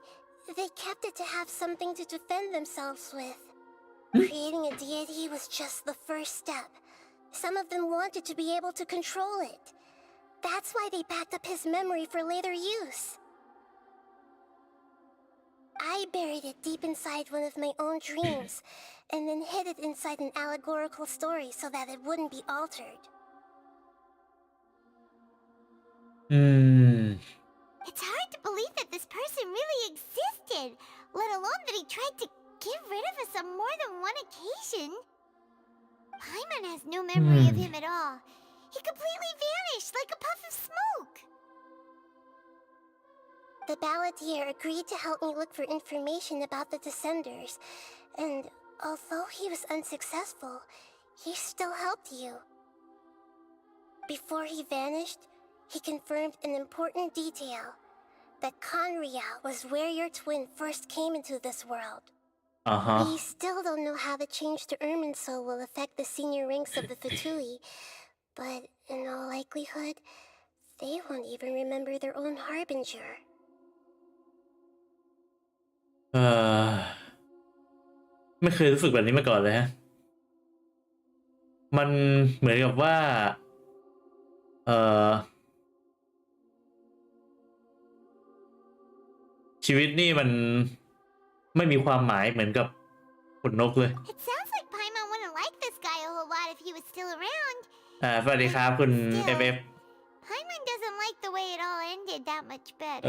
they kept it to have something to defend themselves with. Creating a deity was just the first step. Some of them wanted to be able to control it. That's why they backed up his memory for later use. I buried it deep inside one of my own dreams, and then hid it inside an allegorical story so that it wouldn't be altered. It's hard to believe that this person really existed, let alone that he tried to get rid of us on more than one occasion. Paimon has no memory of him at all. He completely vanished like a puff of smoke. The Balladeer agreed to help me look for information about the Descenders, and although he was unsuccessful, he still helped you. Before he vanished, he confirmed an important detail, that Conria was where your twin first came into this world. We still don't know how the change to Ermin's soul will affect the senior ranks of the Fatui, but in all likelihood, they won't even remember their own harbinger. ไม่เคยรู้สึกแบบนี้มาก่อนเลยฮะมันเหมือนกับว่าชีวิตนี่มันไม่มีความหมายเหมือนกับขนนกเลย It sounds like Paimon wouldn't like this guy a whole lot if he was still around. สวัสดีครับคุณ FF Paimon doesn't like the way it all ended that much better.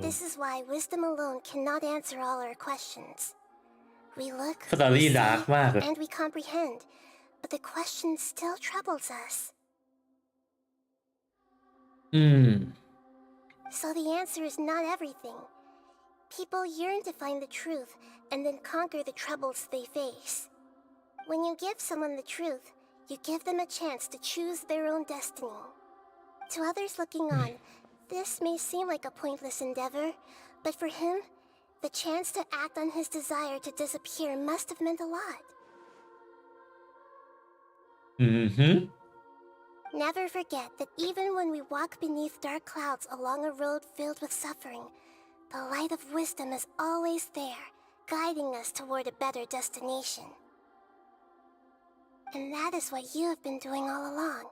This is why wisdom alone cannot answer all our questions. We look, Story dark มาก and we comprehend, but the question still troubles us. So the answer is not everything. People yearn to find the truth and then conquer the troubles they face. When you give someone the truth, you give them a chance to choose their own destiny. To others looking on, this may seem like a pointless endeavor, but for him, the chance to act on his desire to disappear must have meant a lot. Never forget that even when we walk beneath dark clouds along a road filled with suffering, the light of wisdom is always there, guiding us toward a better destination. And that is what you have been doing all along.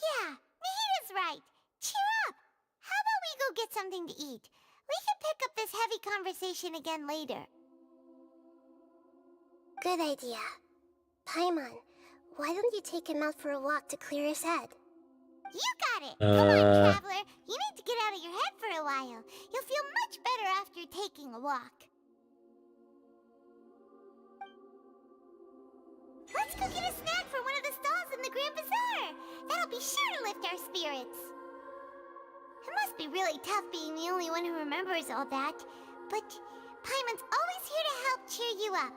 Yeah, Nahita's right. Cheer up. How about we go get something to eat? We can pick up this heavy conversation again later. Good idea. Paimon, why don't you take him out for a walk to clear his head? You got it! Come on, traveler. You need to get out of your head for a while. You'll feel much better after taking a walk. Let's go get a snack from one of the stalls in the Grand Bazaar. That'll be sure to lift our spirits. It must be really tough being the only one who remembers all that. But Paimon's always here to help cheer you up.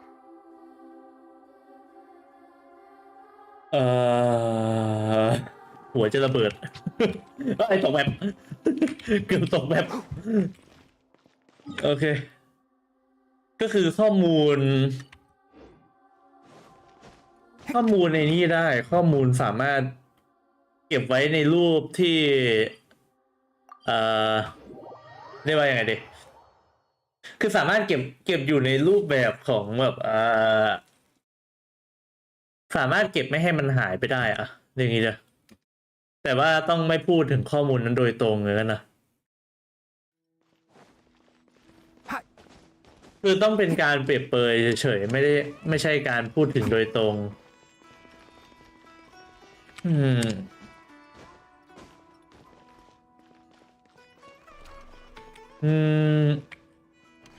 หัวจะระเบิด ไอ้ตกแบบ เกือบตกแบบ โอเค ก็คือข้อมูลในนี้ได้ข้อมูลสามารถเก็บไว้ในรูปที่ เรียกว่ายังไงดีคือสามารถเก็บอยู่ในรูปแบบของแบบสามารถเก็บไม่ให้มันหายไปได้อะอย่างนี้เลยแต่ว่าต้องไม่พูดถึงข้อมูลนั้นโดยตรงเลยนะคือต้องเป็นการเปรียบเปรยเฉยๆไม่ใช่การพูดถึงโดยตรง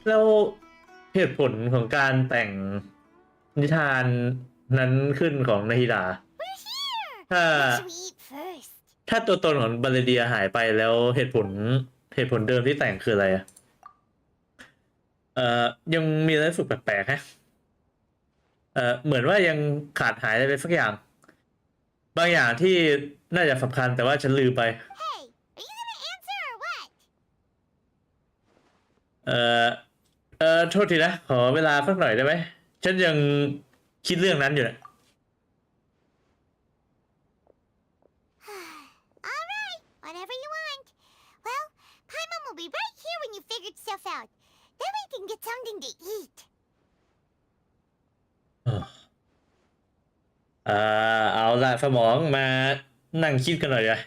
แล้วเหตุผลของการแต่งนิทานนั้นขึ้นของนาฮิดาถ้าตัวตนของบาเลเดียหายไปแล้วเหตุผลเดิมที่แต่งคืออะไรอะยังมีอะไรสุดแปลกๆฮะเหมือนว่ายังขาดหายอะไรสักอย่างบางอย่างที่น่าจะสำคัญแต่ว่าฉันลืมไปโทษทีนะขอเวลาสักหน่อยได้ไหมฉันยังคิดเรื่องนั้นอยู่นะWhatever you want. Well, Paimon will be right here when you figured stuff out. Then we can get something to eat. เอาละสมองมานั่งคิดกันหน่อยเลย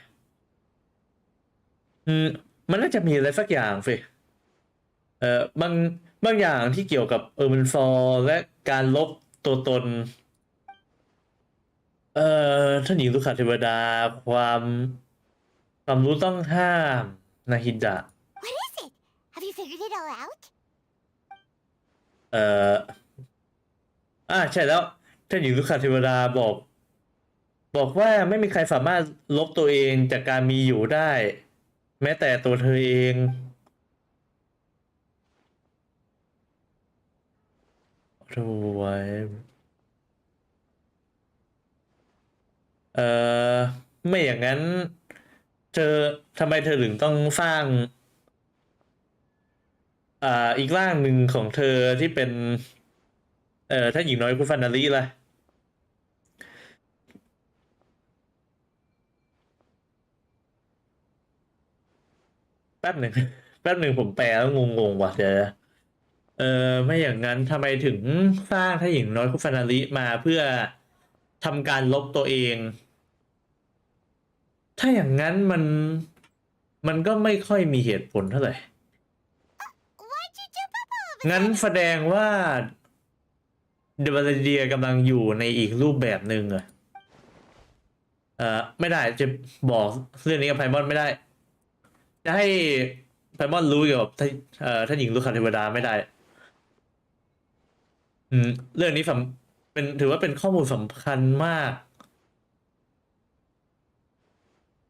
มันน่าจะมีอะไรสักอย่างสิบางอย่างที่เกี่ยวกับมันฟอร์และการลบตัวตนท่านหญิงลูกค้าเทวดาความรู้ต้องห้ามนาฮิดะ What is it? Have you figured it all out? ใช่แล้วท่านหญิงลูกค้าเทวดาบอกว่าไม่มีใครสามารถลบตัวเองจากการมีอยู่ได้ แม้แต่ตัวเธอเองดูไว้ไม่อย่างนั้นทำไมเธอถึงต้องสร้างอีกร่างหนึ่งของเธอที่เป็นท่านหญิงน้อยคุฟันนารีล่ะแป๊บหนึ่งผมแปลแล้วงงว่ะเดี๋ยวไม่อย่างนั้นทำไมถึงสร้างท่านหญิงน้อยคุฟันนารีมาเพื่อทำการลบตัวเองถ้าอย่างนั้นมันก็ไม่ค่อยมีเหตุผลเท่าไหร่งั้นแสดงว่าเดบาเดียกำลังอยู่ในอีกรูปแบบหนึ่งไม่ได้จะบอกเรื่องนี้กับไพมอนไม่ได้จะให้ไพมอนรู้เกี่ยวกับท่านหญิงลูกค้าเทวดาไม่ได้เรื่องนี้ถือว่าเป็นข้อมูลสำคัญมาก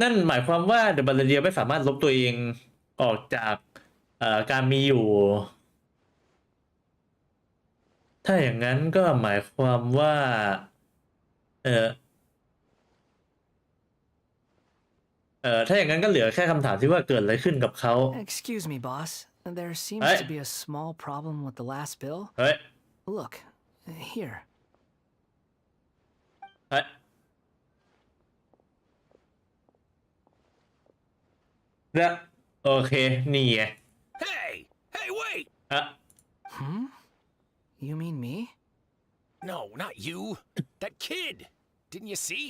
นั่นหมายความว่าเดอะบาเลเดียไม่สามารถลบตัวเองออกจากการมีอยู่ถ้าอย่างนั้นก็หมายความว่าถ้าอย่างนั้นก็เหลือแค่คำถามที่ว่าเกิดอะไรขึ้นกับเขา Excuse me, boss. There seems to be a small problem with the last bill. Look, here. โอเคนี่ไง Hey, wait! You mean me? No, not you. That kid. Didn't you see?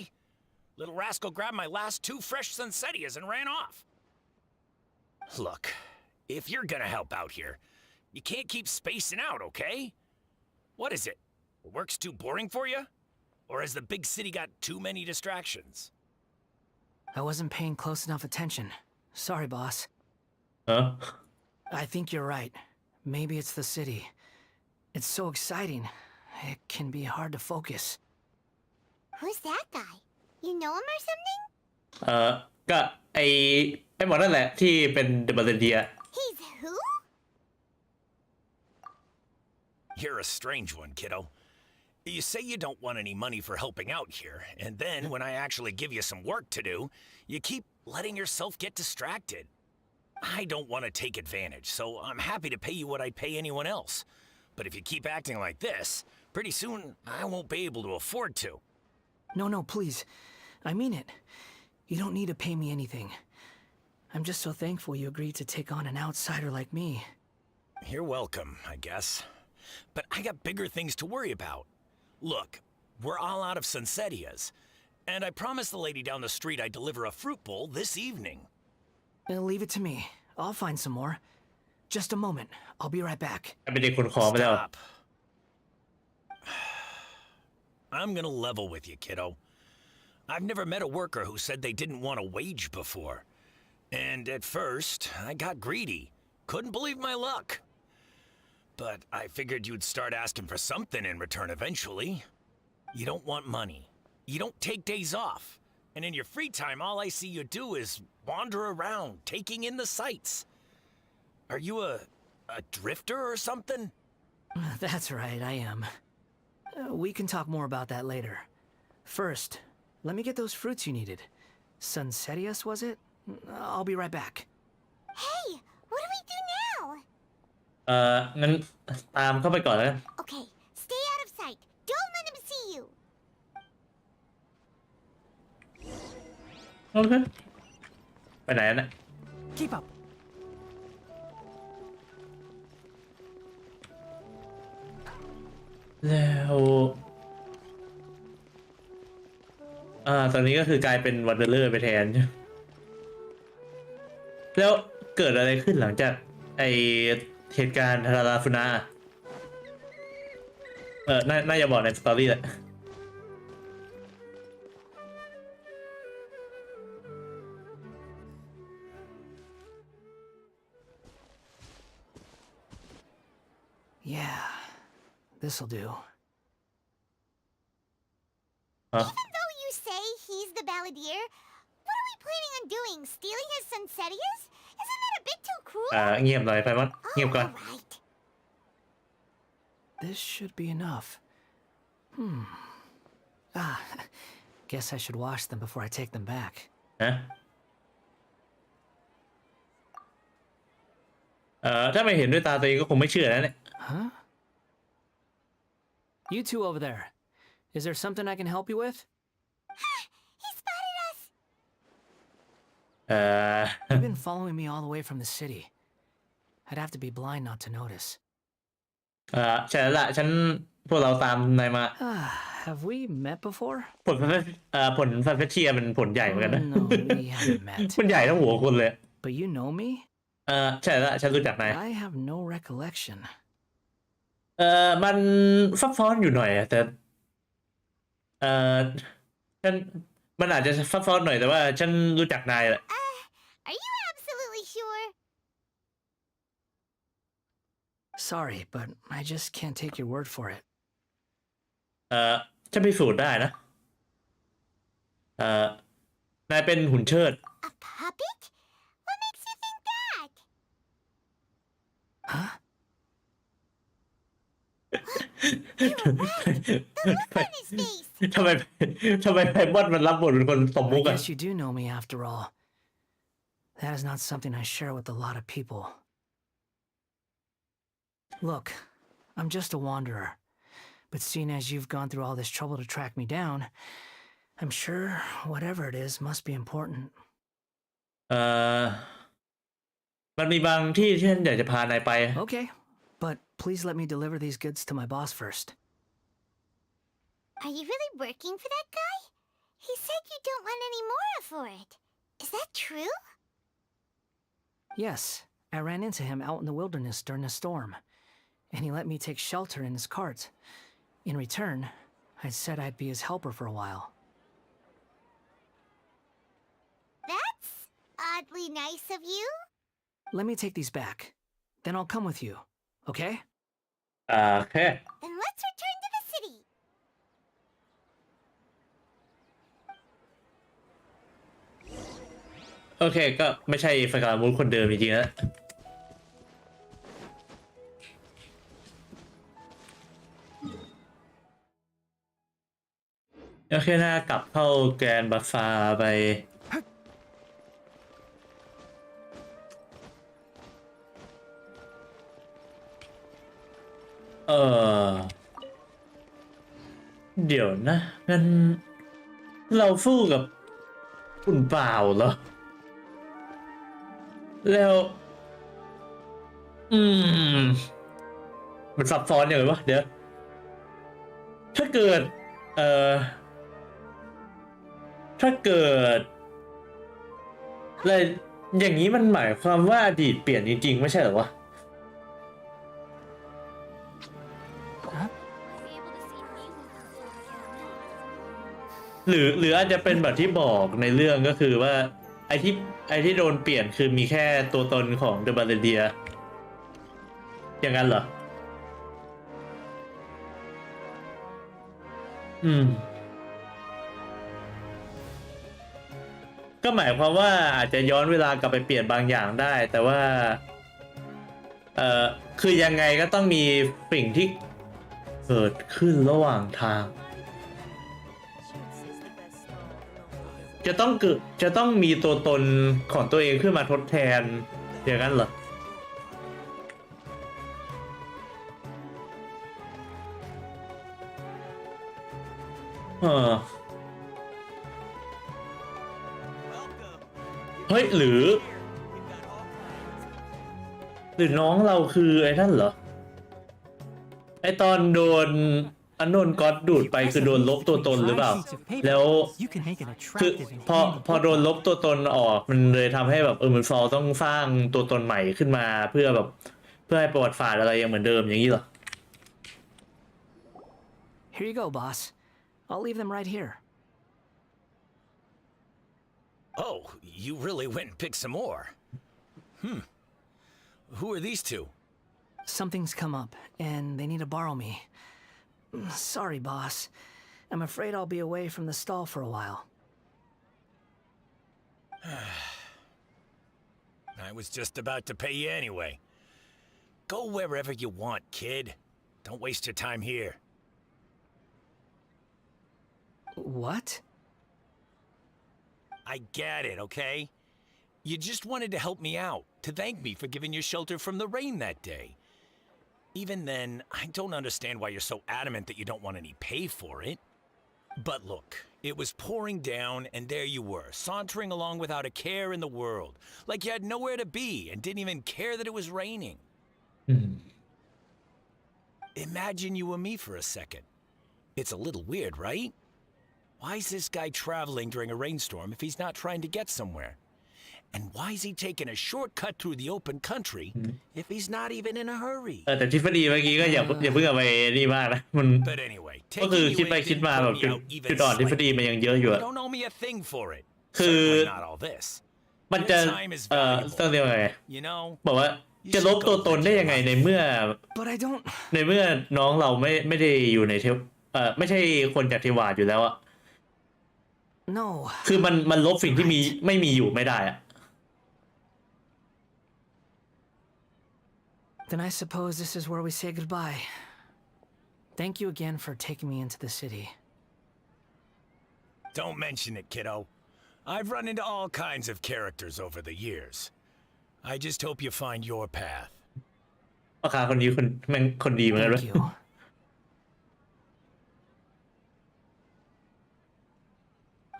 Little rascal grabbed my last 2 fresh Sunsettias and ran off. Look, if you're gonna help out here, you can't keep spacing out, okay? What is it? Work's too boring for you? Or has the big city got too many distractions? I wasn't paying close enough attention. Sorry, boss. I think you're right. Maybe it's the city. It's so exciting. It can be hard to focus. Who's that guy? You know him or something? ก็ไอ้หมอนั่นแหละที่เป็นเดอะบาเลเดีย He's who? You're a strange one, kiddo. You say you don't want any money for helping out here, and then when I actually give you some work to do, you keep letting yourself get distracted. I don't want to take advantage, so I'm happy to pay you what I'd pay anyone else. But if you keep acting like this, pretty soon I won't be able to afford to. No, please. I mean it. You don't need to pay me anything. I'm just so thankful you agreed to take on an outsider like me. You're welcome, I guess. But I got bigger things to worry about. Look, we're all out of Sunsetias, and I promised the lady down the street I'd deliver a fruit bowl this evening. Leave it to me. I'll find some more. Just a moment. I'll be right back. เป็นเด็กคนขอไม่ได้หรอ Stop. I'm gonna level with you, kiddo. I've never met a worker who said they didn't want a wage before. And at first, I got greedy. Couldn't believe my luck. But I figured you'd start asking for something in return eventually. You don't want money. You don't take days off. And in your free time, all I see you do is wander around, taking in the sights. Are you a drifter or something? That's right, I am. We can talk more about that later. First, let me get those fruits you needed. Sunsetias, was it? I'll be right back. Hey, what do we do now? งั้นตามเข้าไปก่อนแล้วกัน Okay, stay out of sight. Don't let him see you. โอเคไปไหนนะ Keep up. แล้วตอนนี้ก็คือกลายเป็นวันเดอร์เลอร์ไปแทนแล้วเกิดอะไรขึ้นหลังจากไอเหตุการณ์ทาราฟุนาน่าจะบอกในสตอรี่แหละ Yeah, this'll do. Even though you say he's the balladeer, what are we planning on doing? Stealing his Sunsetias? Isn't that a bit too cruel? เงียบหน่อยไปมั้งเงียบก่อน Right. This should be enough. Guess I should wash them before I take them back. ฮะถ้าไม่เห็นด้วยตาตัวเองก็คงไม่เชื่อแล้วเนี่ย Huh? You two over there. Is there something I can help you with? He spotted us. You've been following me all the way from the city. I'd have to be blind not to notice. ใช่แล้วล่ะพวกเราตามนายมา Have we met before? ผลฟันเฟเทียมันผลใหญ่เหมือนกันนะ No, we haven't met. มันใหญ่ทั้งหัวคนเลย But you know me? ใช่แล้วฉันรู้จักนาย I have no recollection. มันซับซ้อนอยู่หน่อยแต่ฉันมันอาจจะซับซ้อนหน่อยแต่ว่าฉันรู้จักนายแหละ Are you absolutely sure? Sorry, but I just can't take your word for it. ฉันพิสูจน์ได้นะนายเป็นหุ่นเชิด A puppet? What makes you think that? Huh? You were right. The look on his face. ทำไมไพมอนมันรับบทเป็นคนสมมุ I กอะ guess you do know me after all. That is not something I share with a lot of people. Look, I'm just a wanderer. But seeing as you've gone through all this trouble to track me down, I'm sure whatever it is must be important. มันมีบางที่ที่ฉันอยากจะพานายไป Okay, but please let me deliver these goods to my boss first. Are you really working for that guy? He said you don't want any more for it. Is that true? Yes, I ran into him out in the wilderness during a storm, and he let me take shelter in his cart. In return, I said I'd be his helper for a while. That's oddly nice of you. Let me take these back. Then I'll come with you, okay? โอเค Then let's return to the city. โอเคก็ไม่ใช่ฟกามูลคนเดิมจริงๆนะโอเคน่ากลับเข้าแกรนด์บัฟฟาไปเดี๋ยวนะงั้นเราสู้กับคุณเปล่าเหรอ แล้ว อืม มันซับซ้อนอย่างไรวะเดี๋ยว ถ้าเกิด เอ่อ ถ้าเกิดอะไรอย่างนี้มันหมายความว่าอดีตเปลี่ยนจริงๆไม่ใช่เหรอวะ หรืออาจจะเป็นแบบที่บอกในเรื่องก็คือว่า ไอ้ที่โดนเปลี่ยนคือมีแค่ตัวตนของเดอะบาเลเดียอย่างนั้นเหรอ ก็หมายความว่าอาจจะย้อนเวลากลับไปเปลี่ยนบางอย่างได้ แต่ว่าคือยังไงก็ต้องมีสิ่งที่เกิดขึ้นระหว่างทาง จะต้องมีตัวตนของตัวเองขึ้นมาทดแทนอย่างนั้นเหรอเฮ้ยหรือน้องเราคือไอ้นั่นเหรอไอ้ตอนโดนอันโนนก็อดดูดไปคือโดนลบตัวตนหรือเปล่าแล้วคือพอโดนลบตัวตนออกมันเลยทำให้แบบมันฟอลต้องสร้างตัวตนใหม่ขึ้นมาเพื่อแบบเพื่อให้ประวัติศาสตร์อะไรยังเหมือนเดิมอย่างนี้เหรอ Here you go, boss. I'll leave them right here. Oh, you really went and picked some more. Who are these two? Something's come up, and they need to borrow me. Sorry, boss. I'm afraid I'll be away from the stall for a while. I was just about to pay you anyway. Go wherever you want, kid. Don't waste your time here. What? I get it, okay? You just wanted to help me out, to thank me for giving you shelter from the rain that day. Even then, I don't understand why you're so adamant that you don't want any pay for it. But look, it was pouring down, and there you were, sauntering along without a care in the world, like you had nowhere to be and didn't even care that it was raining. Imagine you were me for a second. It's a little weird, right? Why is this guy traveling during a rainstorm if he's not trying to get somewhere? And why is he taking a shortcut through the open country if he's not even in a hurry? แต่ทฤษฎีเมื่อกี้ก็อย่าเพิ่งเอาไปนี่มากนะมัน But anyway, ก็คือ taking คิด you ไป in คิด didn't มาแบบ put me out จุด even อ่อนทฤษฎี slightly. มันยังเยอะอยู่ You อะ don't owe me a thing for it. คือ Certainly not all this. มันจะ Your time is valuable. ต้องเรียกว่าไง You know, บอกว่าจะลบตัวตนได้ยังไงในเมื่อ But I don't. ในเมื่อน้องเราไม่ได้อยู่ในไม่ใช่คนจากเทวาอยู่แล้วอะ No. คือมันลบสิ่งที่ไม่มีอยู่ไม่ได้อะ Then I suppose this is where we say goodbye. Thank you again for taking me into the city. don't mention it, kiddo. I've run into all kinds of characters over the years. I just hope you find your path. พ่อค้าคนนี้คนดีเหมือนกันเลย Thank you.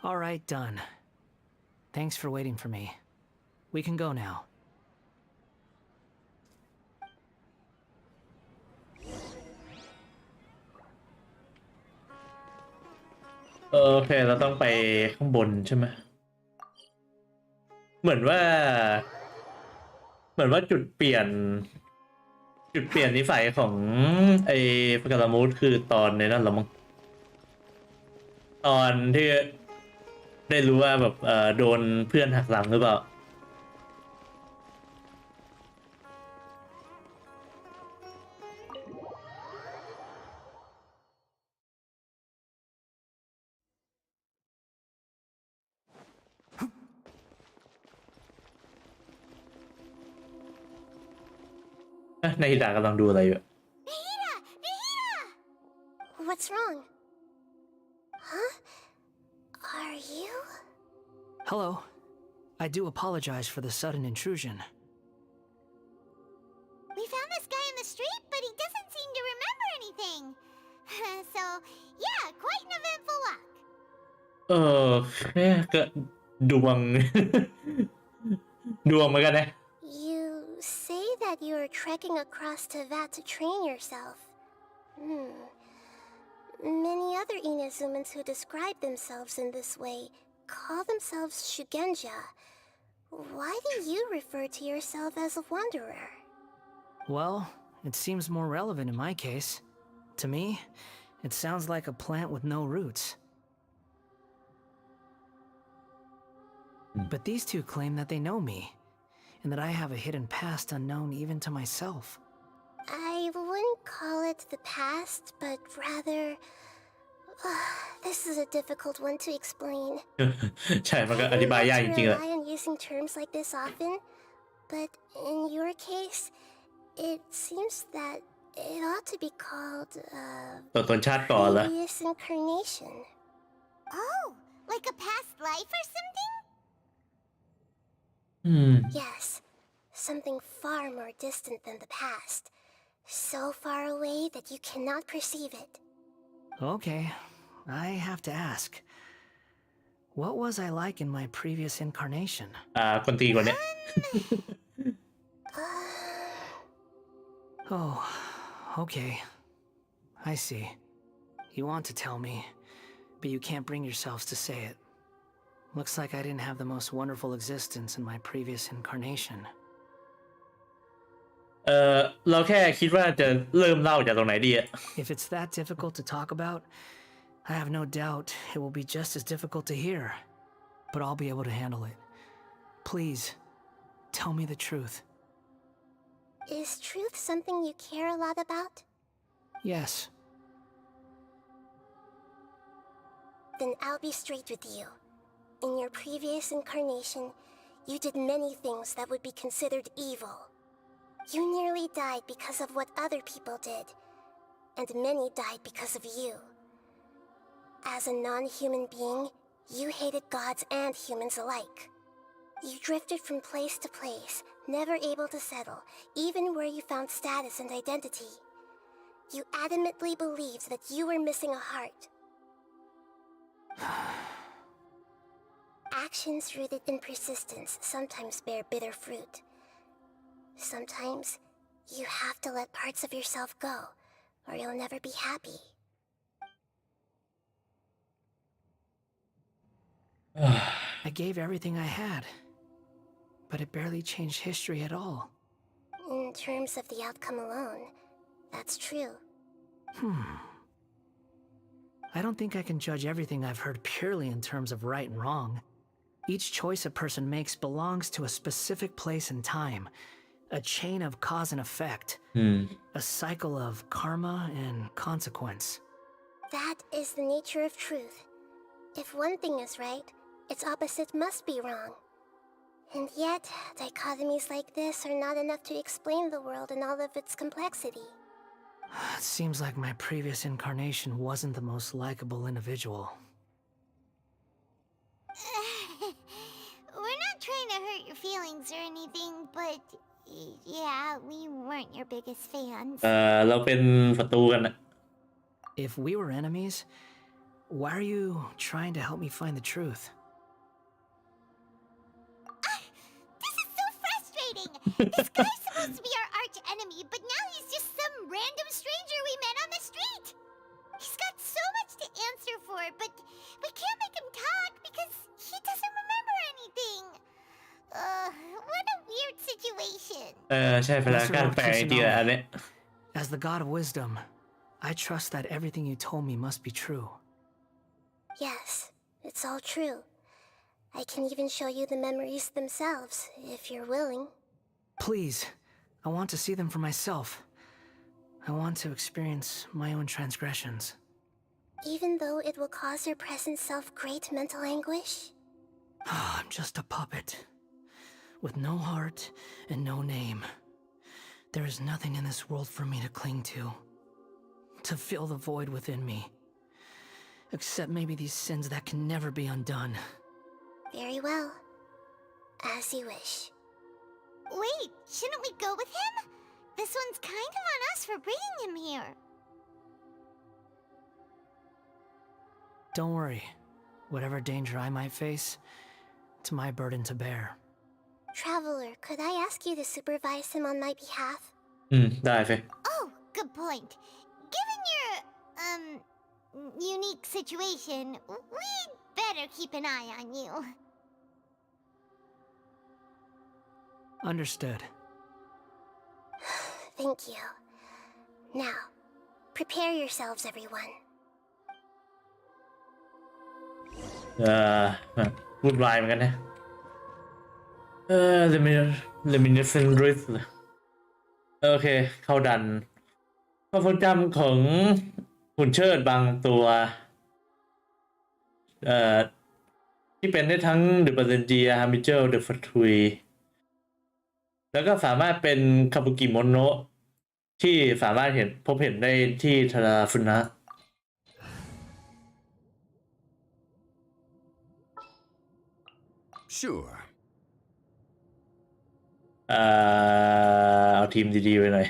All right, done. Thanks for waiting for me. We can go now. โอเคเราต้องไปข้างบนใช่ไหมเหมือนว่าจุดเปลี่ยนนิสัยของไอ้ฟกาลามูสคือตอนในนั้นเหรอมั้งตอนที่ได้รู้ว่าแบบโดนเพื่อนหักหลังหรือเปล่าในฮิดากำลังดูอะไรอยู่ What's wrong? Huh? Are you? Hello. I do apologize for the sudden intrusion. We found this guy in the street, but he doesn't seem to remember anything. So, yeah, quite an eventful walk. แค่ก็ดวง ดวงเหมือนกันนะ say that you are trekking across Teyvat to train yourself. Many other Inazumans who describe themselves in this way call themselves Shugenja. Why do you refer to yourself as a wanderer? Well, it seems more relevant in my case. To me, it sounds like a plant with no roots. But these two claim that they know me, and that I have a hidden past unknown even to myself. I wouldn't call it the past, but rather... this is a difficult one to explain. ใช่มันก็ I อธิ don't บาย like ยาก to จริงๆอะ rely on using terms like this often, but in your case, it seems that it ought to be called, ตัวตนชาติก่อนละ previous incarnation. Oh, like a past life or something? Yes, something far more distant than the past. So far away that you cannot perceive it. Okay, I have to ask. What was I like in my previous incarnation? คนตีกว่าเนี้ย Oh, okay. I see. You want to tell me, but you can't bring yourselves to say it. Looks like I didn't have the most wonderful existence in my previous incarnation. เราแค่คิดว่าจะเริ่มเล่าจากตรงไหนดีอะ If it's that difficult to talk about, I have no doubt it will be just as difficult to hear. But I'll be able to handle it. Please, tell me the truth. Is truth something you care a lot about? Yes. Then I'll be straight with you. In your previous incarnation, you did many things that would be considered evil. You nearly died because of what other people did, and many died because of you. As a non-human being, you hated gods and humans alike. You drifted from place to place, never able to settle, even where you found status and identity. You adamantly believed that you were missing a heart. Actions rooted in persistence sometimes bear bitter fruit. Sometimes, you have to let parts of yourself go, or you'll never be happy. I gave everything I had, but it barely changed history at all. In terms of the outcome alone, that's true. I don't think I can judge everything I've heard purely in terms of right and wrong. Each choice a person makes belongs to a specific place and time, a chain of cause and effect, a cycle of karma and consequence. That is the nature of truth. If one thing is right, its opposite must be wrong. And yet, dichotomies like this are not enough to explain the world in all of its complexity. It seems like my previous incarnation wasn't the most likable individual. We're not trying to hurt your feelings or anything, but yeah, we weren't your biggest fans. เราเป็นศัตรูกันนะ If we were enemies, why are you trying to help me find the truth? This is so frustrating! This guy's supposed to be our arch enemy, but now he's just some random stranger we met on the street! He's got so much to answer for, but we can't make him talk because he doesn't remember anything. What a weird situation. ใช่พลังการแปลจริงๆอันเนี้ย As the god of wisdom, I trust that everything you told me must be true. Yes, it's all true. I can even show you the memories themselves, if you're willing. Please, I want to see them for myself. I want to experience my own transgressions. Even though it will cause your present self great mental anguish? I'm just a puppet, with no heart and no name. There is nothing in this world for me to cling to fill the void within me. Except maybe these sins that can never be undone. Very well. As you wish. Wait, shouldn't we go with him? This one's kind of on us for bringing him here. Don't worry. Whatever danger I might face, it's my burden to bear. Traveler, could I ask you to supervise him on my behalf? ได้เฟ Oh, good point. Given your, unique situation, we'd better keep an eye on you. Understood. Thank you. Now, prepare yourselves, everyone. วุ่นวายเหมือนกันนะReminiscent Rift โอเค เข้าดันความทรงจำของหุ่นเชิดบางตัวที่เป็นได้ทั้ง The b a r e n g i a Hamichel The Fatui แล้วก็สามารถเป็นคาบุกิโมโนะที่สามารถพบเห็นได้ที่ทาราฟุนะSure. เอาทีมดีๆไปหน่อย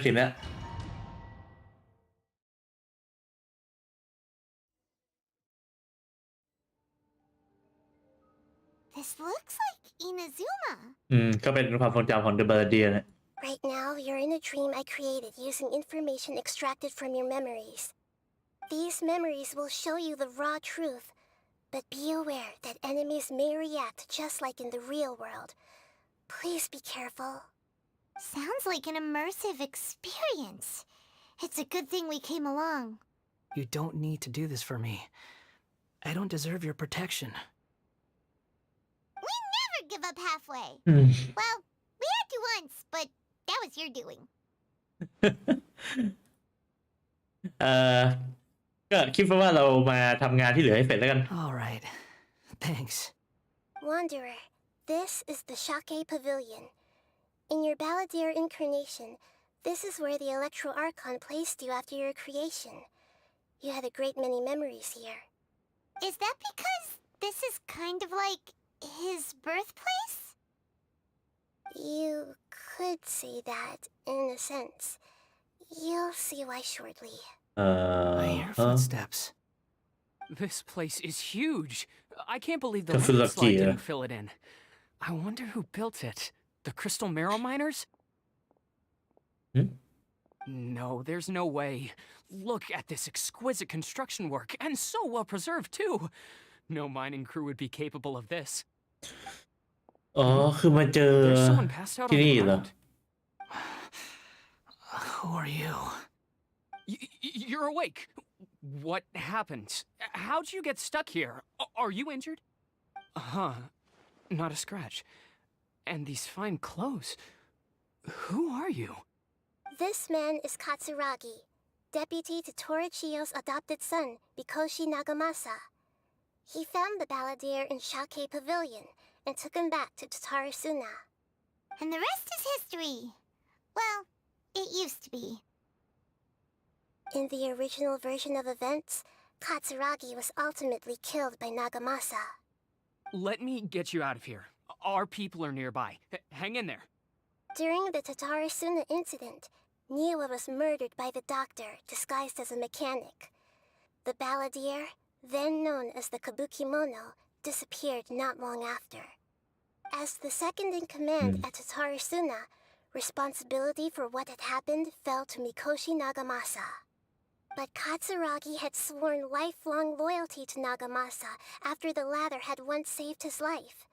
ทีมเนี้ย This looks like Inazuma. ก็เป็นความทรงจำของ The Barradia นะ Right now, you're in a dream I created using information extracted from your memories. These memories will show you the raw truth, but be aware that enemies may react just like in the real world. Please be careful. Sounds like an immersive experience. It's a good thing we came along. You don't need to do this for me. I don't deserve your protection. We never give up halfway. Well, we had to once, but that was your doing. ก็คิดว่าเรามาทำงานที่เหลือให้เสร็จแล้วกัน All right. Thanks. Wanderer, this is the Shake Pavilion. In your Balladeer incarnation, this is where the Electro Archon placed you after your creation. You had a great many memories here. Is that because this is kind of like his birthplace? You could say that, in a sense. You'll see why shortly. I hear footsteps. This place is huge. I can't believe the Ka feel like landslide yeah. didn't fill it in. I wonder who built it. The Crystal Marrow Miners? No, there's no way. Look at this exquisite construction work, and so well preserved too. No mining crew would be capable of this. อ๋อคือมาเจอ There's someone passed out ที่ on นี่ the เหรอ ground. Who are you? You're awake. What happened? How'd you get stuck here? Are you injured? Huh. Not a scratch. And these fine clothes. Who are you? This man is Katsuragi, deputy to Torichiyo's adopted son, Mikoshi Nagamasa. He found the Balladeer in Shake Pavilion and took him back to Tatarasuna. And the rest is history. Well, it used to be. In the original version of events, Katsuragi was ultimately killed by Nagamasa. Let me get you out of here. Our people are nearby. Hang in there. During the Tatarasuna incident, Niwa was murdered by the doctor disguised as a mechanic. The Balladeer, then known as the Kabukimono, disappeared not long after. As the second in command at Tatarasuna, responsibility for what had happened fell to Mikoshi Nagamasa. But Katsuragi had sworn lifelong loyalty to Nagamasa after the latter had once saved his life.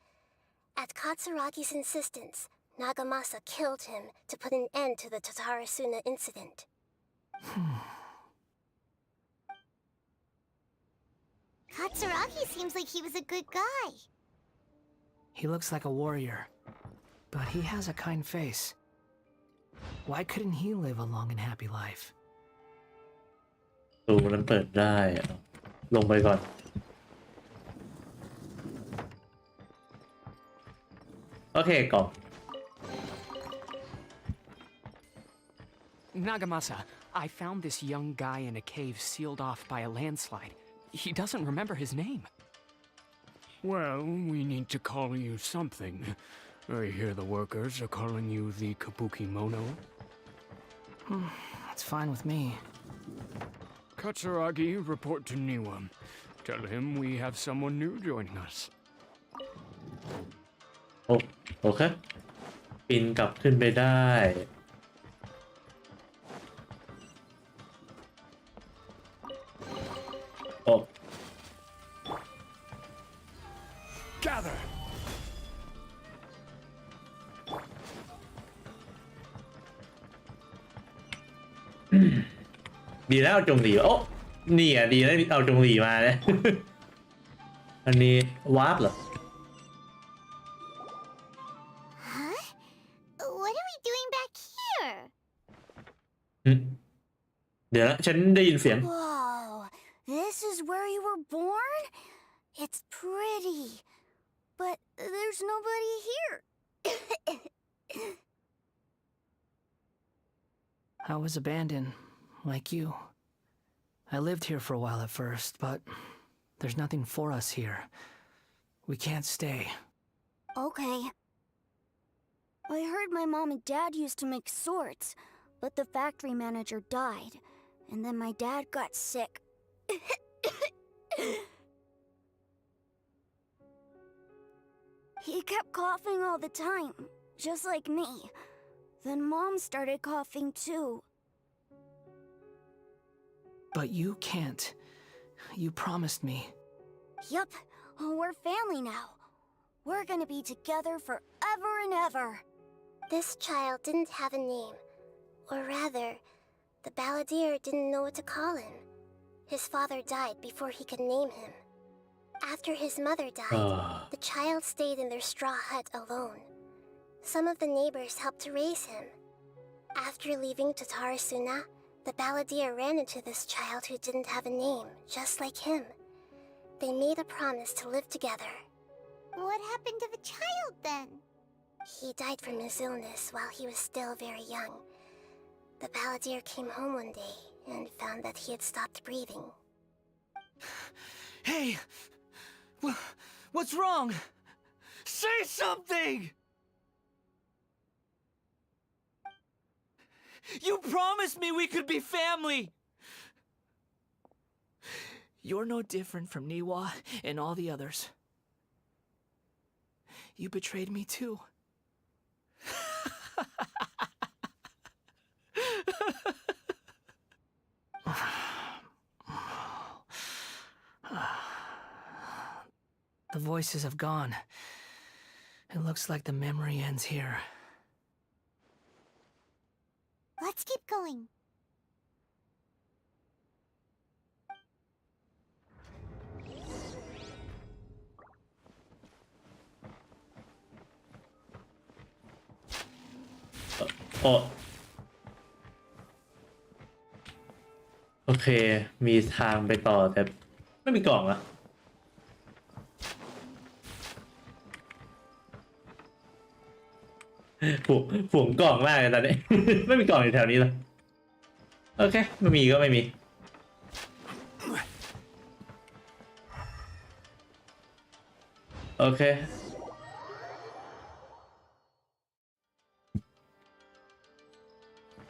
At Katsuragi's insistence, Nagamasa killed him to put an end to the Tatarasuna incident. Katsuragi seems like he was a good guy. He looks like a warrior, but he has a kind face. Why couldn't he live a long and happy life? ตูนั้นเปิดได้อะลงไปก่อน โอเคกล่อง Nagamasa, I found this young guy in a cave sealed off by a landslide. He doesn't remember his name. Well, we need to call you something. I hear the workers are calling you the Kabukimono. That's fine with me. Katsuragi, report to Niwa. Tell him we have someone new joining us. โอเคปีนกลับขึ้นไปได้โอ้ Gather! ดีแล้วเอาจงหลีโอ้นี่อ่ะดีแล้วเอาจงหลีมาเนี่ย อันนี้วาร์ปเหรอ Huh? What are we doing back here? เดี๋ยวนะฉันได้ยินเสียง Whoa, this is where you were born? It's pretty, but there's nobody here. I was abandoned, like you. I lived here for a while at first, but there's nothing for us here. We can't stay. Okay. I heard my mom and dad used to make swords, but the factory manager died, and then my dad got sick. He kept coughing all the time, just like me. Then Mom started coughing too. But you can't. You promised me. Yup, we're family now. We're gonna be together forever and ever. This child didn't have a name. Or rather, the balladeer didn't know what to call him. His father died before he could name him. After his mother died, the child stayed in their straw hut alone. Some of the neighbors helped to raise him. After leaving Tatarasuna, the balladeer ran into this child who didn't have a name, just like him. They made a promise to live together. What happened to the child then? He died from his illness while he was still very young. The balladeer came home one day and found that he had stopped breathing. Hey! What's wrong? Say something! You promised me we could be family! You're no different from Niwa and all the others. You betrayed me too. The voices have gone. It looks like the memory ends here. Let's keep going. Oh. โอเคมีทางไปต่อแต่ไม่มีกล่องอะห่วงกล่องมากเลยตอนนี้ ไม่มีกล่องอยู่แถวนี้เลยโอเคไม่มีก็ไม่มีโอเค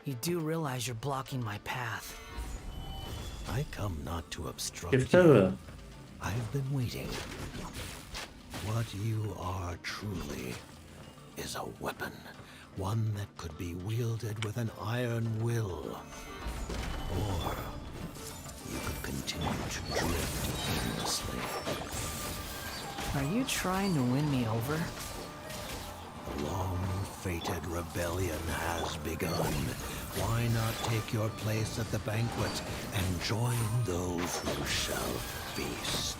You do realize you're blocking my path. I come not to obstruct you. I've been waiting. What you are truly is a weapon, one that could be wielded with an iron will. Or you could continue to drift aimlessly. Are you trying to win me over? The long-fated rebellion has begun. Why not take your place at the banquet and join those who shall feast?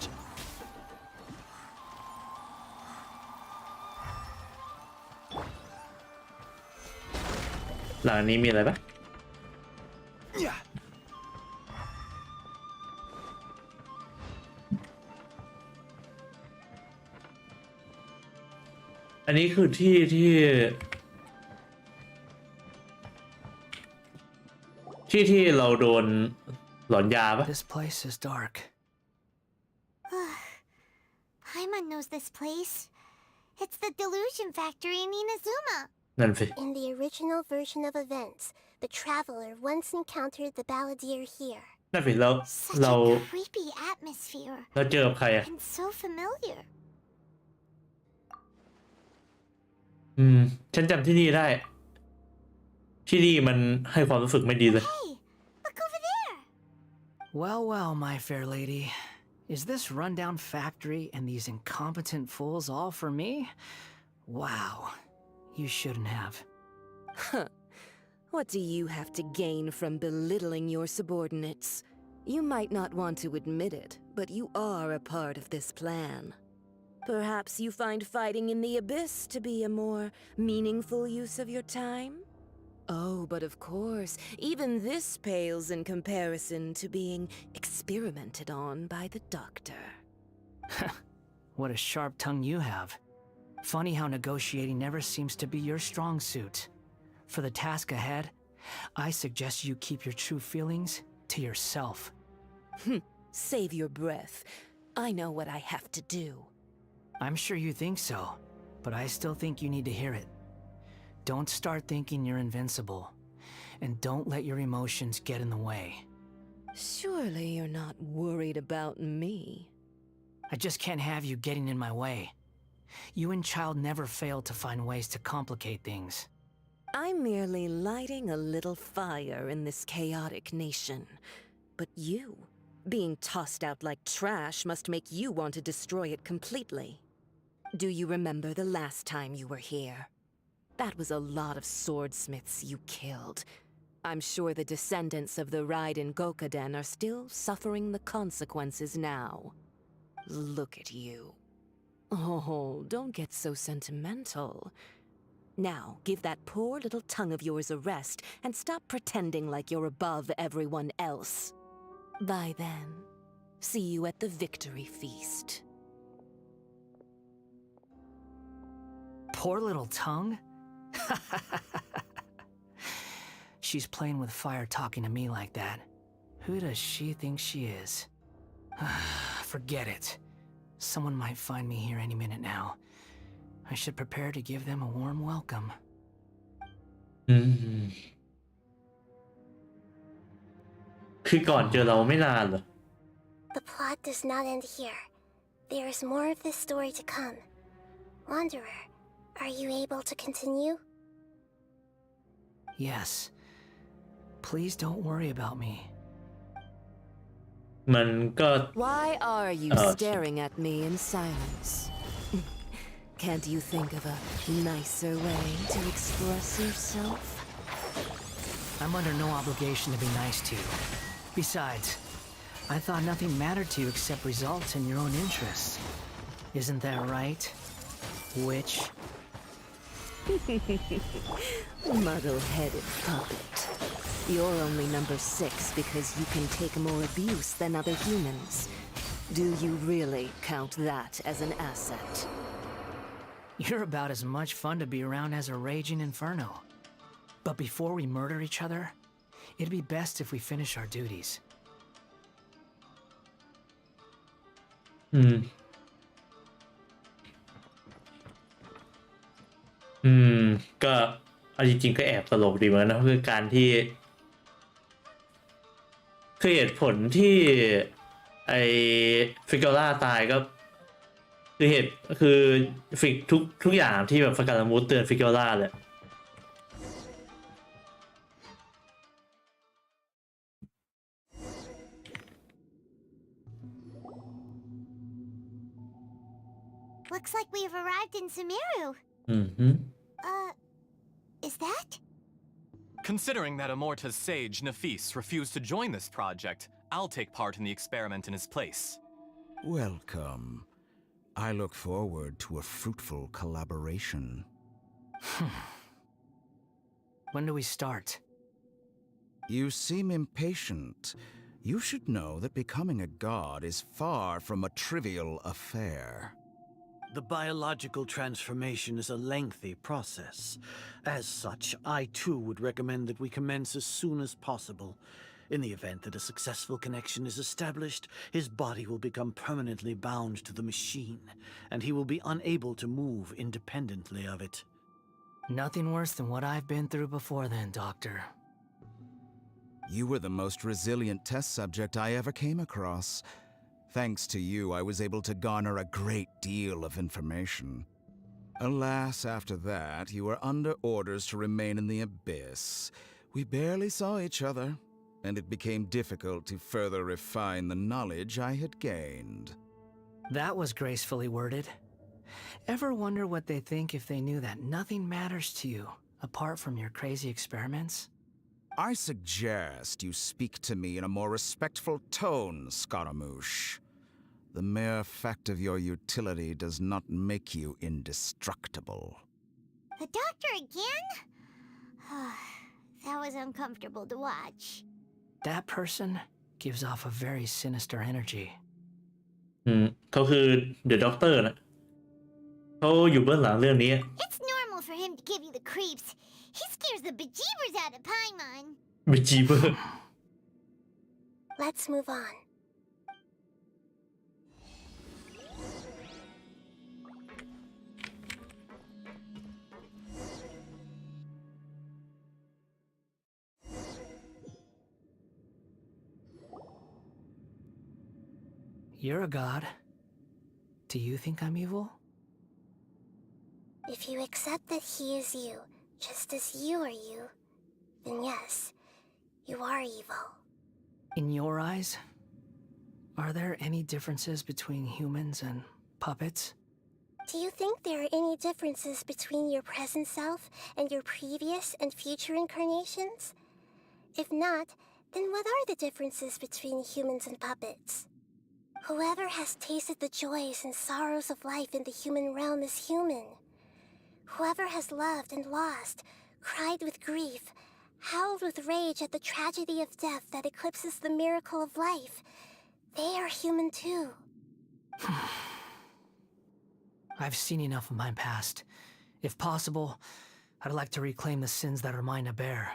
หลังนี้มีอะไรปะอันนี้คือที่เราโดนหลอนยาปะ This place is dark. Paimon knows this place. It's the delusion factory in Inazuma. นั่นสิ In the original version of events, the traveler once encountered the balladeer here. นั่นสิเรา Such a creepy atmosphere เราเจอกับใครอ่ะ and so familiar. ฉันจำที่นี่ได้ ที่นี่มันให้ความรู้สึกไม่ดีเลย Hey, look over there. Well, well, my fair lady. Is this rundown factory and these incompetent fools all for me? Wow. You shouldn't have. Huh. What do you have to gain from belittling your subordinates? You might not want to admit it, but you are a part of this plan. Perhaps you find fighting in the abyss to be a more meaningful use of your time? Oh, but of course, even this pales in comparison to being experimented on by the doctor. What a sharp tongue you have. Funny how negotiating never seems to be your strong suit. For the task ahead, I suggest you keep your true feelings to yourself. Save your breath. I know what I have to do. I'm sure you think so, but I still think you need to hear it. Don't start thinking you're invincible, and don't let your emotions get in the way. Surely you're not worried about me. I just can't have you getting in my way. You and Child never fail to find ways to complicate things. I'm merely lighting a little fire in this chaotic nation. But you, being tossed out like trash, must make you want to destroy it completely. Do you remember the last time you were here? That was a lot of swordsmiths you killed. I'm sure the descendants of the Raiden Gokaden are still suffering the consequences now. Look at you. Oh, don't get so sentimental. Now, give that poor little tongue of yours a rest and stop pretending like you're above everyone else. Bye then. See you at the victory feast. Poor little tongue? She's playing with fire talking to me like that. Who does she think she is? Forget it. Someone might find me here any minute now. I should prepare to give them a warm welcome. คือก่อนเจอเราไม่นานเหรอ The plot does not end here. There is more of this story to come. Wanderer, are you able to continue? Yes. Please don't worry about me. มันก็ Why are you staring at me in silence? Can't you think of a nicer way to express yourself? I'm under no obligation to be nice to you. Besides, I thought nothing mattered to you except results in your own interests. Isn't that right? Witch? Muddle-headed puppet. You're only number 6 because you can take more abuse than other humans. Do you really count that as an asset? You're about as much fun to be around as a raging inferno. But before we murder each other, it'd be best if we finish our duties. ก็เอาจริงๆก็แอบตลกดีเหมือนกันนะคือการที่คือเหตุผลที่ไอ้ฟิกอร่าตายก็คือฟิกทุกอย่างที่แบบฟากาลามูสเตือนฟิกอร่าเลย Looks like we've arrived in Sumeru. Is that? Considering that Amorta's sage, Nafis, refused to join this project, I'll take part in the experiment in his place. Welcome. I look forward to a fruitful collaboration. When do we start? You seem impatient. You should know that becoming a god is far from a trivial affair. The biological transformation is a lengthy process. As such, I too would recommend that we commence as soon as possible. In the event that a successful connection is established, his body will become permanently bound to the machine, and he will be unable to move independently of it. Nothing worse than what I've been through before then, Doctor. You were the most resilient test subject I ever came across. Thanks to you, I was able to garner a great deal of information. Alas, after that, you were under orders to remain in the abyss. We barely saw each other, and it became difficult to further refine the knowledge I had gained. That was gracefully worded. Ever wonder what they think if they knew that nothing matters to you, apart from your crazy experiments? I suggest you speak to me in a more respectful tone, Scaramouche. The mere fact of your utility does not make you indestructible. The doctor again? That was uncomfortable to watch. That person gives off a very sinister energy. เขาคือ The Doctor นะเขาอยู่เบื้องหลังเรื่องนี้ It's normal for him to give you the creeps. He scares the bejeebers out of Paimon. Bejeeber. Let's move on. You're a god. Do you think I'm evil? If you accept that he is you, just as you are you, then yes, you are evil. In your eyes, are there any differences between humans and puppets? Do you think there are any differences between your present self and your previous and future incarnations? If not, then what are the differences between humans and puppets? Whoever has tasted the joys and sorrows of life in the human realm is human. Whoever has loved and lost, cried with grief, howled with rage at the tragedy of death that eclipses the miracle of life, they are human too. I've seen enough of my past. If possible, I'd like to reclaim the sins that are mine to bear.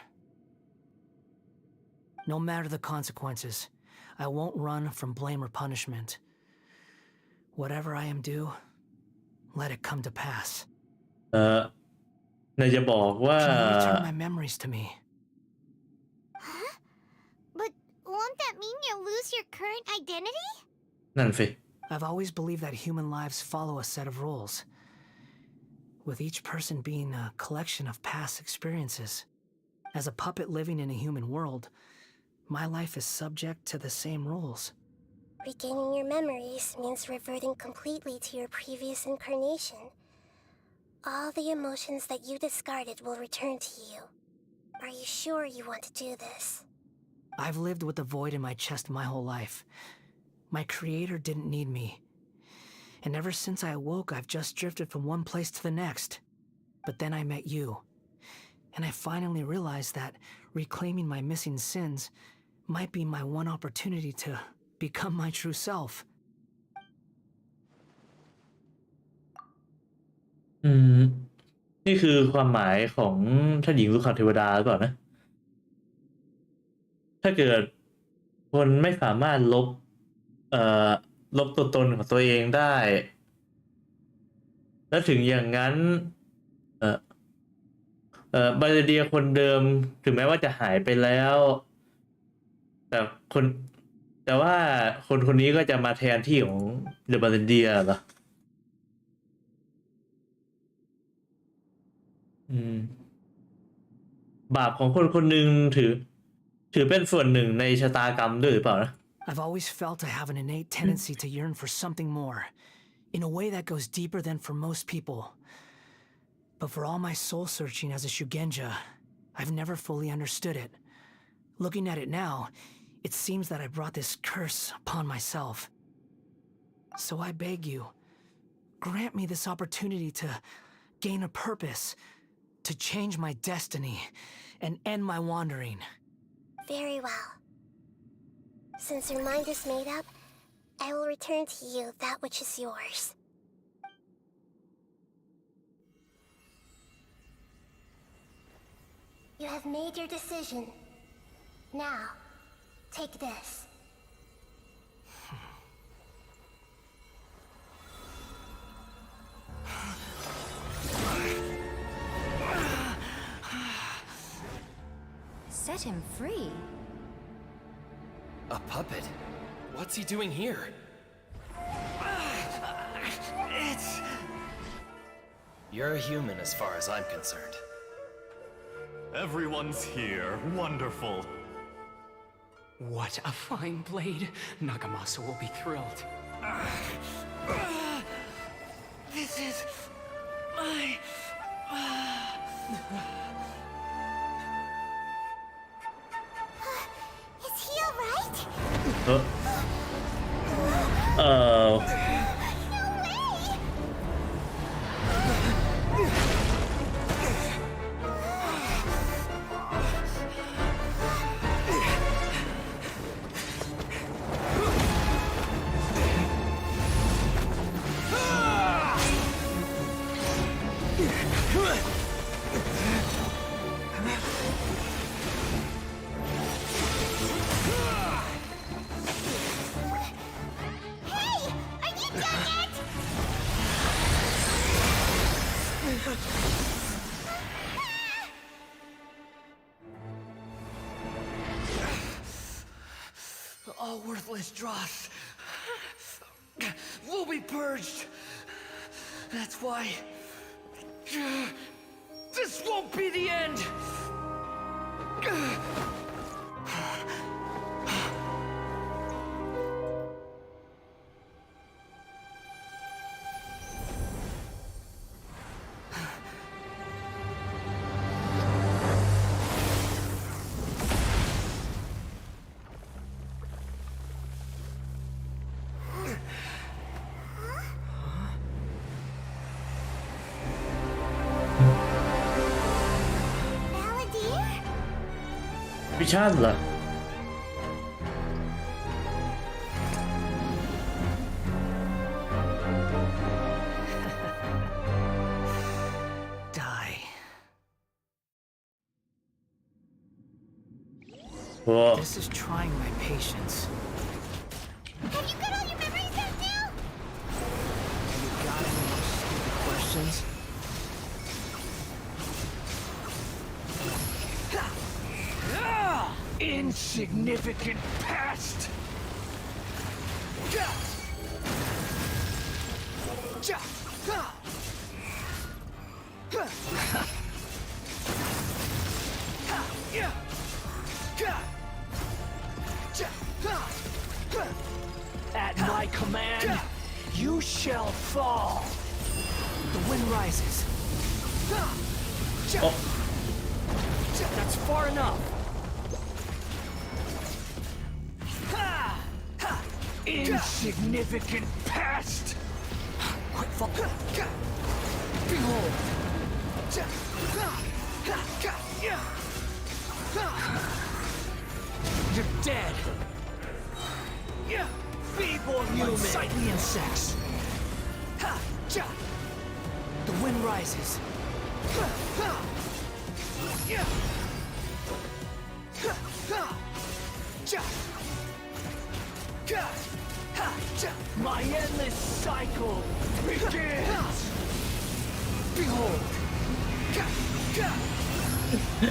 No matter the consequences, I won't run from blame or punishment. Whatever I am due, let it come to pass. นายจะบอกว่า Can you return my memories to me? Huh? But won't that mean you'll lose your current identity? นั่นสิ I've always believed that human lives follow a set of rules, with each person being a collection of past experiences. As a puppet living in a human world, my life is subject to the same rules. Regaining your memories means reverting completely to your previous incarnation. All the emotions that you discarded will return to you. Are you sure you want to do this? I've lived with a void in my chest my whole life. My creator didn't need me. And ever since I awoke, I've just drifted from one place to the next. But then I met you. And I finally realized that reclaiming my missing sins might be my one opportunity to become my true self. นี่คือความหมายของท่านหญิงสุขเทวดาก่อนนะ ถ้าเกิดคนไม่สามารถลบตัวตนของตัวเองได้ แล้วถึงอย่างนั้นบาเลเดียคนเดิมถึงแม้ว่าจะหายไปแล้ว แต่ว่าคนนี้ก็จะมาแทนที่ของเดอะบาเลเดียเหรอบาปของคนหนึ่งถือเป็นส่วนหนึ่งในชะตากรรมด้วยหรือเปล่านะ I've always felt I have an innate tendency to yearn for something more, in a way that goes deeper than for most people. But for all my soul searching as a Shugenja, I've never fully understood it. Looking at it now, it seems that I brought this curse upon myself. So I beg you, grant me this opportunity to gain a purpose, to change my destiny, and end my wandering. Very well. Since your mind is made up, I will return to you that which is yours. You have made your decision. Now, take this. set him free. A puppet? What's he doing here? It's... You're a human as far as I'm concerned. Everyone's here. Wonderful. What a fine blade. Nagamasa will be thrilled. This is... my... Is he alright? Oh. All worthless dross will be purged. That's why this won't be the end. Balladeer? วิชั่นเหรอ Die. โอ้ This is trying my patience. Have you got all your memories back now? You got any more stupid questions? Insignificant past! At my command, you shall fall. The wind rises. That's far enough. Insignificant past! Quit falling. Behold! You're dead! Feeble human! Unsightly insects. The wind rises. My endless cycle begins! Behold!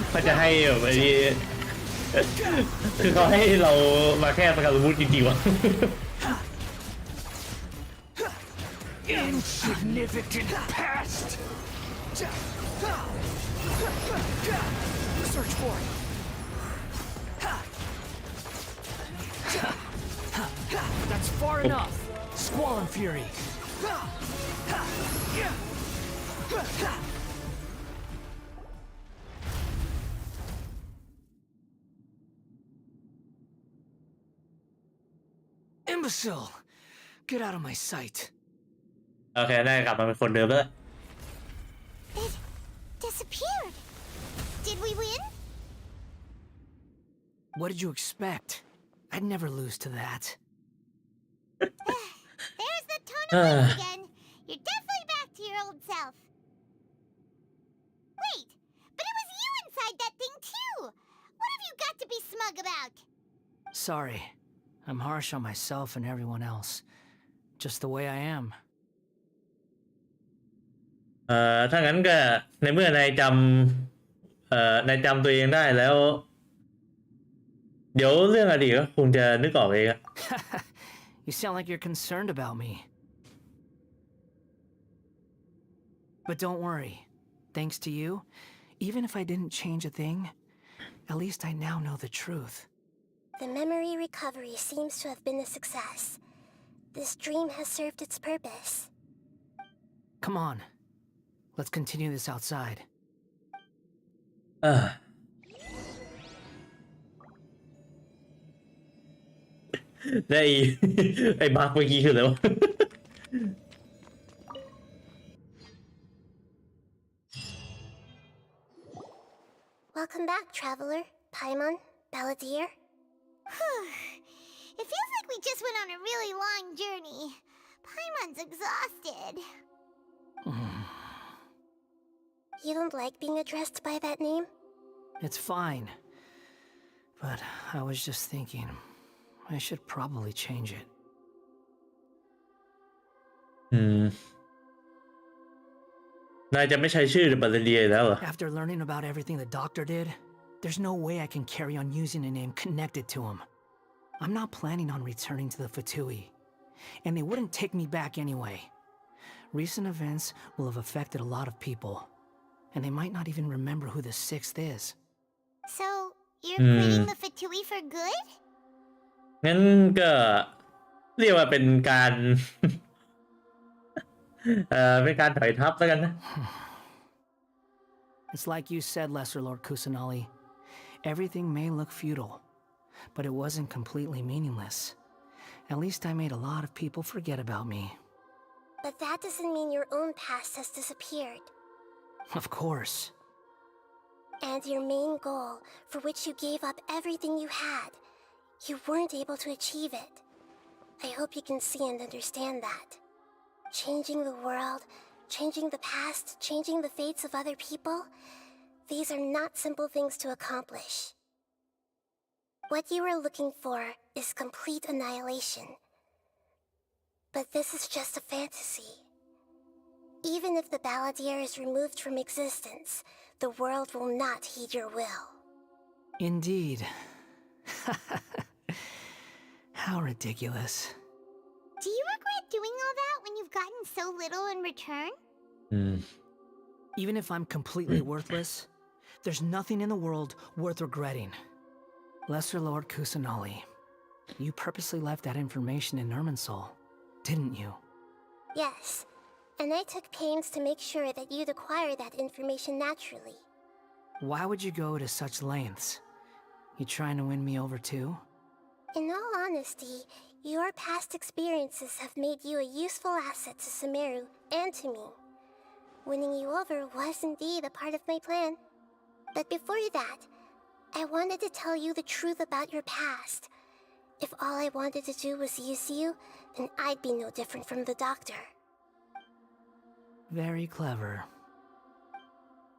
เขาจะให้แบบไอ้นี่คือเขาให้เรามาแค่ประกันสมมุติจริงๆวะ Insignificant past! Search for it! That's far enough! Squall and fury. Imbecile! Get out of my sight. โอเคได้กลับมาเป็นคนเดิมแล้ว It disappeared. Did we win? What did you expect? I'd never lose to that. There's the tone of voice again. You're definitely back to your old self. Wait, but it was you inside that thing too. What have you got to be smug about? Sorry. I'm harsh on myself and everyone else. Just the way I am. ถ้างั้นก็ในเมื่อนายจำตัวเองได้แล้ว เดี๋ยวเรื่องอดีตก็คงจะนึกออกเองอะ You sound like you're concerned about me. But don't worry. Thanks to you, even if I didn't change a thing, at least I now know the truth. The memory recovery seems to have been a success. This dream has served its purpose. Come on. Let's continue this outside. ได้ไอ้บักเมื่อกี้คืออะไรวะ Welcome back, traveler. Paimon, Balladeer. It feels like we just went on a really long journey. Paimon's exhausted. You don't like being addressed by that name? It's fine. But I was just thinking, I should probably change it. นายจะไม่ใช้ชื่อบัลเลียแล้วเหรอ After learning about everything the doctor did, there's no way I can carry on using a name connected to him. I'm not planning on returning to the Fatui, and they wouldn't take me back anyway. Recent events will have affected a lot of people, and they might not even remember who the sixth is. So, you're quitting the Fatui for good? งั้นก็เรียกว่าเป็นการ เป็นการถอยทับแล้วกันนะ It's like you said, Lesser Lord Kusanali. Everything may look futile, but it wasn't completely meaningless. At least I made a lot of people forget about me. But that doesn't mean your own past has disappeared. Of course. And your main goal, for which you gave up everything you had, you weren't able to achieve it. I hope you can see and understand that. Changing the world, changing the past, changing the fates of other people, these are not simple things to accomplish. What you are looking for is complete annihilation. But this is just a fantasy. Even if the Balladeer is removed from existence, the world will not heed your will. Indeed. How ridiculous. Do you regret doing all that when you've gotten so little in return? Even if I'm completely worthless, there's nothing in the world worth regretting. Lesser Lord Kusanali, you purposely left that information in Irminsul, didn't you? Yes, and I took pains to make sure that you'd acquire that information naturally. Why would you go to such lengths? You trying to win me over too? In all honesty, your past experiences have made you a useful asset to Sumeru and to me. Winning you over was indeed a part of my plan. But before that, I wanted to tell you the truth about your past. If all I wanted to do was use you, then I'd be no different from the doctor. Very clever.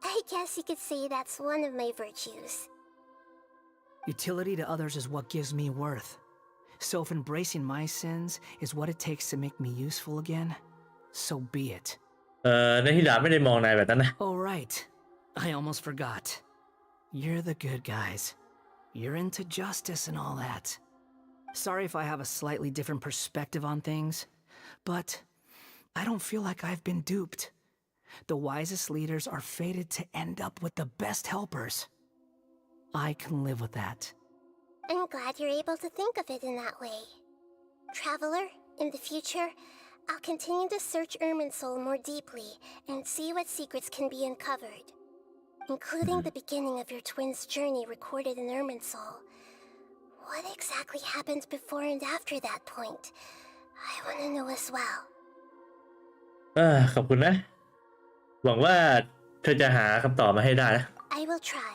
I guess you could say that's one of my virtues. Utility to others is what gives me worth. So if embracing my sins is what it takes to make me useful again, so be it. ในที่ดาไม่ได้มองนายแบบนั้นนะ Oh right, I almost forgot. You're the good guys. You're into justice and all that. Sorry if I have a slightly different perspective on things, but I don't feel like I've been duped. The wisest leaders are fated to end up with the best helpers. I can live with that. I'm glad you're able to think of it in that way. Traveler, in the future, I'll continue to search Irminsul more deeply and see what secrets can be uncovered, including the beginning of your twins' journey recorded in Irminsul. What exactly happened before and after that point? I want to know as well. ขอบคุณนะ หวังว่าเธอจะหาคำตอบมาให้ได้นะ I will try.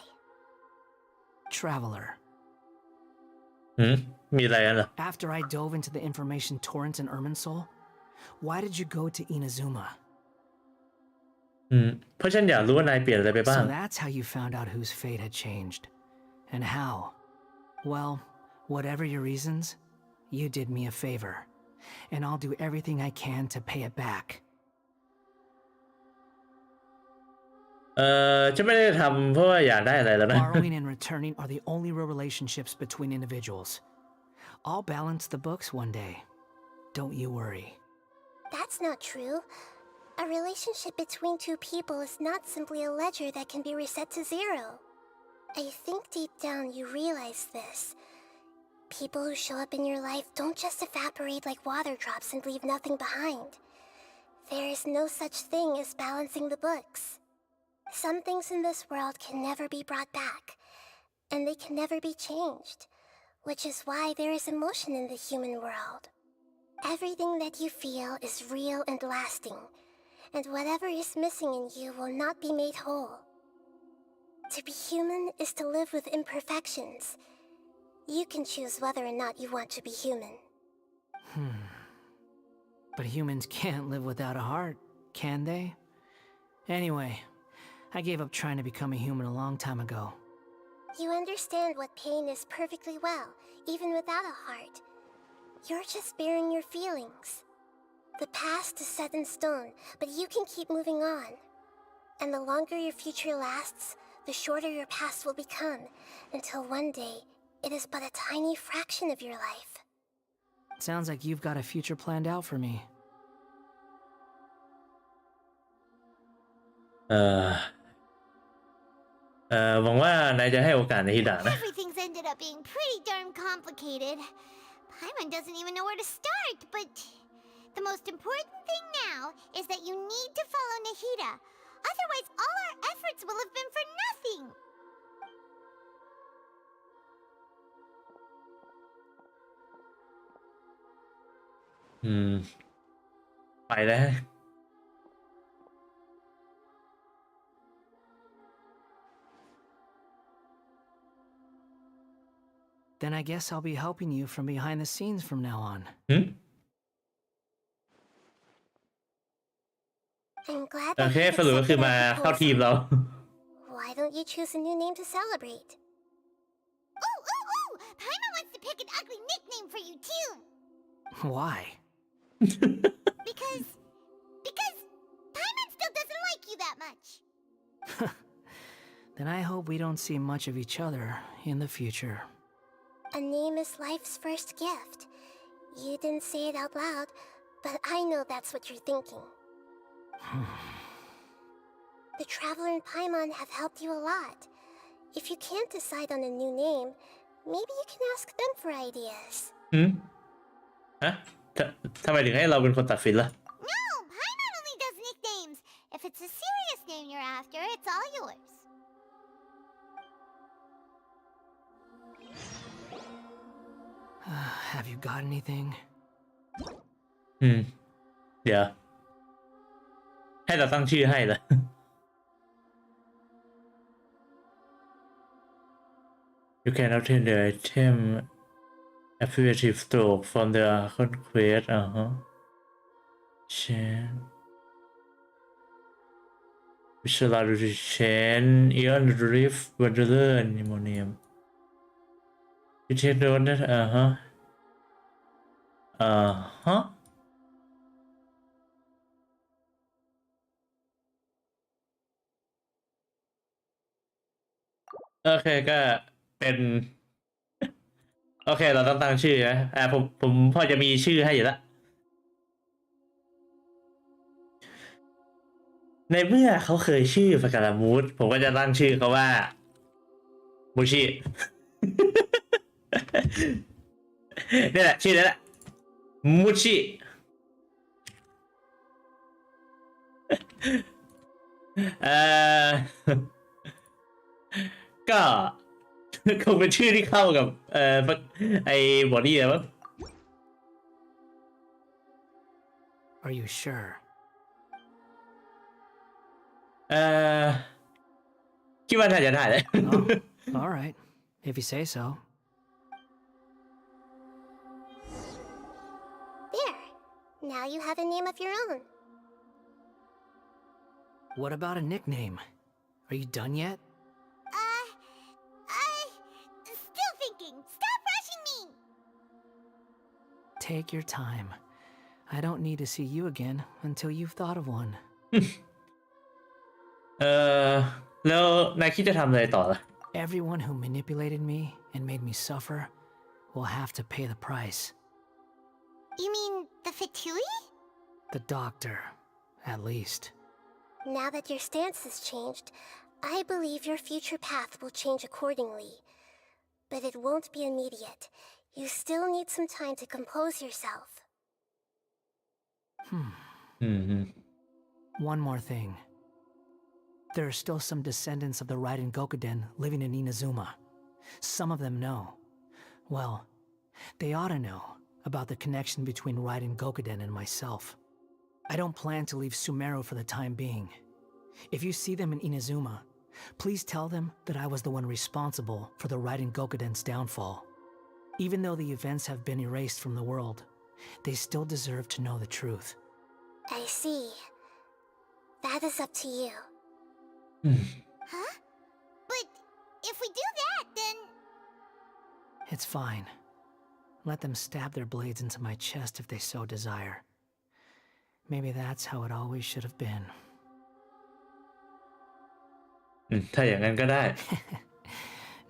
Traveler. มีอะไรกันเหรอ After I dove into the information torrent in Irminsul, why did you go to Inazuma? เพราะฉันอยากรู้ว่านายเปลี่ยนอะไรไปบ้าง So that's how you found out whose fate had changed. And how? Well, whatever your reasons, you did me a favor. And I'll do everything I can to pay it back. จะไม่ได้ทำเพราะว่าอยากได้อะไรแล้วนะ Borrowing and returning are the only real relationships between individuals. I'll balance the books one day. Don't you worry. That's not true. A relationship between two people is not simply a ledger that can be reset to zero. I think deep down you realize this. People who show up in your life don't just evaporate like water drops and leave nothing behind. There is no such thing as balancing the books. Some things in this world can never be brought back, and they can never be changed, which is why there is emotion in the human world. Everything that you feel is real and lasting, and whatever is missing in you will not be made whole. To be human is to live with imperfections. You can choose whether or not you want to be human. But humans can't live without a heart, can they? Anyway, I gave up trying to become a human a long time ago. You understand what pain is perfectly well, even without a heart. You're just bearing your feelings. The past is set in stone, but you can keep moving on. And the longer your future lasts, the shorter your past will become, until one day, it is but a tiny fraction of your life. Sounds like you've got a future planned out for me. หวังว่านายจะให้โอกาสในฮิดะนะ Everything's ended up being pretty darn complicated. Paimon doesn't even know where to start, but the most important thing now is that you need to follow Nahida. Otherwise, all our efforts will have been for nothing. ไปแล้ว Then I guess I'll be helping you from behind the scenes from now on. I'm glad โอ that เค you've สรุปก็คือ accepted มา our เข้าทีม proposal. เรา Why don't you choose a new name to celebrate? Ooh! Paimon wants to pick an ugly nickname for you too. Why? Because Paimon still doesn't like you that much. Then I hope we don't see much of each other in the future. A name is life's first gift. You didn't say it out loud, but I know that's what you're thinking. The Traveler and Paimon have helped you a lot. If you can't decide on a new name, maybe you can ask them for ideas. ฮะทำไมถึงให้เราเป็นคนตัดสินล่ะ No, Paimon only does nicknames. If it's a serious name you're after, it's all yours. Have you got anything? เดี๋ยวให้เราตั้งชื่อให้เหรอ You can obtain the item affiliative stroke from the conquest chain visualize chain Ion Rift Wanderer Pneumonium You take note thatโอเคก็เป็นโอเคเราต้องตั้งชื่อนะผมพอจะมีชื่อให้อยู่แล้วในเมื่อเขาเคยชื่อปากกามูดผมก็จะตั้งชื่อเขาว่ามูชิ นี่แหละชื่อนี้แหละมูชิก็ คงเป็นชื่อที่เข้ากับไอ้บอดี้แล้วมั้ง Are you sure? คิดว่าน่าจะได้เลย Oh, all right, if you say so. There. Now you have a name of your own. What about a nickname? Are you done yet? Still thinking. Stop rushing me. Take your time. I don't need to see you again until you've thought of one. เออแล้วนายคิดจะทำอะไรต่อล่ะ Everyone who manipulated me and made me suffer will have to pay the price. You mean the Fatui? The doctor, at least. Now that your stance has changed, I believe your future path will change accordingly. But it won't be immediate. You still need some time to compose yourself. One more thing. There are still some descendants of the Raiden Gokuden living in Inazuma. Some of them know. Well, they ought to know about the connection between Raiden Gokuden and myself. I don't plan to leave Sumeru for the time being. If you see them in Inazuma, please tell them that I was the one responsible for the Raiden Gokuden's downfall. Even though the events have been erased from the world, they still deserve to know the truth. I see. That is up to you. Huh? But if we do that, then... It's fine. Let them stab their blades into my chest if they so desire. Maybe that's how it always should have been. ถ้าอย่างนั้นก็ได้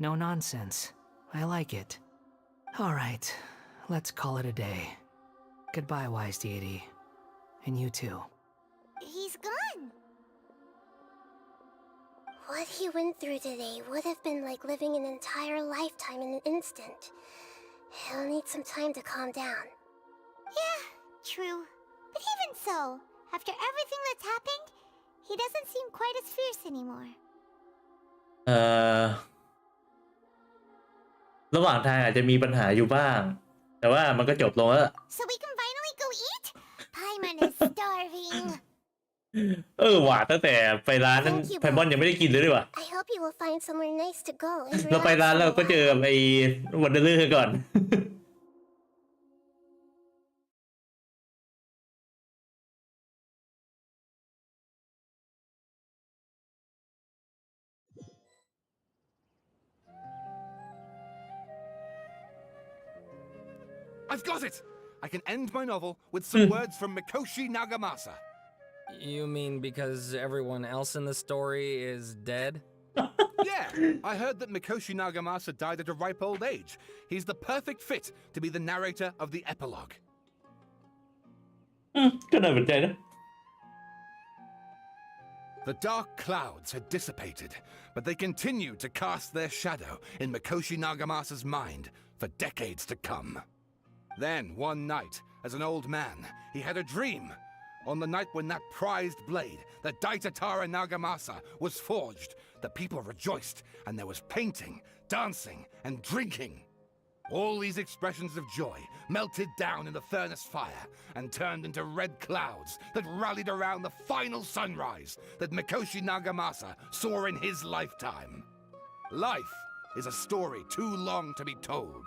No nonsense. I like it. All right, let's call it a day. Goodbye, wise deity. And you too. He's gone. What he went through today would have been like living an entire lifetime in an instant. He'll need some time to calm down. Yeah, true. But even so, after everything that's happened, he doesn't seem quite as fierce anymore. ระหว่างทางอาจจะมีปัญหาอยู่บ้าง แต่ว่ามันก็จบลงแล้ว So we can finally go eat? Paimon is starving. หวานตั้งแต่ไปร้านนั้นไพมอนยังไม่ได้กินเลยด้วยว่ะ I hope you will find somewhere nice to go and เราไป relax ร้าน for เรา a ก็เจอ while. กับไอ้วันเดอร์เลอร์ก่อน I've got it! I can end my novel with some words from Mikoshi Nagamasa. You mean because everyone else in the story is dead? Yeah, I heard that Mikoshi Nagamasa died at a ripe old age. He's the perfect fit to be the narrator of the epilogue. ก็น่าสนใจนะ The dark clouds had dissipated, but they continued to cast their shadow in Mikoshi Nagamasa's mind for decades to come. Then, one night, as an old man, he had a dream. On the night when that prized blade, the Daitatara Nagamasa, was forged, the people rejoiced, and there was painting, dancing, and drinking. All these expressions of joy melted down in the furnace fire and turned into red clouds that rallied around the final sunrise that Mikoshi Nagamasa saw in his lifetime. Life is a story too long to be told,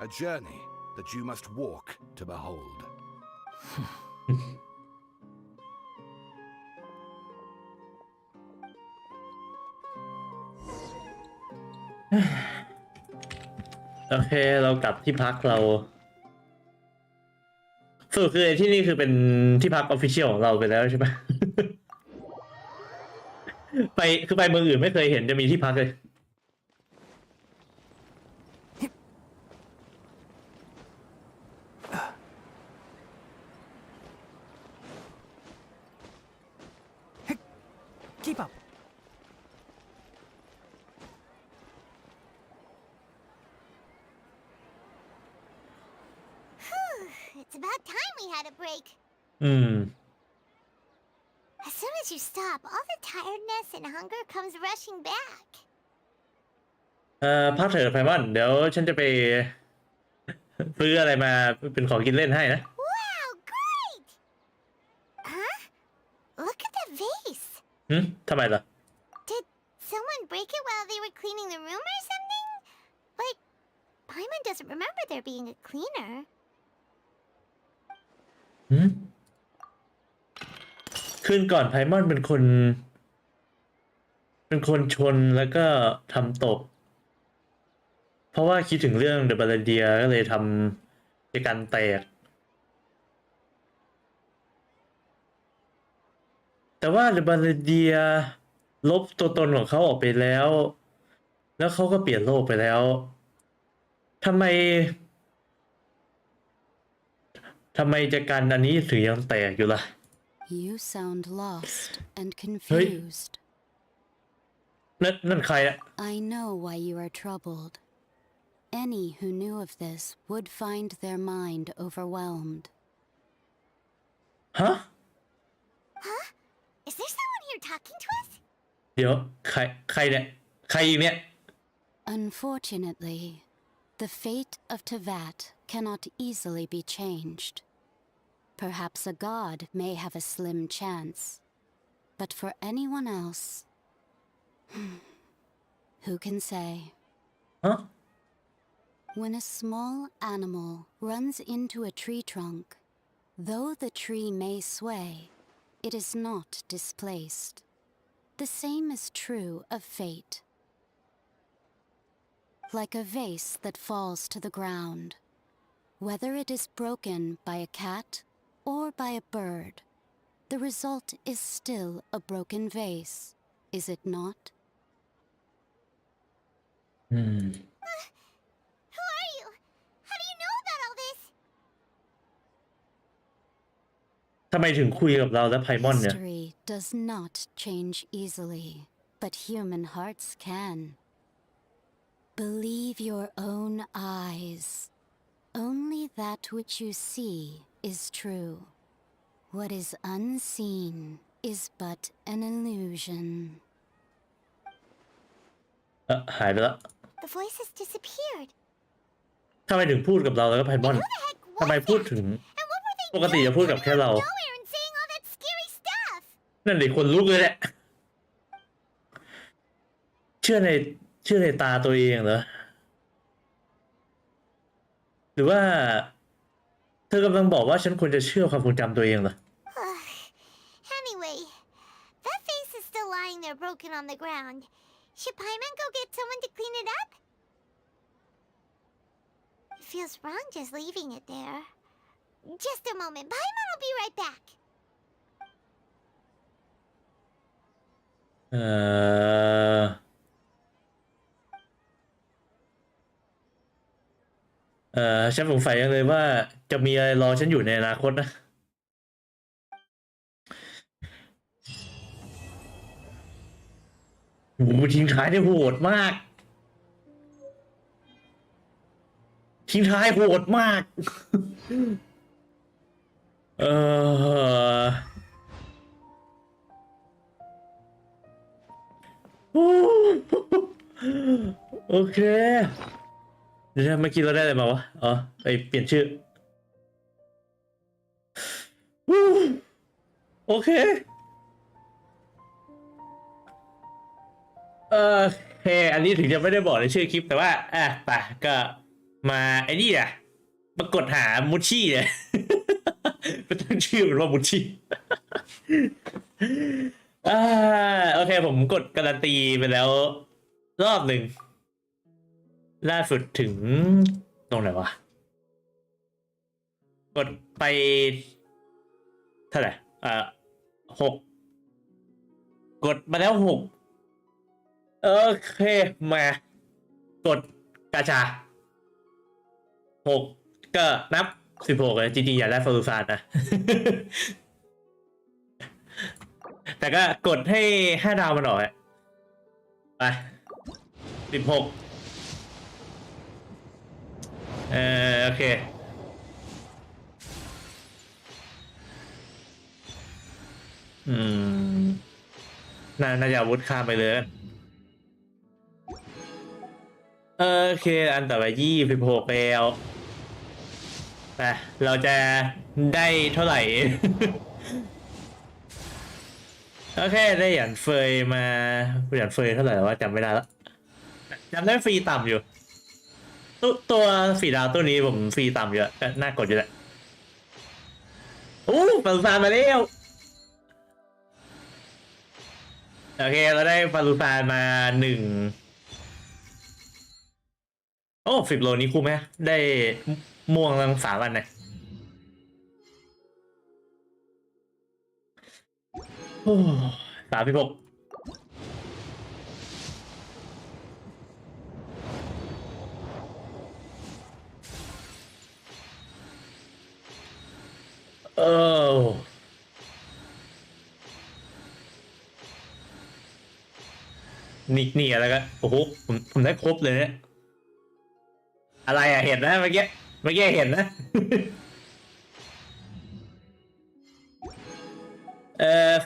a journey that you must walk to behold. โอเคเรากลับที่พักเราสรุปคือที่นี่คือเป็นที่พักออฟฟิเชียลของเราไปแล้วใช่ไหม ไปเมืองอื่นไม่เคยเห็นจะมีที่พักเลย Keep up. It's about time we had a break. As soon as you stop, all the tiredness and hunger comes rushing back. พักเถอะไพมอนเดี๋ยวฉันจะไปซื้ออะไรมาเป็นของกินเล่นให้นะ Wow, great! Huh? Look at the vase. ทำไมล่ะ Did someone break it while they were cleaning the room or something? But Paimon doesn't remember there being a cleaner. คืนก่อนไพมอนเป็นคนชนแล้วก็ทำตก เพราะว่าคิดถึงเรื่องเดอะบาลเดียก็เลยทำกิจการแตก แต่ว่าเดอะบาลเดีย ลบตัวตนของเขาออกไปแล้วแล้วเขาก็เปลี่ยนโลกไปแล้วทำไมจะกันอันนี้ถึงยังแตกอยู่ล่ะ You sound lost and เฮ้ย confused. นั่นใครอะ I know why you are troubled. Any who knew of this would find their mind overwhelmed. ฮะ Huh? Is there someone here talking to us? เดี๋ยวใครเนี่ยใครอีกเนี่ย Unfortunately, the fate of Tevat cannot easily be changed. Perhaps a god may have a slim chance, but for anyone else, who can say? Huh? When a small animal runs into a tree trunk, though the tree may sway, it is not displaced. The same is true of fate. Like a vase that falls to the ground, whether it is broken by a cat or by a bird, the result is still a broken vase, is it not? Who are you? How do you know about all this? ทำไมถึงคุยกับเราและไพมอนเนี่ย History does not change easily, but human hearts can. Believe your own eyes. Only that which you see is true. What is unseen is but an illusion. หายไปแล้ว The voice has disappeared. ทำไมถึงพูดกับเราแล้วก็ไพมอนทำไมพูดถึงปกติจะพูดกับแค่เรา Nowhere and saying all that scary stuff. นั่นดิคนลุกเลยแหละเชื่อในตาตัวเองเหรอหรือว่าเธอกำลังบอกว่าฉันควรจะเชื่อความทรงจำตัวเองเหรอ Anyway, that face is still lying there broken on the ground. Should Paimon go get someone to clean it up? It feels wrong just leaving it there. Just a moment. Paimon will be right back. ฉันสงสัยยังเลยว่าจะมีอะไรรอฉันอยู่ในอนาคตนะโอ้โหทิ้งท้ายได้โหดมากทิ้งท้ายโหดมากโอเคเดี๋ยวเมื่อกี้เราได้อะไรมาวะอ๋อไปเปลี่ยนชื่อโอเคอันนี้ถึงจะไม่ได้บอกในชื่อคลิปแต่ว่าไปก็มาไอ้นี่มากดหามูชี่เนี่ยไปตั้งชื่อมันว่ามูชี่โอเคผมกดการันตีไปแล้วรอบหนึ่งล่าสุดถึงตรงไหนวะกดไปเท่าไหร่6กดมาแล้ว6โอเคมากดกาชา6ก็นับ16เลยจริงๆอยากได้ฟารูซานนะ แต่ก็กดให้5 ดาวมันออกไป16โอเคน่าจะอาวุธข้ามไปเลยโอเคอันต่อไป26แล้วแต่เราจะได้เท่าไหร่ โอเคได้หยันเฟยมาหยันเฟยเท่าไหร่วะจำไม่ได้แล้วจำได้ฟรีต่ำอยู่ตัวฝีดาวตัวนี้ผมฟรีต่ำเยอะน่ากดอยู่แหละโอ้ฟารูซานมาแล้วโอเคเราได้ฟารูซานมา1โอ้10 โลนี้คุ้มไหมได้ม่วงทั้ง3 วันเลยโอ้36 นี่แล้วก็โอ้โหผมได้ครบเลยเนี่ยอะไรอะเห็นนะเมื่อกี้เห็นนะ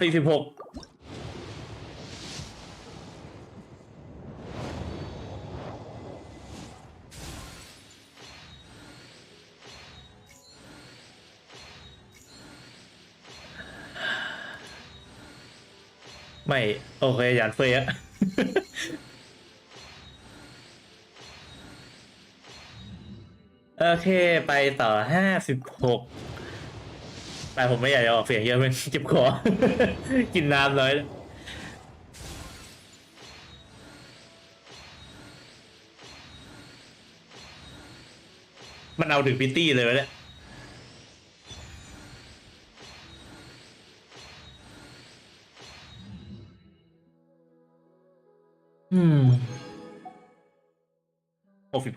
46ไม่โอเคหยานเฟยอะ โอเคไปต่อ56แต่ผมไม่อยากจะออกเสียงเยอะมันเจ็บคอ กินน้ำเลยมันเอาถึงพิตตี้เลยวะเนี่ย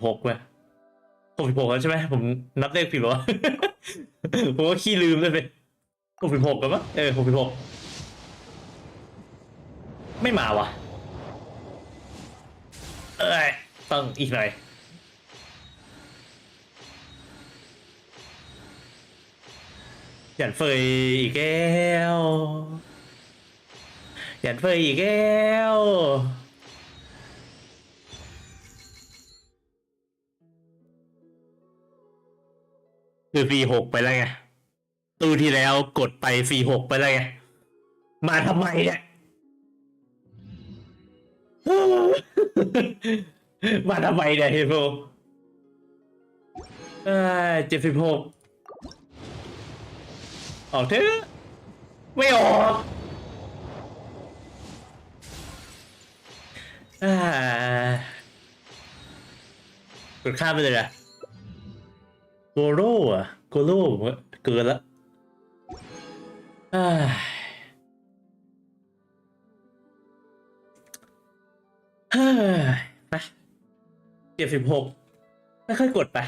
66เว้ย66แล้วใช่ไหมผมนับเลขผิดหรอ ผมว่าขี้ลืมเลยไป66กันปะ66ไม่มาวะต้องอีกหน่อยหยันเฟยอีกแก้วหยันเฟยอีกแก้วคือ46ไปแล้วไงตู้ที่แล้วกดไป46ไปแล้วไงมาทำไมเนี่ย มาทำไมเนี่ยเฮโบ76ออกเถอะไม่ออกกดข้ามไปเลยอะโกโร่อะโกโร่เกินละไป76ไม่ค่อยกดไป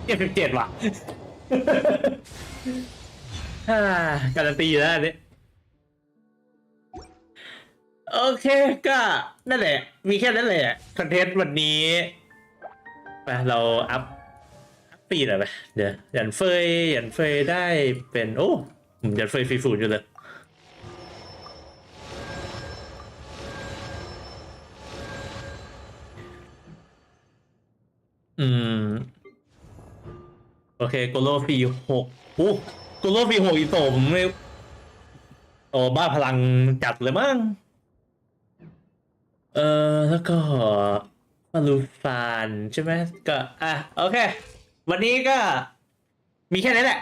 77ว่ะ การันตีอยู่แล้วอันนี้โอเคก็นั่นแหละมีแค่นั้นแหละคอนเทนต์วันนี้ไปเราอัพปีหน่อยไปเดี๋ยวหยันเฟยได้เป็นโอ้ผมหยันเฟยฟรีฟูดอยู่เลยโอเคโกโลฟรี6โอ้โกโลฟรี6อีโตผมไม่โอ้บ้าพลังจัดเลยมั้งแล้วก็มาลูฟานใช่ไหมก็โอเควันนี้ก็มีแค่นี้แหละ